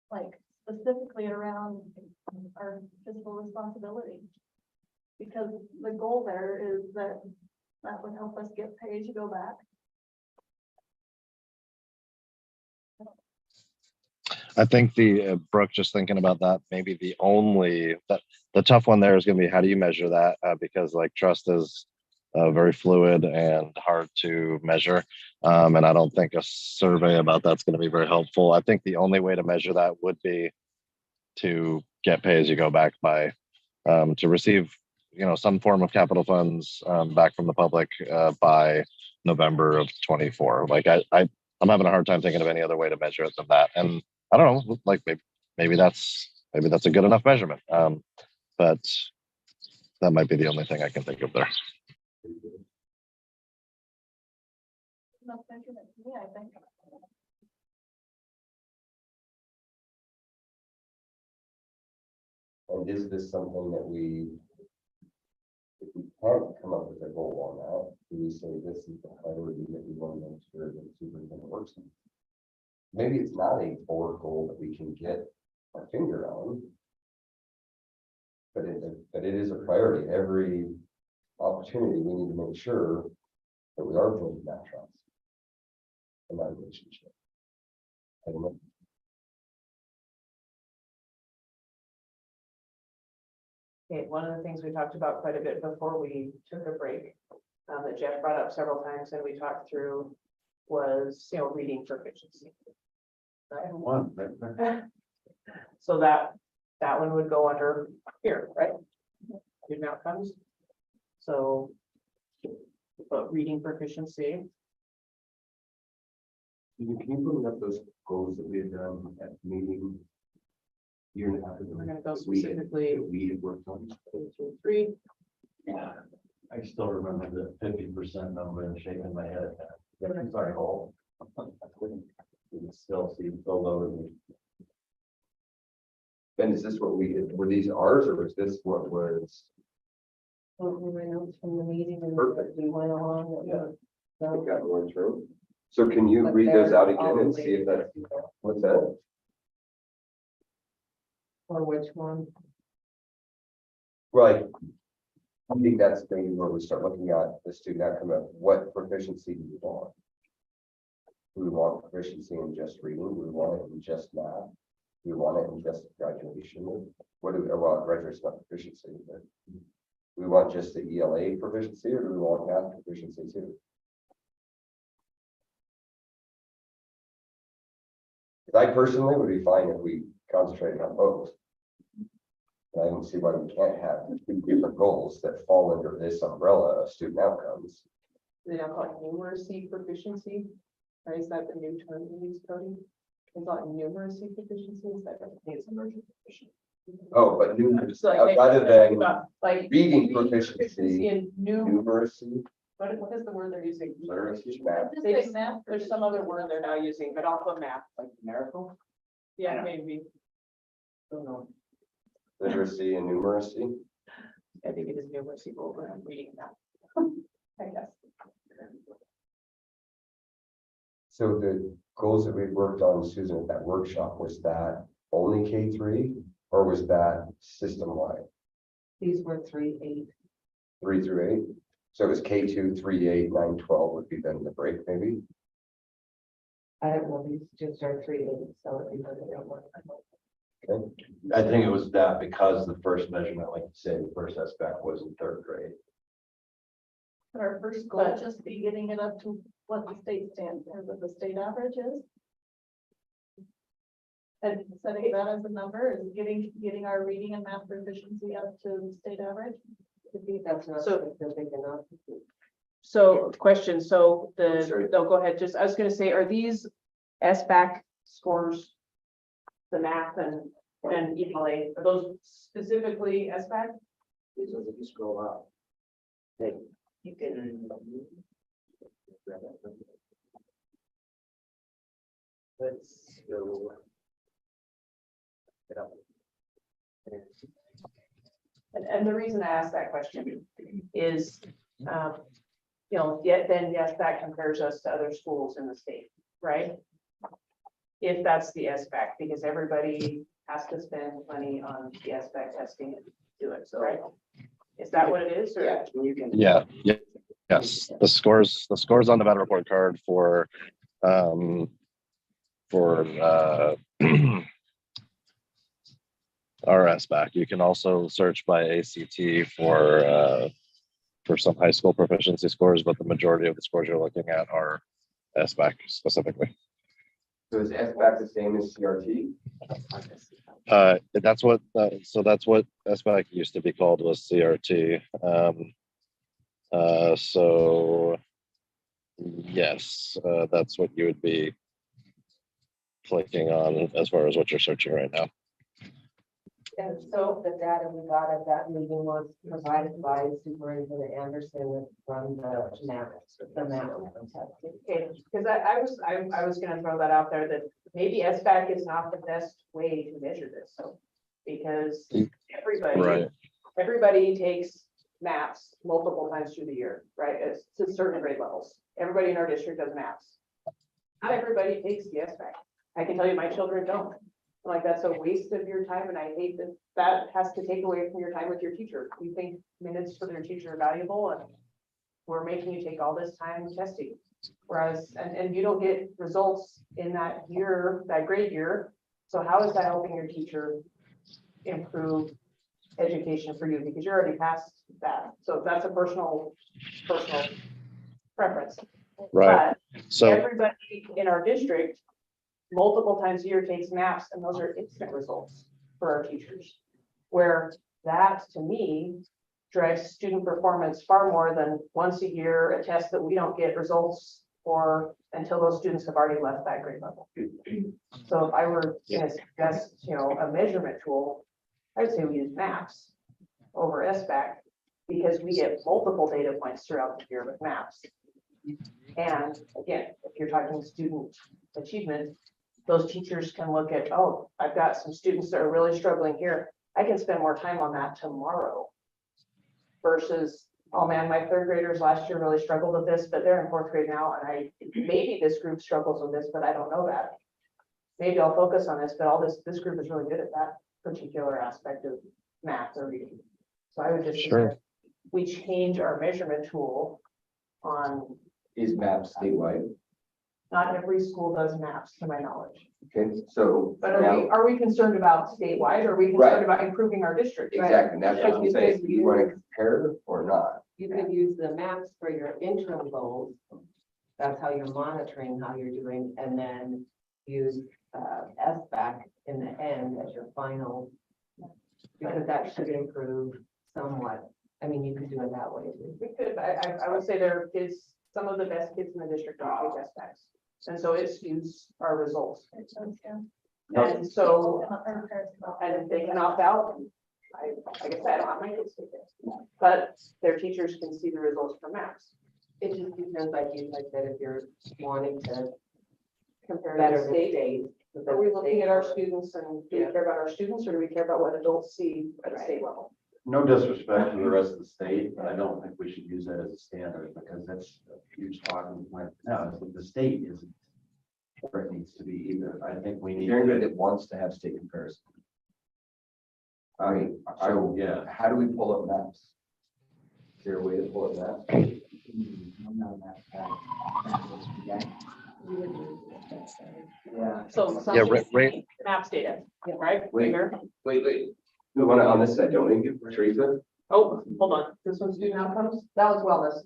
Like specifically around our fiscal responsibility. Because the goal there is that would help us get pay to go back. I think Brooke, just thinking about that, maybe the tough one there is going to be how do you measure that? Because like trust is very fluid and hard to measure. And I don't think a survey about that's going to be very helpful. I think the only way to measure that would be to get pay as you go back by, to receive, some form of capital funds back from the public by November of 24. Like I'm having a hard time thinking of any other way to measure it than that. And I don't know, like maybe that's a good enough measurement. But that might be the only thing I can think of there. Not thinking it to me, I think. and is this something that if we can't come up with a goal on that, do we say this is the priority that we want to make sure that the superintendent works on? Maybe it's not a forward goal that we can get our finger on. But it is a priority. Every opportunity, we need to make sure that we are building that trust and that relationship. I don't know. Okay, one of the things we talked about quite a bit before we took a break, that Jeff brought up several times and we talked through was, reading proficiency. Right? One, So that one would go under here, right? Student outcomes. So, but reading proficiency, Can you bring up those goals that we had done at the meeting? Year and a half ago? we're gonna go that we had- specifically that we had worked on. 2 through 3. yeah, I still remember the 50% number and shaking my head at that. That's our goal. It still seems so low to me. Ben, is this what were these ours or was this what was? What were my notes from the meeting and Perfect. we went along. Yeah. We got going through. So can you read those out again and see if that's, what's that? Or which one? Right. I think that's maybe where we start looking at the student outcome of what proficiency do we want? Do we want proficiency in just reading? Do we want it in just math? Do we want it in just graduation? What do we, well, graduation's not proficiency, but do we want just the ELA proficiency or do we want math proficiency too? I personally would be fine if we concentrated on both. I don't see why we can't have two different goals that fall under this umbrella of student outcomes. They don't call it numeracy proficiency. Or is that the new term we use, Cody? It's not numeracy proficiency, is that it's immersion proficiency? Oh, but numeracy, So like, rather than about, like reading proficiency, in new, numeracy, what is the word they're using? literacy, math. They just, there's some other word they're now using, but also math, Like numerical? yeah, maybe. Don't know. Literacy and numeracy. I think it is numeracy, but I'm reading that. I guess. So the goals that we worked on, Susan, at that workshop, was that only K3 or was that system-wide, These were 3, 8. 3 through 8? So it was K2, 3, 8, 9, 12 would be then the break maybe? I don't know, these just are 3, 8, so if you look at one. I think it was that because the first measurement, like you say, the first aspect was in third grade. Our first goal just be getting it up to what the state stands, or what the state average is. And setting that as a number is getting our reading and math proficiency up to state average. That's not So- specific enough. So question, so Sorry. no, go ahead, just, I was gonna say, are these SBAC scores? The math and ELA, are those specifically SBAC? These ones, if you scroll up. They, you can. Let's go. Get up. And the reason I asked that question is, yet then, yes, that compares us to other schools in the state, right? If that's the SBAC, because everybody has to spend money on the SBAC testing and do it, so, right? Is that what it is, or? Yeah, you can. Yeah, yes, the scores on the battle report card for RS back. You can also search by ACT for some high school proficiency scores, but the majority of the scores you're looking at are SBAC specifically. So is SBAC the same as CRT? That's what SBAC used to be called, was CRT. So yes, that's what you would be clicking on as far as what you're searching right now. And so the data we got at that meeting was provided by Superintendent Anderson from the map. Okay, because I was gonna throw that out there, that maybe SBAC is not the best way to measure this, so. Because everybody takes maps multiple times through the year, right? It's to certain grade levels. Everybody in our district does maps. Not everybody takes the SBAC. I can tell you my children don't. Like, that's a waste of your time, and I hate that that has to take away from your time with your teacher. You think minutes for their teacher are valuable, and we're making you take all this time testing. Whereas, and you don't get results in that year, that grade year. So how is that helping your teacher improve education for you? Because you're already past that. So that's a personal preference. Right. But So everybody in our district multiple times a year takes maps, and those are instant results for our teachers. Where that, to me, drives student performance far more than once a year, a test that we don't get results for until those students have already left that grade level. So if I were gonna suggest, a measurement tool, I would say we use maps over SBAC, because we get multiple data points throughout the year with maps. And again, if you're talking student achievement, those teachers can look at, oh, I've got some students that are really struggling here. I can spend more time on that tomorrow. Versus, oh man, my third graders last year really struggled with this, but they're in fourth grade now, and maybe this group struggles with this, but I don't know that. Maybe I'll focus on this, but this group is really good at that particular aspect of math or reading. So I would just suggest we change our measurement tool on. Is MAP statewide? Not every school does maps, to my knowledge. Okay, so. But now- are we concerned about statewide, or are we concerned Right. about improving our district? Right? Exactly, and that's what I'm saying, do you want to compare or not? You could use the maps for your interim goals. That's how you're monitoring how you're doing, and then use SBAC in the end as your final. Because that should improve somewhat. I mean, you could do it that way. We could, I would say there is some of the best kids in the district don't take SBACs. And so it skews our results. Makes sense, yeah. And so, Our parents can opt and they can opt out. I, like I said, I don't have my kids take it, but their teachers can see the results from maps. It just depends, like you said, if you're wanting to Compare better to the state. state. Are we looking at our students and do we Yeah. care about our students or do we care about what adults see at the state level? No disrespect to the rest of the state, but I don't think we should use that as a standard because that's a huge talking point. No, the state isn't where it needs to be either. I think we need. Anybody that wants to have state comparison. So Yeah. how do we pull up maps? Is there a way to pull up maps? I'm not that bad. Yeah. So some Yeah, kids right. see maps data, right? Wait. Bigger. Wait. We want to on this side, don't we, Teresa? Oh, hold on. This one's student outcomes? That was wellness.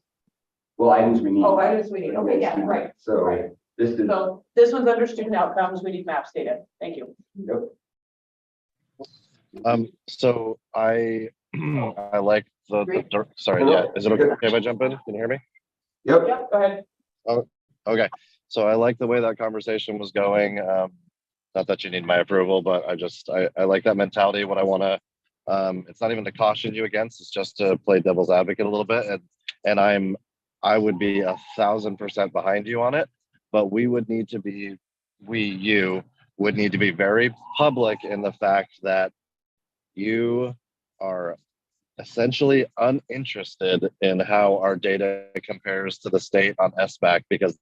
Well, items we need. Oh, items we need. Okay, yeah, right. So this is, So this one's under student outcomes. We need maps data. Thank you. yep. So I I like sorry, yeah. Is it okay if I jump in? Can you hear me? Yep. Yep, go ahead. Okay, so I like the way that conversation was going. Not that you need my approval, but I like that mentality. What I want to, it's not even to caution you against, it's just to play devil's advocate a little bit. And I would be 1,000% behind you on it, but you would need to be very public in the fact that you are essentially uninterested in how our data compares to the state on SBAC because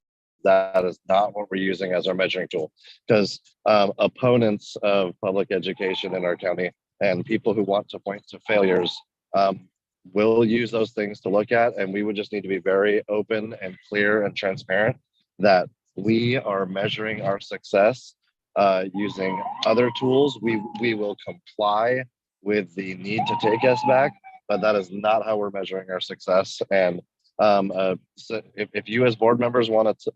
that is not what we're using as our measuring tool. Because opponents of public education in our county and people who want to point to failures will use those things to look at, and we would just need to be very open and clear and transparent that we are measuring our success using other tools. We will comply with the need to take us back, but that is not how we're measuring our success. And so if you as board members want to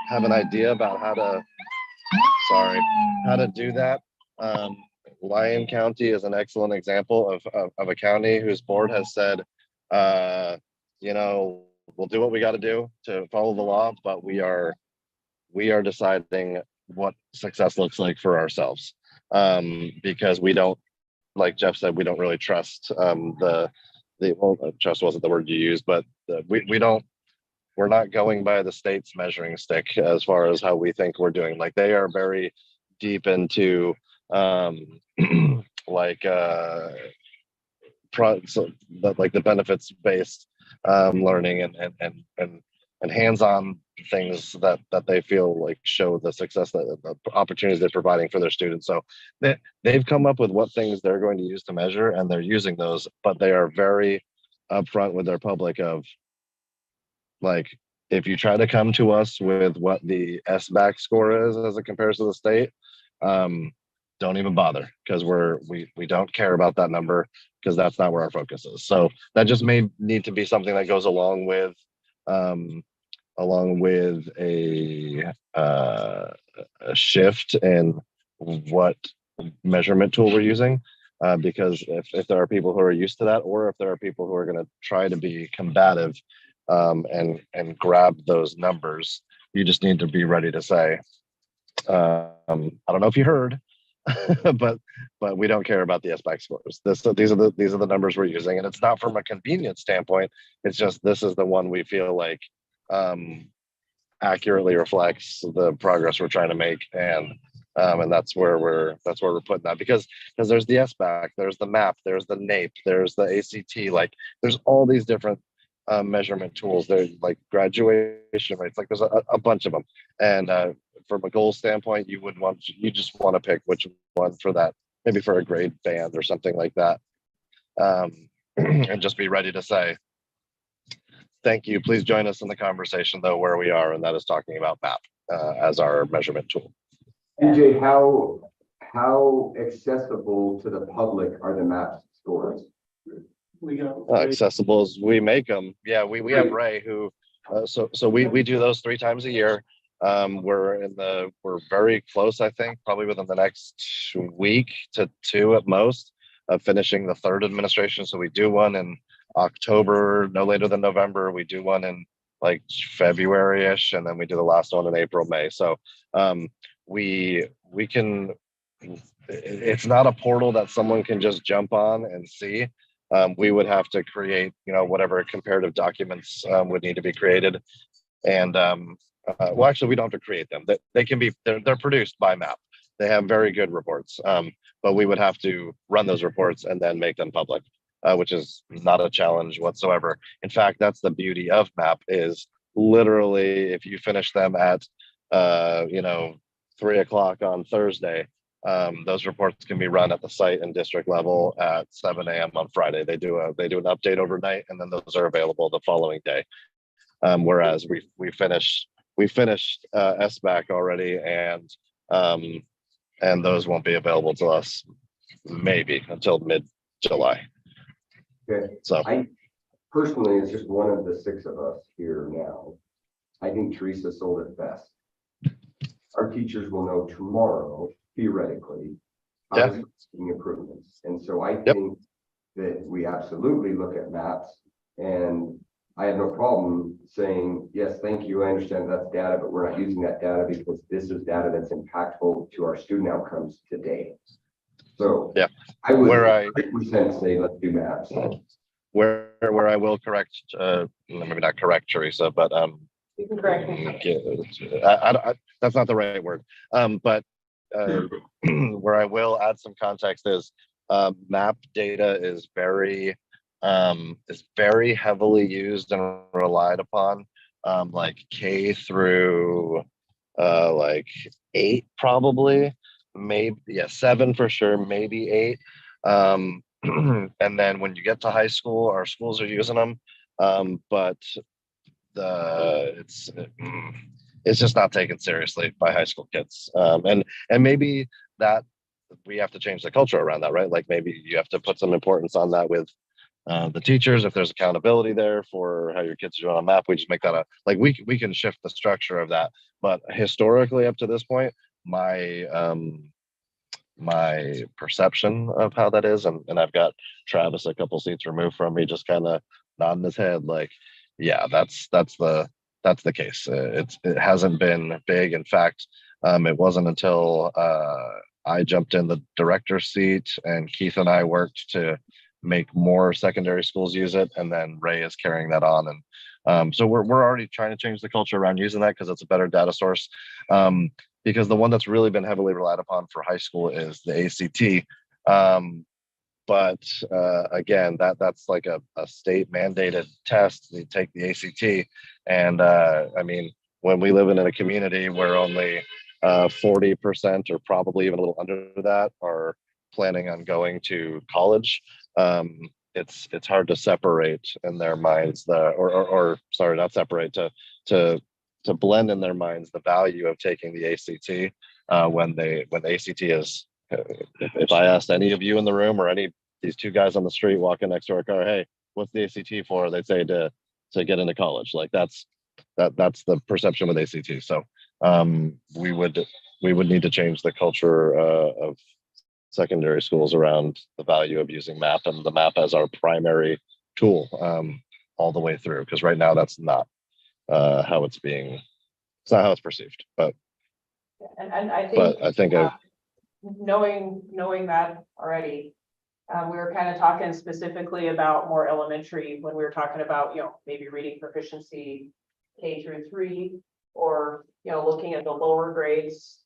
have an idea about how to do that, Lyon County is an excellent example of a county whose board has said, we'll do what we got to do to follow the law, but we are deciding what success looks like for ourselves, because we don't, like Jeff said, we don't really trust trust wasn't the word you used, but we're not going by the state's measuring stick as far as how we think we're doing. Like they are very deep into like the benefits based learning and hands-on things that they feel like show the success that the opportunities they're providing for their students. So they've come up with what things they're going to use to measure, and they're using those, but they are very upfront with their public of like, if you try to come to us with what the SBAC score is as a comparison to the state, don't even bother, because we don't care about that number, because that's not where our focus is. So that just may need to be something that goes along with a shift in what measurement tool we're using, because if there are people who are used to that, or if there are people who are going to try to be combative and grab those numbers, you just need to be ready to say, I don't know if you heard, but we don't care about the SBAC scores. These are the numbers we're using, and it's not from a convenience standpoint. It's just this is the one we feel like accurately reflects the progress we're trying to make, and that's where we're putting that, because there's the SBAC, there's the MAP, there's the NAEP, there's the ACT, like there's all these different measurement tools. There's like graduation rates, like there's a bunch of them, and from a goal standpoint, you just want to pick which one for that, maybe for a grade band or something like that, and just be ready to say, thank you, please join us in the conversation though where we are, and that is talking about MAP as our measurement tool. DJ, how accessible to the public are the MAP scores? We go. Accessible as we make them. Yeah, we have Ray who, so we do those 3 times a year. We're very close, I think, probably within the next week to 2 at most, of finishing the 3rd administration. So we do one in October, no later than November. We do one in like February-ish, and then we do the last one in April, May. So we can, it's not a portal that someone can just jump on and see. We would have to create, whatever comparative documents would need to be created. And well, actually, we don't have to create them. They can be, they're produced by MAP. They have very good reports, but we would have to run those reports and then make them public, which is not a challenge whatsoever. In fact, that's the beauty of MAP is literally if you finish them at 3 o'clock on Thursday, those reports can be run at the site and district level at 7 a.m. on Friday. They do an update overnight, and then those are available the following day. Whereas we finished SBAC already, and those won't be available to us maybe until mid-July. Okay. So I personally, it's just one of the 6 of us here now. I think Teresa sold it best. Our teachers will know tomorrow, theoretically, how to make improvements. And so I think that we absolutely look at maps, and I have no problem saying, yes, thank you. I understand that's data, but we're not using that data because this is data that's impactful to our student outcomes today. So I would 100% say let's do maps. Where I will correct, maybe not correct Teresa, but You can correct me. that's not the right word. But where I will add some context is map data is very heavily used and relied upon, like K through like 8 probably, maybe 7 for sure, maybe 8. And then when you get to high school, our schools are using them, but it's just not taken seriously by high school kids, and maybe that we have to change the culture around that, right? Like maybe you have to put some importance on that with the teachers. If there's accountability there for how your kids are doing on map, we just make that we can shift the structure of that. But historically, up to this point, my perception of how that is, and I've got Travis a couple seats removed from me, just kind of nodding his head, like, yeah, that's the case. It hasn't been big. In fact, it wasn't until I jumped in the director's seat and Keith and I worked to make more secondary schools use it, and then Ray is carrying that on, and so we're already trying to change the culture around using that because it's a better data source. Because the one that's really been heavily relied upon for high school is the ACT. But again, that's like a state mandated test. You take the ACT, and I mean, when we live in a community where only 40% or probably even a little under that are planning on going to college, it's hard to separate in their minds or sorry, not separate, to blend in their minds the value of taking the ACT when the ACT is. If I asked any of you in the room or any of these 2 guys on the street walking next to our car, hey, what's the ACT for? They'd say to get into college. Like that's the perception with ACT. So we would need to change the culture of secondary schools around the value of using map and the map as our primary tool all the way through. Because right now that's not how it's not how it's perceived. But I think, but I think knowing that already, we were kind of talking specifically about more elementary when we were talking about, maybe reading proficiency K through 3, or, looking at the lower grades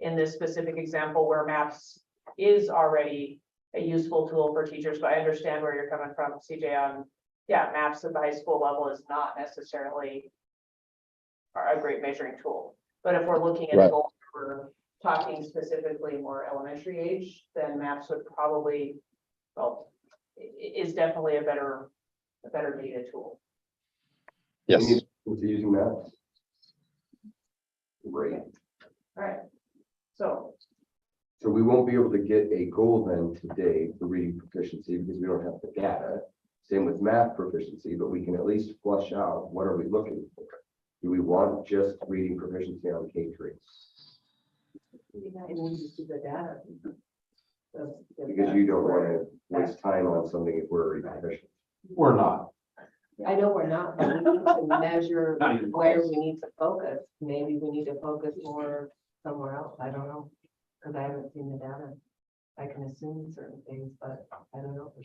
in this specific example where maps is already a useful tool for teachers. But I understand where you're coming from, CJ, on, maps at the high school level is not necessarily a great measuring tool. But if we're looking at goals, we're talking specifically more elementary age, then maps would probably, is definitely a better data tool. yes. Using maps. Great. All right. So we won't be able to get a goal then today for reading proficiency because we don't have the data. Same with math proficiency, but we can at least flush out what are we looking for. Do we want just reading proficiency on K3? Because you don't want to waste time on something if we're already proficient. We're not. I know we're not, but we need to measure Not even where close. we need to focus. Maybe we need to focus more somewhere else. I don't know. Because I haven't seen the data. I can assume certain things, but I don't know. for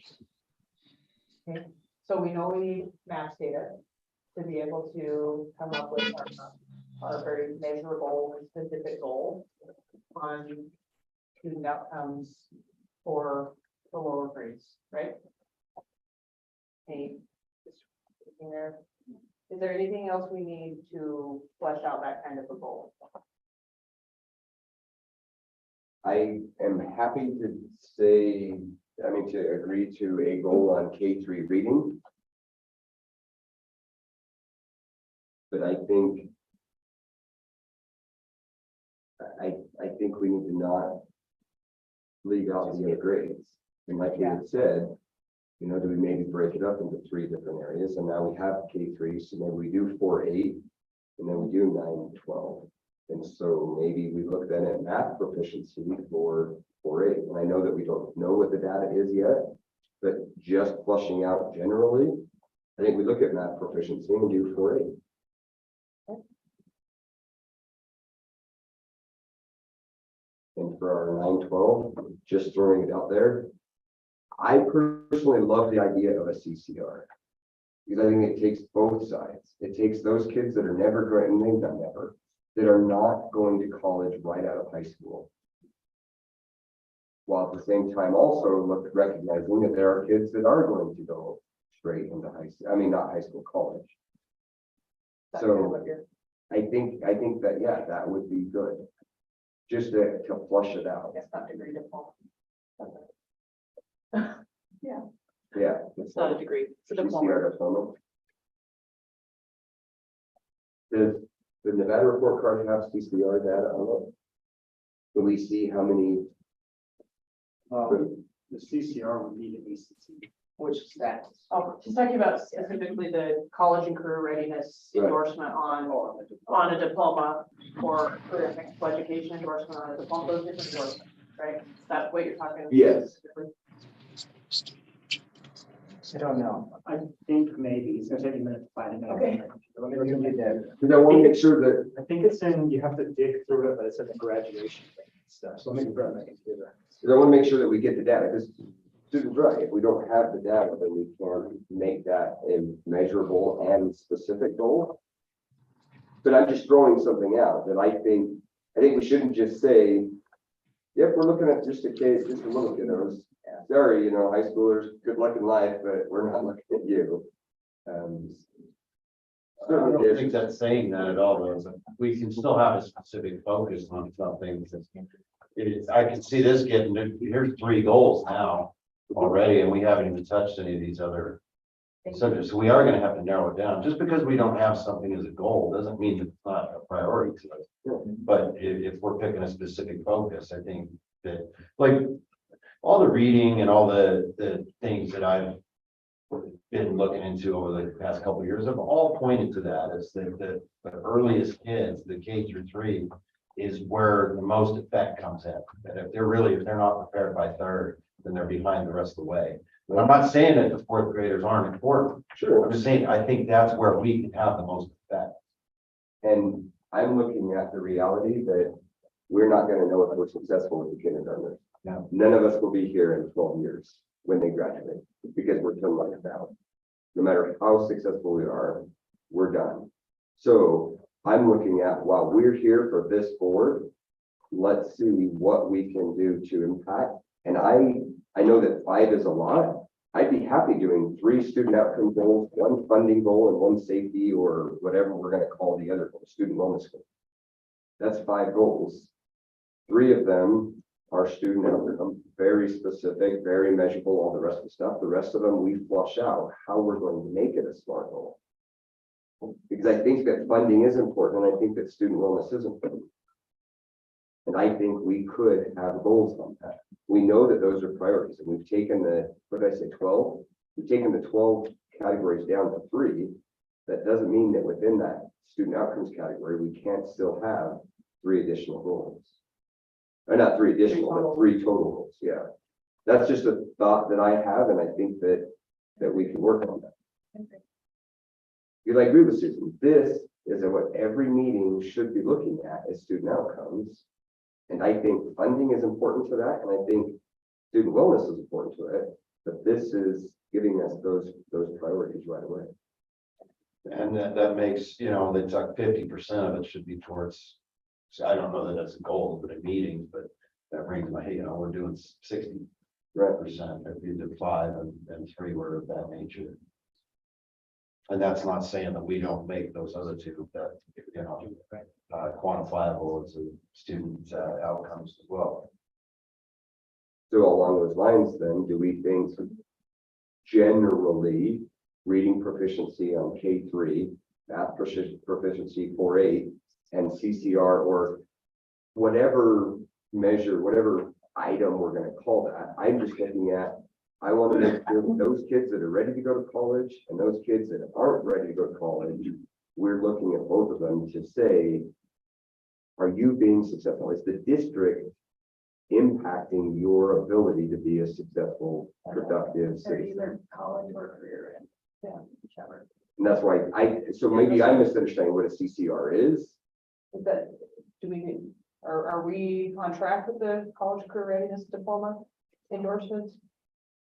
sure. So we know we need math data to be able to come up with our very measurable and specific goal on student outcomes for the lower grades, right? Hey, just sitting there. Is there anything else we need to flesh out that kind of a goal? I am happy to say, to agree to a goal on K3 reading. But I think we need to not leave out the other grades. And like we had said, do we maybe break it up into 3 different areas? And now we have K3, so maybe we do 4-8, and then we do 9-12. And so maybe we look then at math proficiency for 4-8. And I know that we don't know what the data is yet, but just flushing out generally, I think we look at math proficiency and do 4-8. And for our 9-12, just throwing it out there, I personally love the idea of a CCR. Because I think it takes both sides. It takes those kids that are never going, and they've done never, that are not going to college right out of high school. While at the same time also recognizing that there are kids that are going to go straight into not high school, college. That's kind of So what you're- I think that, yeah, that would be good. Just to flush it out. It's not degree diploma. Yeah. It's not a degree, it's a diploma. CCR diploma. Does the Nevada report card have CCR data on it? Do we see how many? The CCR would be the ECSD. Which is that? Oh, she's talking about specifically the college and career readiness Right. endorsement on a diploma or career and technical education endorsement on a diploma, those different endorsements, right? That's what you're talking about. Yes. specifically? I don't know. I think maybe it's gonna take a minute to find it. Okay. Let me look at that. Because I want to make sure that, I think it's in, you have to dig through it, but it's in the graduation stuff. So let me grab my computer. because I want to make sure that we get the data, because Susan's right, if we don't have the data, then we can't make that a measurable and specific goal. But I'm just throwing something out that I think we shouldn't just say, yep, we're looking at just a case, just a little kiddos. Sorry, high schoolers, good luck in life, but we're not looking at you. I don't think that's saying that at all, though. We can still have a specific focus on something. I can see this getting, here's 3 goals now already, and we haven't even touched any of these other subjects. So we are gonna have to narrow it down. Just because we don't have something as a goal doesn't mean it's not a priority to us. But if we're picking a specific focus, I think that, like, all the reading and all the things that I've been looking into over the past couple of years have all pointed to that, is that the earliest kids, the K-3, is where the most effect comes in. That if they're not prepared by 3rd, then they're behind the rest of the way. But I'm not saying that the 4th graders aren't important. Sure. I'm just saying, I think that's where we can have the most effect. And I'm looking at the reality that we're not going to know if we're successful with the kindergartners. Yeah. None of us will be here in 12 years when they graduate, because we're done like that. No matter how successful we are, we're done. So I'm looking at, while we're here for this board, let's see what we can do to impact. And I know that 5 is a lot. I'd be happy doing 3 student outcome goals, 1 funding goal, and 1 safety, or whatever we're going to call the other goal, student wellness goal. That's 5 goals. 3 of them are student outcome, very specific, very measurable, all the rest of the stuff. The rest of them, we flush out how we're going to make it a SMART goal. Because I think that funding is important, and I think that student wellness is important. And I think we could have goals on that. We know that those are priorities, and we've taken what did I say, 12? We've taken the 12 categories down to 3. That doesn't mean that within that student outcomes category, we can't still have 3 additional goals. Or not 3 additional, but 3 total goals, yeah. That's just a thought that I have, and I think that we can work on that. I agree with Susan, this is what every meeting should be looking at as student outcomes. And I think funding is important to that, and I think student wellness is important to it, but this is giving us those priorities right away. And that makes, you know, they took 50% of it should be towards, so I don't know that that's a goal, but in meetings, but that brings my, you know, we're doing 60%, if you did 5 and 3 were of that nature. And that's not saying that we don't make those other two, that, you know, quantifiable as a student outcomes as well. So along those lines, then, do we think generally reading proficiency on K3, math proficiency 4.8, and CCR, or whatever measure, whatever item we're going to call that, I'm just looking at, I want to make sure that those kids that are ready to go to college and those kids that aren't ready to go to college, we're looking at both of them to say, are you being successful? Is the district impacting your ability to be a successful, productive Or citizen? either college or career, and yeah, whichever. And that's why so maybe I'm misunderstanding what a CCR is. Is that, are we on track with the college career readiness diploma endorsements?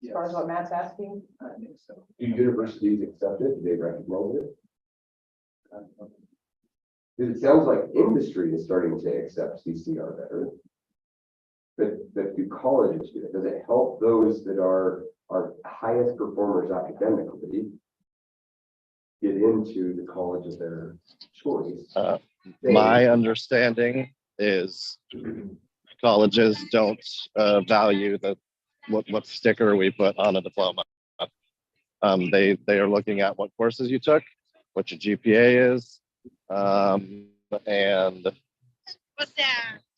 As far as what Matt's asking? I think so. Do universities accept it? Do they recognize it? Because it sounds like industry is starting to accept CCR better. But do colleges do it? Does it help those that are our highest performers academically get into the college of their choice? My understanding is colleges don't value what sticker we put on a diploma. They are looking at what courses you took, what your GPA is, and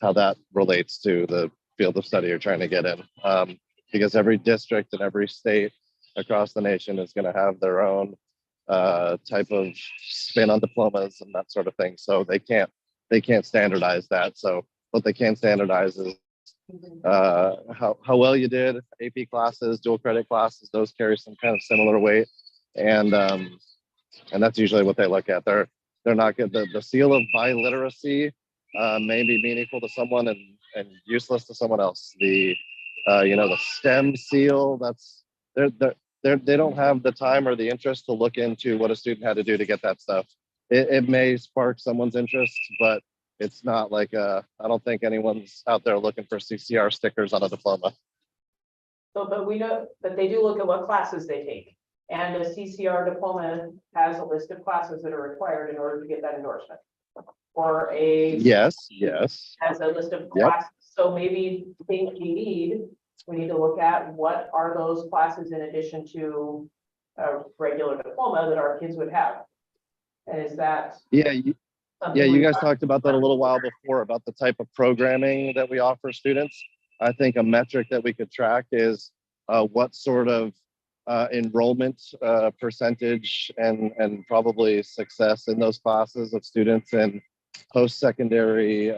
how that relates to the field of study you're trying to get in. Because every district and every state across the nation is going to have their own type of spin on diplomas and that sort of thing. So they can't standardize that. So what they can standardize is how well you did, AP classes, dual credit classes, those carry some kind of similar weight. And that's usually what they look at. They're not good. The seal of biliteracy may be meaningful to someone and useless to someone else. The STEM seal, that's they don't have the time or the interest to look into what a student had to do to get that stuff. It may spark someone's interest, but it's not like I don't think anyone's out there looking for CCR stickers on a diploma. So, but we know that they do look at what classes they take. And a CCR diploma has a list of classes that are required in order to get that endorsement. Or Yes. has a list of Yep. classes. So maybe we need to look at what are those classes in addition to a regular diploma that our kids would have. And is that? Yeah, something you we- guys talked about that a little while before about the type of programming that we offer students. I think a metric that we could track is what sort of enrollment percentage and probably success in those classes of students in post-secondary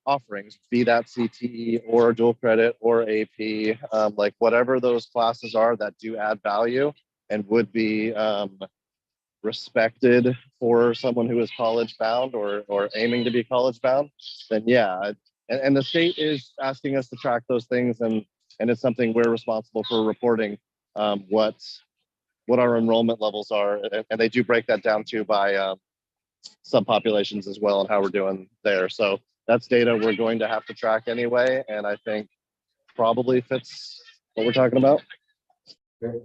offerings, be that CTE or dual credit or AP, like whatever those classes are that do add value and would be respected for someone who is college bound or aiming to be college bound, then yeah. And the state is asking us to track those things, and it's something we're responsible for reporting what our enrollment levels are. And they do break that down too by subpopulations as well and how we're doing there. So that's data we're going to have to track anyway, and I think probably fits what we're talking about. Okay,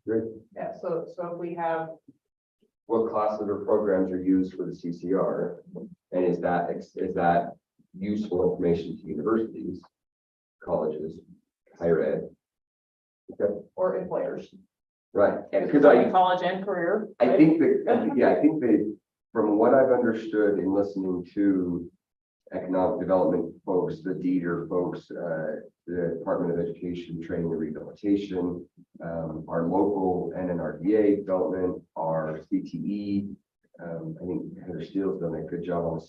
great. Yeah, so if we have, What classes or programs are used for the CCR? And is that useful information to universities, colleges, higher ed? Okay, or employers, right. because Because I college and career. I right? think that from what I've understood in listening to economic development folks, the DEEDR folks, the Department of Education, Training and Rehabilitation, our local NNRDA development, our CTE. I think Heather Steele's done a good job on the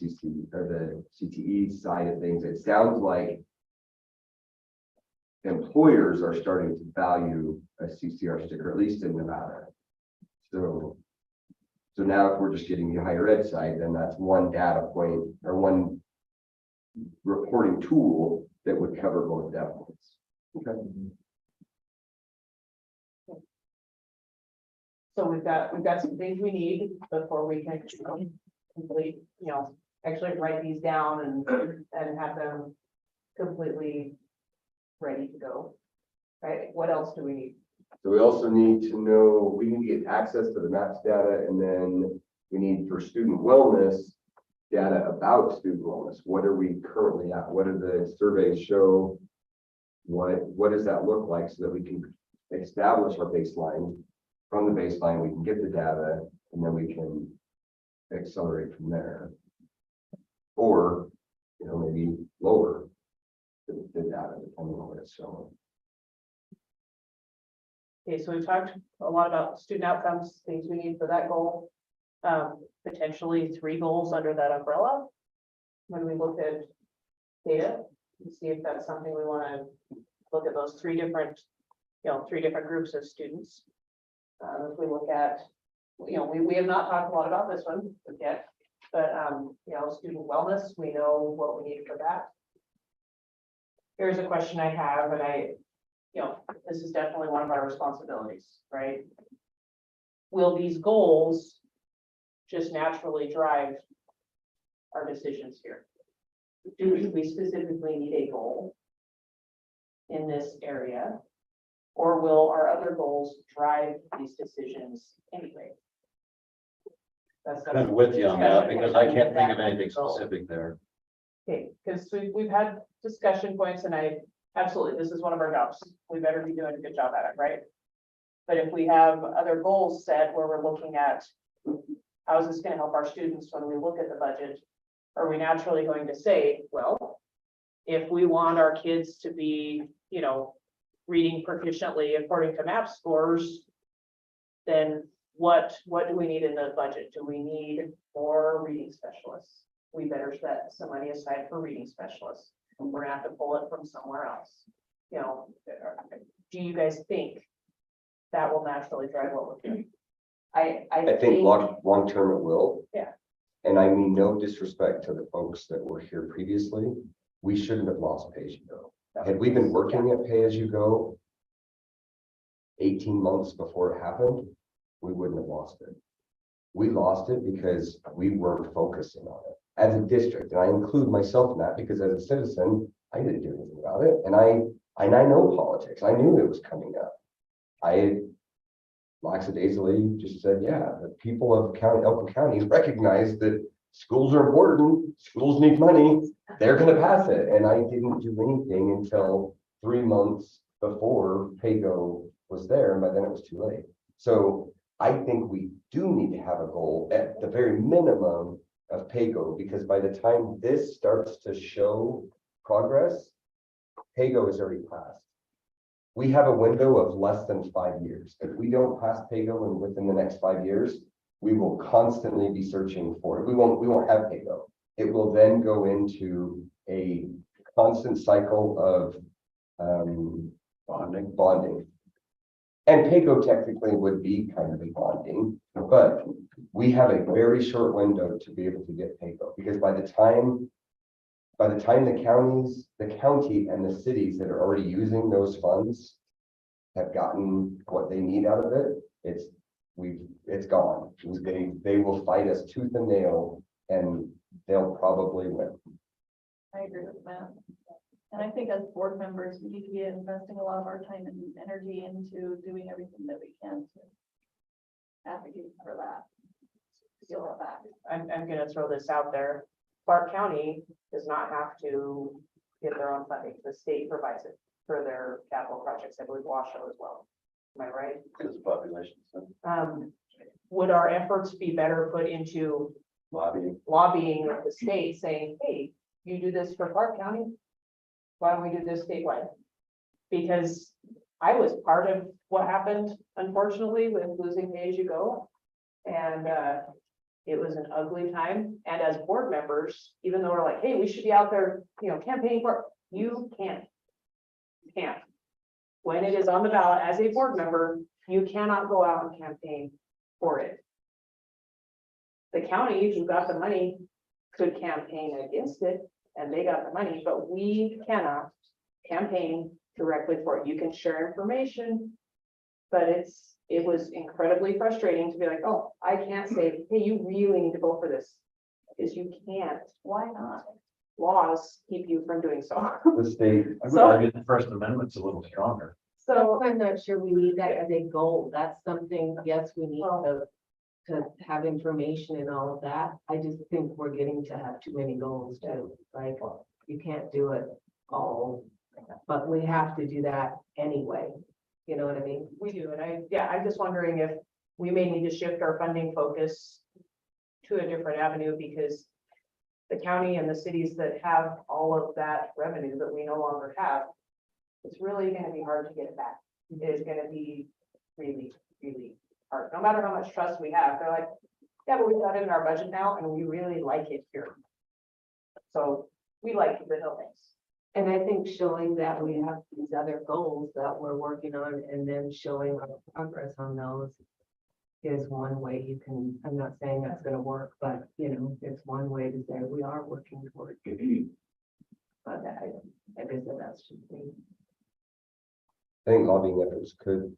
CTE side of things. It sounds like employers are starting to value a CCR sticker, at least in Nevada. So now if we're just getting the higher ed side, then that's one data point or one reporting tool that would cover both data points. Okay. So we've got some things we need before we can complete, actually write these down and have them completely ready to go. Right, what else do we need? So we also need to know, we need to get access to the MAPS data, and then we need for student wellness data about student wellness. What are we currently at? What do the surveys show? What does that look like so that we can establish our baseline? From the baseline, we can get the data and then we can accelerate from there. Or, maybe lower the data depending on what it's showing. Okay, so we've talked a lot about student outcomes, things we need for that goal. Potentially 3 goals under that umbrella. When we look at data, and see if that's something we want to look at those 3 different, 3 different groups of students. If we look at, we have not talked a lot about this one yet, but student wellness, we know what we need for that. Here's a question I have, and this is definitely one of our responsibilities, right? Will these goals just naturally drive our decisions here? Do we specifically need a goal in this area? Or will our other goals drive these decisions anyway? That's Kind of with you on that, because I can't think of anything specific there. Okay, because we've had discussion points, and absolutely, this is one of our jobs. We better be doing a good job at it, right? But if we have other goals set where we're looking at how is this going to help our students when we look at the budget, are we naturally going to say, well, if we want our kids to be, reading proficiently according to MAP scores, then what do we need in the budget? Do we need more reading specialists? We better set some money aside for reading specialists. We're gonna have to pull it from somewhere else. Do you guys think that will naturally drive what we're doing? I think long term it will. Yeah. And I mean, no disrespect to the folks that were here previously. We shouldn't have lost pay as you go. Had we been working at pay as you go 18 months before it happened, we wouldn't have lost it. We lost it because we weren't focusing on it as a district. And I include myself in that because as a citizen, I didn't do anything about it. And I know politics. I knew it was coming up. I lackadaisically just said, yeah, the people of Elko County recognize that schools are important, schools need money, they're going to pass it. And I didn't do anything until 3 months before PAYGO was there, and by then it was too late. So I think we do need to have a goal at the very minimum of PAYGO, because by the time this starts to show progress, PAYGO is already passed. We have a window of less than 5 years. If we don't pass PAYGO and within the next 5 years, we will constantly be searching for it. We won't have PAYGO. It will then go into a constant cycle of bonding. And PAYGO technically would be kind of a bonding, but we have a very short window to be able to get PAYGO, because by the time the county and the cities that are already using those funds have gotten what they need out of it, it's gone. They will fight us tooth and nail, and they'll probably win. I agree with Matt. And I think as board members, we need to be investing a lot of our time and energy into doing everything that we can to advocate for that. Feel it back. I'm gonna throw this out there. Clark County does not have to get their own funding. The state provides it for their capital projects. I believe Washoe as well. Am I right? Because of population. Would our efforts be better put into lobbying the state, saying, hey, you do this for Clark County, why don't we do this statewide? Because I was part of what happened, unfortunately, with losing pay as you go. And it was an ugly time. And as board members, even though we're like, hey, we should be out there, campaigning for, you can't. When it is on the ballot as a board member, you cannot go out and campaign for it. The county who got the money could campaign against it, and they got the money, but we cannot campaign directly for it. You can share information. But it was incredibly frustrating to be like, oh, I can't say, hey, you really need to vote for this. Because you can't. Why not? Laws keep you from doing so. The state, I would So- argue the First Amendment's a little stronger. So So, I'm not sure we need that as a goal. That's something, yes, we need to have information and all of that. I just think we're getting to have too many goals too. Like, you can't do it all, but we have to do that anyway. You know what I mean? we do, and I'm just wondering if we may need to shift our funding focus to a different avenue, because the county and the cities that have all of that revenue that we no longer have, it's really gonna be hard to get it back. It is gonna be really, really hard. No matter how much trust we have, they're like, yeah, but we've got it in our budget now and we really like it here. So we like the hill things. And I think showing that we have these other goals that we're working on and then showing our progress on those is one way you can, I'm not saying that's gonna work, but you know, it's one way to say we are working toward. But I guess that's just me. I think lobbying efforts could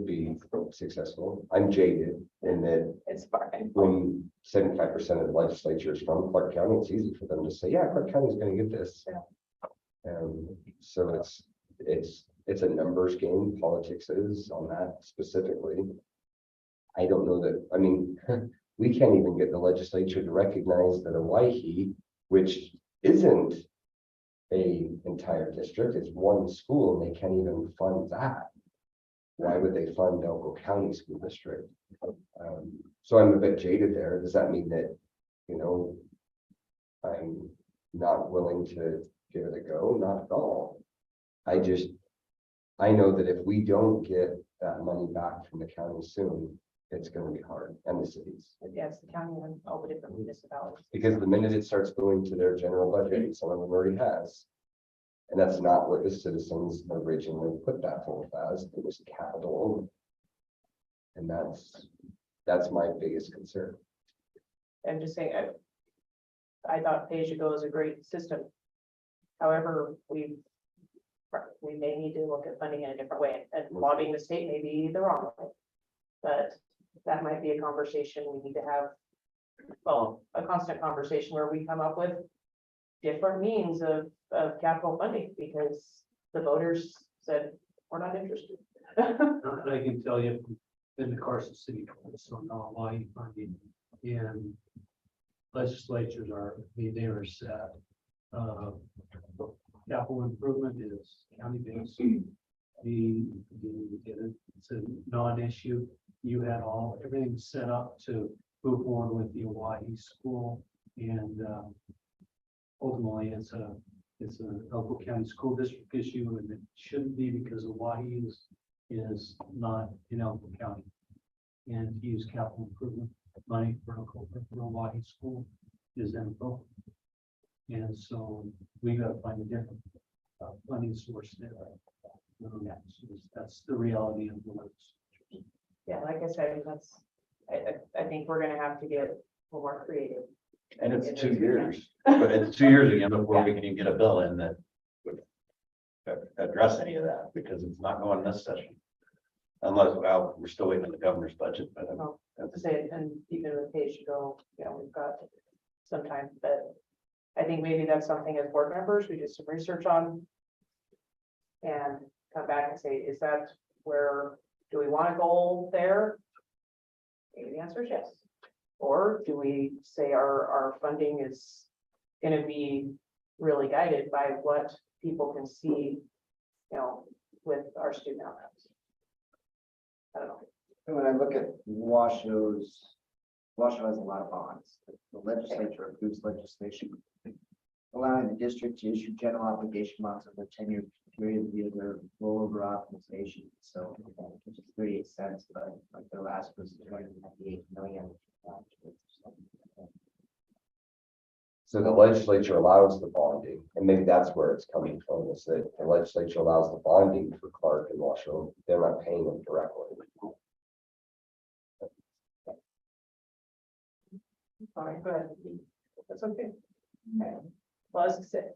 be successful. I'm jaded in that It's fine. when 75% of the legislature is from Clark County, it's easy for them to say, yeah, Clark County is gonna get this. So it's a numbers game, politics is on that specifically. I don't know that, I mean, we can't even get the legislature to recognize that Hawaii, which isn't a entire district, it's one school, and they can't even fund that. Why would they fund Elko County School District? So I'm a bit jaded there. Does that mean that, you know, I'm not willing to give it a go? Not at all. I know that if we don't get that money back from the county soon, it's gonna be hard, and the cities. Yes, the county and all the different municipalities. Because the minute it starts going to their general budget, some of them already has. And that's not what the citizens originally put that forth as, it was capital only. And that's my biggest concern. I'm just saying, I thought pay as you go is a great system. However, we may need to look at funding in a different way, and lobbying the state may be the wrong way. But that might be a conversation we need to have, well, a constant conversation where we come up with different means of capital funding, because the voters said, we're not interested. And I can tell you, in the Carson City, so now line funding and legislatures are, they are set. Capital improvement is county based. It's a non-issue. You had everything set up to move forward with the Hawaii school, and ultimately it's an Elko County School District issue, and it shouldn't be, because Hawaii is not in Elko County. And to use capital improvement money for Hawaii school is Elko. And so we gotta find a different funding source there. That's the reality of the legislature. Yeah, like I said, I think we're gonna have to get a little more creative. And it's 2 years, but it's 2 years again before we can even get a bill in that would address any of that, because it's not going this session. Unless, well, we're still waiting on the governor's budget, but To say, and even with pay as you go, we've got some time, but I think maybe that's something as board members, we do some research on. And come back and say, is that where, do we want a goal there? Maybe the answer is yes. Or do we say our funding is gonna be really guided by what people can see, with our student outcomes? I don't know. And when I look at Washoe has a lot of bonds. The legislature approves legislation allowing the district to issue general obligation bonds over a 10-year period via their rollover optimization. So which is 38 cents, but like their last was 298 million. So the legislature allows the bonding, and maybe that's where it's coming from, is that the legislature allows the bonding for Clark and Washoe, they're not paying them directly. Sorry, go ahead. That's okay. Okay. Well, as I said,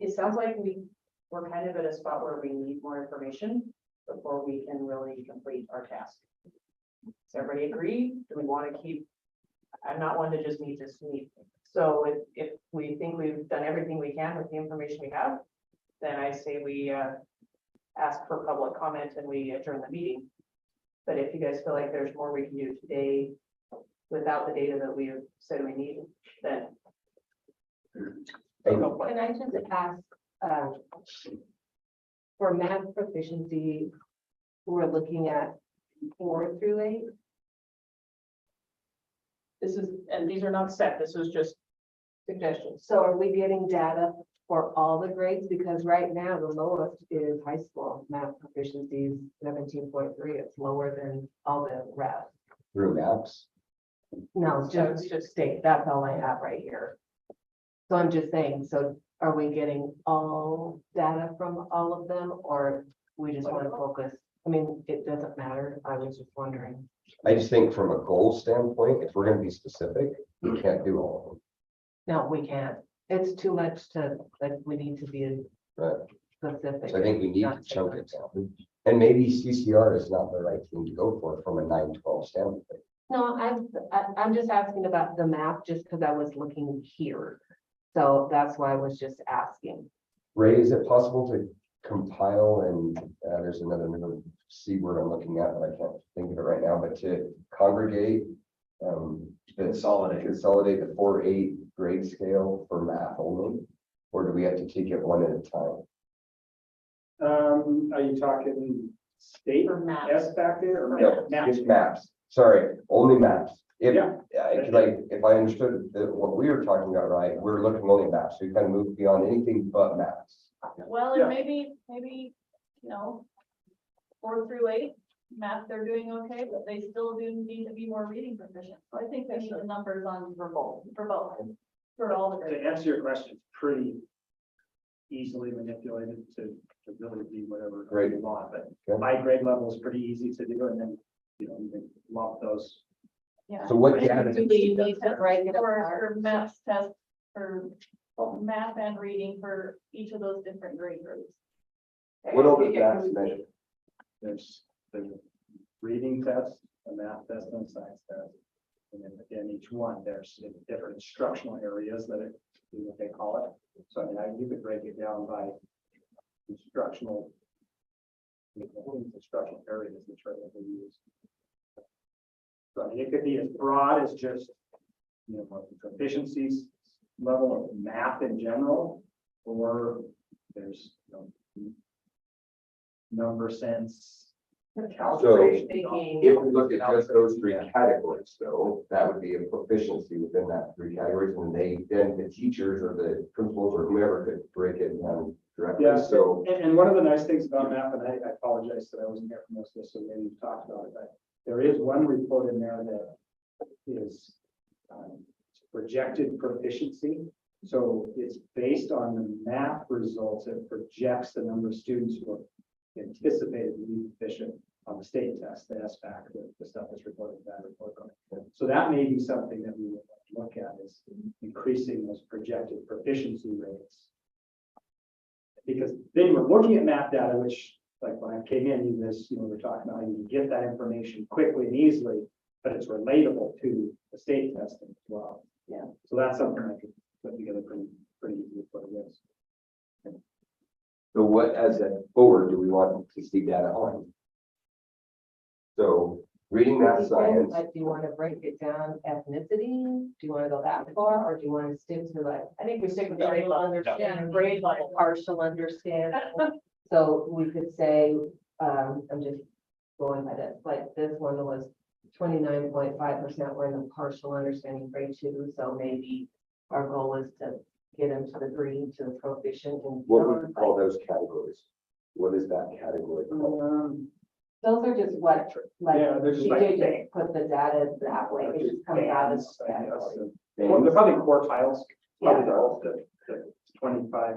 it sounds like we're kind of at a spot where we need more information before we can really complete our task. Does everybody agree? Do we want to keep? I'm not one to just meet this week. So if we think we've done everything we can with the information we have, then I say we ask for public comment and we adjourn the meeting. But if you guys feel like there's more we can do today without the data that we have said we need, then. Can I just ask, for math proficiency, we're looking at 4 through 8? This is, and these are not set, this was just suggestions. So are we getting data for all the grades? Because right now the lowest is high school math proficiency, 17.3. It's lower than all the rest. Through maps. No, just state, that's all I have right here. So I'm just saying, so are we getting all data from all of them, or we just want to focus? I mean, it doesn't matter. I was just wondering. I just think from a goal standpoint, if we're gonna be specific, we can't do all of them. No, we can't. It's too much to, like, we need to be Right. specific. So I think we need to chunk it down. And maybe CCR is not the right thing to go for from a 9-12 standpoint. No, I'm just asking about the map, just because I was looking here. So that's why I was just asking. Ray, is it possible to compile and there's another C word I'm looking at, but I can't think of it right now, but to congregate. Consolidate the 4-8 grade scale for math only, or do we have to take it one at a time? Are you talking state For maps. S back there or No, maps? just maps. Sorry, only maps. If, Yeah. like, if I understood what we were talking about, right, we're looking only at maps. We kind of moved beyond anything but maps. Well, Yeah. and maybe, you know, 4 through 8, math, they're doing okay, but they still do need to be more reading proficient. So I think we need the numbers on for both, for all the To grades. answer your question, it's pretty easily manipulated to really be whatever grade you want, but Okay. my grade level is pretty easy to do, and then, you know, you can lump those. Yeah. So what But data? you need to break it For apart. math test, for both math and reading for each of those different grade groups. What all does maps measure? There's the reading test, a math test, and a science test. And then again, each one, there's different instructional areas that it, what they call it. So I mean, you could break it down by instructional areas, which are what we use. So I mean, it could be as broad as just, you know, what the proficiencies level of math in general, or there's, you know, number sense. calculation. If we look at just those 3 categories, though, that would be a proficiency within that 3 categories, and then the teachers or the principals or whomever could break it down directly. Yeah, So and one of the nice things about math, and I apologize that I wasn't here for most of this, so maybe you talked about it, but there is one report in there that is projected proficiency. So it's based on the math results. It projects the number of students who are anticipated to be proficient on the state test, the SBAC, the stuff that's reported in that report. So that may be something that we would look at, is increasing those projected proficiency rates. Because then we're looking at math data, which, like when I came in, we're talking about how you can get that information quickly and easily, but it's relatable to the state testing as well. Yeah. So that's something I could put together pretty easily for this. So what, as a forward, do we want to see data on? So reading math, science. Like, do you want to break it down ethnicity? Do you want to go that far, or do you want to stick to, like, I think we stick with partial grade level. understanding, Grade level. partial understanding? So we could say, I'm just going by this, like, this one was 29.5% were in the partial understanding grade 2, so maybe our goal is to get them to the green, to the proficient. And What would we call those categories? What is that category called? those are just what, like, Yeah, they're just she like did bank. just put the data that way, it just comes out as category. Well, they're probably quartiles, probably the 25.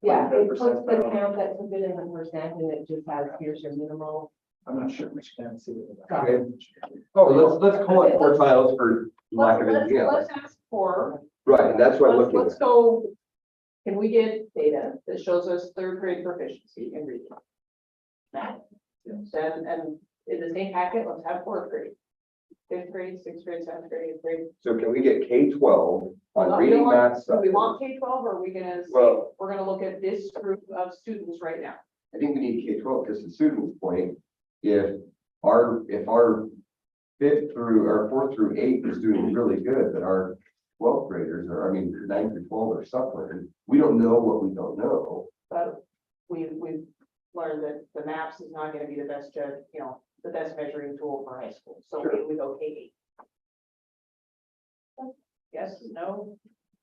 Yeah, it puts 25% the count that took it in the percent, and it just has, here's your minimal I'm not sure which can see it. Okay. Oh, let's call it quartiles for lack of anything else. Let's ask for. Right, and that's what I'm looking Let's at. go. Can we get data that shows us third grade proficiency in reading? That, and in the same packet, let's have fourth grade. Fifth grade, sixth grade, seventh grade, eighth grade. So can we get K-12 on No, reading, math, Do stuff? we want K-12 or are we gonna say, Well- we're gonna look at this group of students right now? I think we need K-12 because the student's point, if our fifth through, our fourth through eighth is doing really good, but our 12th graders or, I mean, 9 through 12 are suffering, we don't know what we don't know. But we've learned that the maps is not gonna be the best judge, the best measuring tool for high school, so Sure. we go K-8. Yes, no?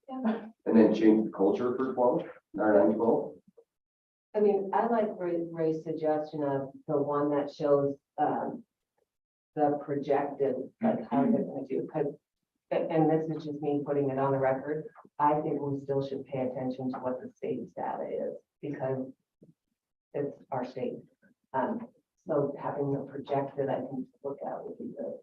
And then change the culture for 12, 9 and 12. I mean, I like Ray's suggestion of the one that shows, the projected, like how they're gonna do, because, and this is just me putting it on the record, I think we still should pay attention to what the state's data is, because it's our state. So having the projected, I think, to look at would be good.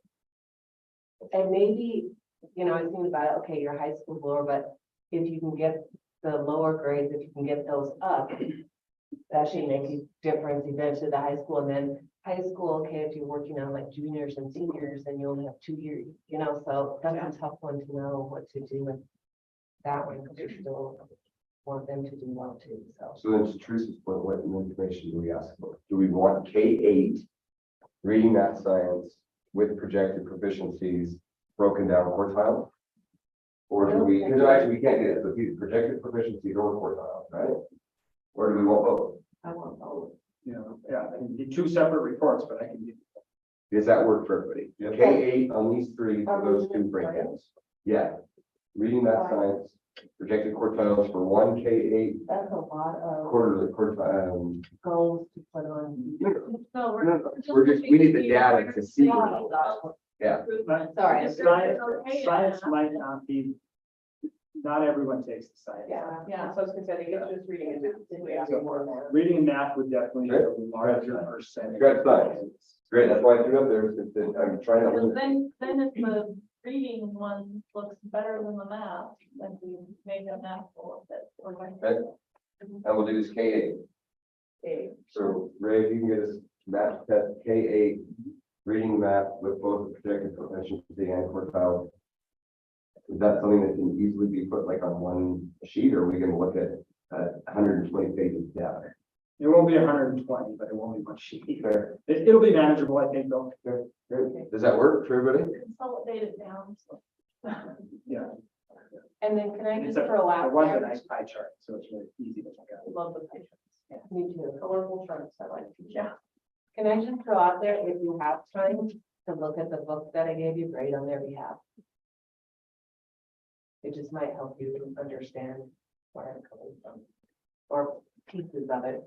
And maybe, I was thinking about, okay, your high school lower, but if you can get the lower grades, if you can get those up, that should make a difference eventually to high school, and then high school, okay, if you're working on like juniors and seniors, then you only have 2 years, so that's a tough one to know what to do with that one, because you still want them to do well too, so. So then to Teresa's point, what information do we ask for? Do we want K-8 reading, math, science with projected proficiencies broken down quartile? Or do we, because actually we can't get it, so either projected proficiencies or quartile, right? Or do we want both? I want both. Yeah, I can do 2 separate reports, but I can do. Does that work for everybody? K-8 on these 3 for those 2 breakdowns. Yeah, reading, math, science, projected quartiles for 1 K-8 That's a lot of quarter, Goals to put on. No, we need the data to see. Yeah. Sorry. Science might not be, not everyone takes the science. Yeah, so I was gonna say, I think it's just reading it. We have So, more and more. Reading and math would definitely be a larger percentage. Good science. Great, that's why I threw up there, is that I'm trying to. Because then if the reading one looks better than the math, then we make a math goal of it. Or like. Okay. And we'll do this K-8. Okay. So Ray, if you can get us math test K-8, reading math with both the projected proficiency and quartile. Is that something that can easily be put like on one sheet, or are we gonna look at 120 pages down? It won't be 120, but it won't be much sheet. Fair. It'll be manageable, I think, though. Good. Does that work for everybody? Consolidate it down. So. Yeah. And then can I It's just a throw out one there, nice pie chart, so it's really easy to look at. I love the pictures. Yeah, Me too. colorful charts, I like. Yeah. Can I just throw out there, if you have time to look at the book that I gave you, great on their behalf. It just might help you understand where I'm coming from, or pieces of it.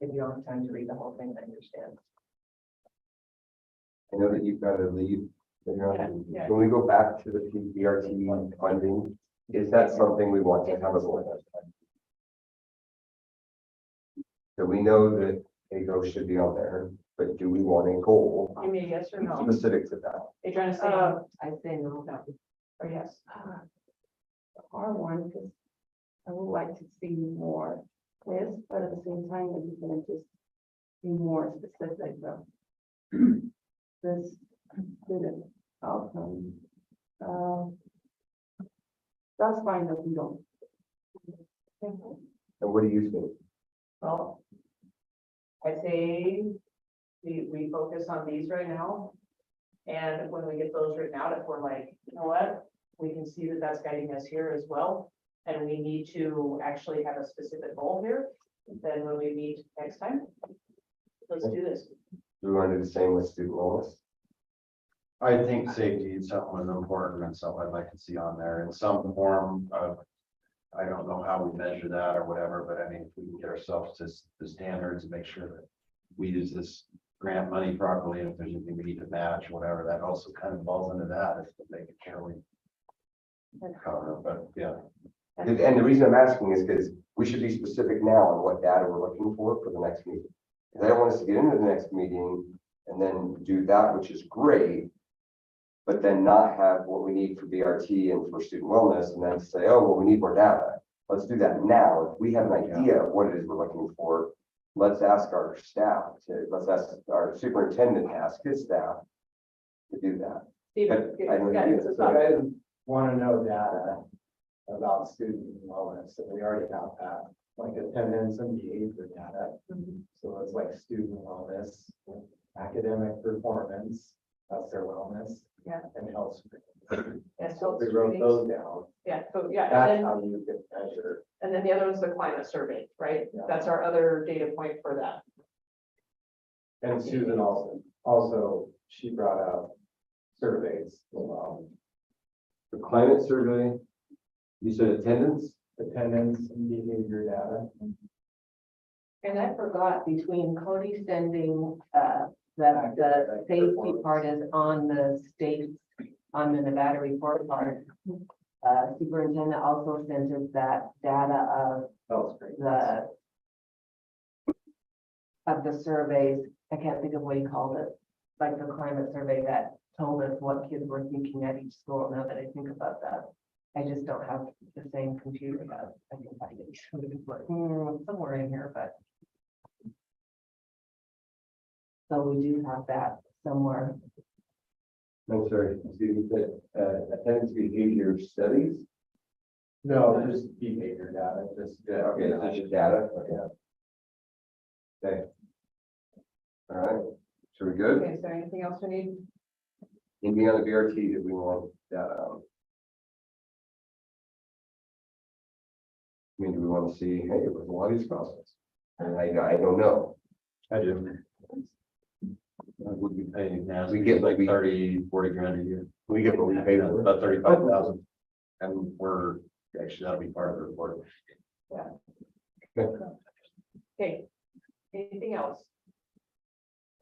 If you don't have time to read the whole thing, I understand. I know that you've got to leave. But you're not- Yeah. Can we go back to the PRT funding? Is that something we want to have a vote on? So we know that AGO should be on there, but do we want a goal Give me a yes or no. specific to that? Are you trying to say, I say no. or yes? hard one, because I would like to see more list, but at the same time, if you're gonna just be more specific, though. This student outcome, that's fine if we don't. And what do you think? Well, I say we focus on these right now. And when we get those written out, if we're like, you know what, we can see that that's guiding us here as well. And we need to actually have a specific goal here, then when we meet next time, let's do this. Do we want to do the same with student wellness? I think safety is something that's important and something I'd like to see on there in some form of. I don't know how we measure that or whatever, but I mean, if we can get ourselves to the standards and make sure that we use this grant money properly, and if there's anything we need to match, whatever, that also kind of falls into that, is to make sure we cover, but yeah. And the reason I'm asking is because we should be specific now on what data we're looking for the next meeting. Because I don't want us to get into the next meeting and then do that, which is great. But then not have what we need for BRT and for student wellness, and then say, oh, well, we need more data. Let's do that now. If we have an idea of what it is we're looking for, let's ask our staff let's ask our superintendent to ask his staff to do that. Stephen, I don't yeah, do this it. is So not- I want to know data about student wellness, and we already have that, like attendance and behavior data. So it's like student wellness, academic performance, that's their wellness. Yeah. And health. Yeah, So so we wrote those down. yeah, so yeah, That's and then, how you can measure. and then the other one's the climate survey, right? Yeah. That's our other data point for that. And Susan also, she brought up surveys as well, The climate survey, you said attendance? attendance and behavior data. And I forgot between Cody sending, the safety part is on the state, on the Nevada report part. Superintendent also sent us that data Health screen. of the surveys. I can't think of what he called it, like the climate survey that told us what kids were thinking at each school. Now that I think about that, I just don't have the same computer that I can find it. Somewhere in here, but. So we do have that somewhere. No, sorry, you said, attendance behavior studies? No, just behavior data, just. Yeah, okay, that's just data, okay. Okay. All right, so we good? Okay, is there anything else we need? Anything on the BRT that we want data on? I mean, do we want to see, hey, it was a lot of these process? And I don't know. I do. I would be paying now. We get like 30-40 grand a year. We get what we pay for. About 35,000. And we're actually that'll be part of the report. Okay, anything else?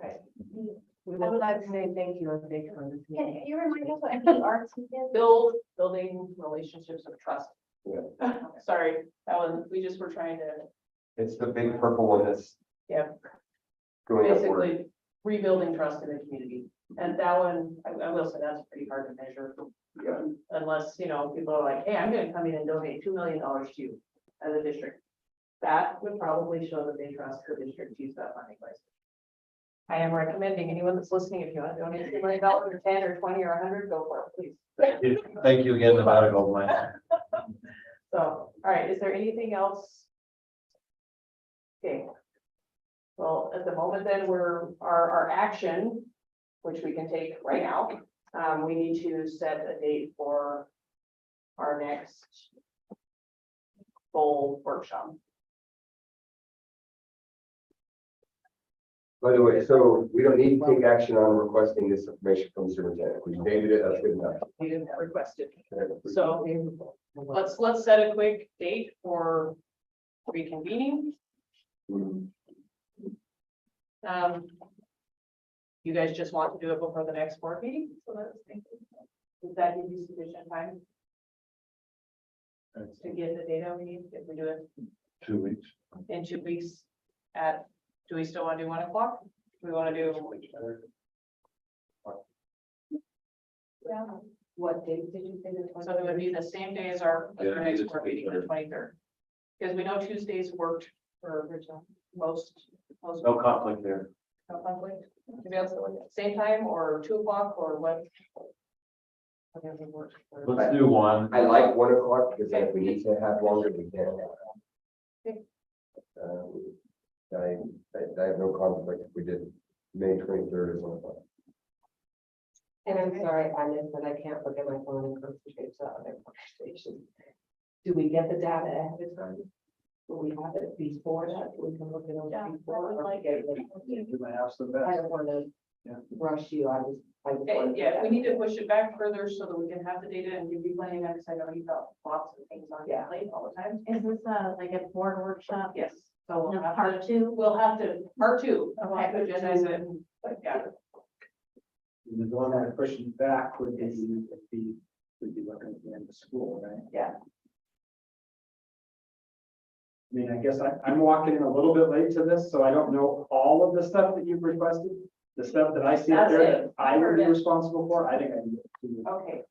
Okay. We would like to say thank you and thank you for this Can meeting. you remind us what MPRT is? Building relationships of trust. Yeah. Sorry, that one, we just were trying to, It's the big purple one that's yeah, going upward. basically rebuilding trust in the community. And that one, I will say that's pretty hard to measure. Yeah. Unless, you know, people are like, hey, I'm gonna come in and donate $2 million to you as a district. That would probably show that they trust the district to use that funding wisely. I am recommending anyone that's listening, if you want to donate $2 million or 10 or 20 or 100, go for it, please. Thank you again, Nevada Gold Mine. So, all right, is there anything else? Okay. Well, at the moment then, our action, which we can take right now, we need to set a date for our next full workshop. By the way, so we don't need to take action on requesting this information from the superintendent. We dated it, that's good enough. We didn't request it. So let's set a quick date for reconvening. You guys just want to do it before the next board meeting? So does that give you sufficient time to get the data we need if we do it 2 weeks. in 2 weeks do we still want to do 1 o'clock? We want to do, Yeah. What date did you say? so it would be the same day as our next board meeting, the 23rd. Because we know Tuesdays worked for most. No conflict there. No conflict. Anybody else that would- Same time or 2 o'clock or what? Whatever works for- Let's do 1. I like 1 o'clock because then if we need to have longer, we can. Okay. I have no conflict if we did May 23rd or 1 o'clock. And I'm sorry, I missed that. I can't look at my phone and concentrate on other conversations. Do we get the data ahead of time? Will we have it before that? We can look at Yeah, it before. I would or like get it? You might have some I best. don't want to Yeah. rush you. I just Okay, wanted to yeah, get we that. need to push it back further so that we can have the data and give you plenty of time, because I know you've got lots of things on your plate all the time. Is this like a board workshop? Yes, so we'll No, have part to, two? we'll have to, part 2, we'll have to Okay. agendize it, but yeah. The one that pushing back would be looking at the end of school, right? Yeah. I mean, I guess I'm walking in a little bit late to this, so I don't know all of the stuff that you've requested. The stuff that I see up That's there it. that I would be Heard it. responsible for, I think I need to. Okay.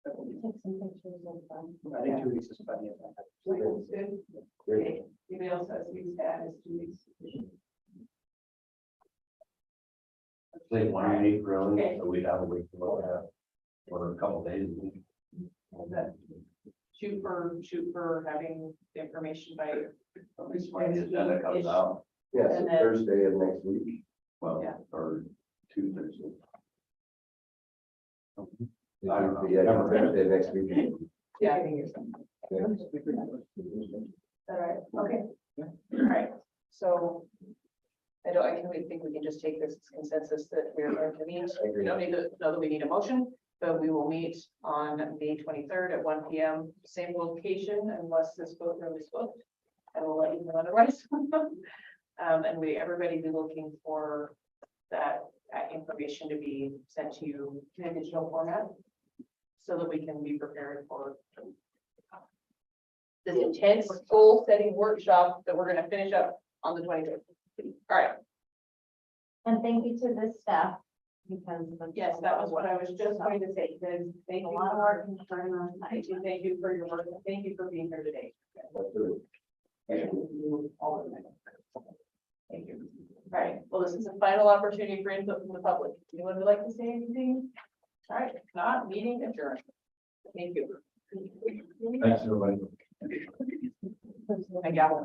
Take some pictures of them. I think 2 weeks is plenty of time. Good. Okay. Anybody else has weeks to add is 2 weeks. Say 1 week, really, Okay. so we'd have a week to look at, or a couple days. Is that shoot for having the information by. At least when the agenda comes out, Yeah, so And then- Thursday of next week. well, Yeah. or 2 Thursdays. I don't know. Yeah, Thursday next week. Yeah, I think you're saying. Yeah. All right, okay. All right, so. I think we can just take this as consensus that we're going to meet. I agree. We don't need to know that we need a motion, but we will meet on May 23rd at 1 p.m. Same location unless this vote really is booked. And we'll let you know otherwise. And everybody be looking for that information to be sent to you in a digital format. So that we can be prepared for this intense goal setting workshop that we're gonna finish up on the 23rd. All right, And thank you to this staff, because. yes, that was what I was just going to say, because thank A you. lot of work and turning on. Thank you for your work, and thank you for being here today. Absolutely. Thank you. All right, well, this is a final opportunity for input from the public. Anyone would like to say anything? All right, if not, meeting adjourned. Thank you. Thanks, everybody. I got it.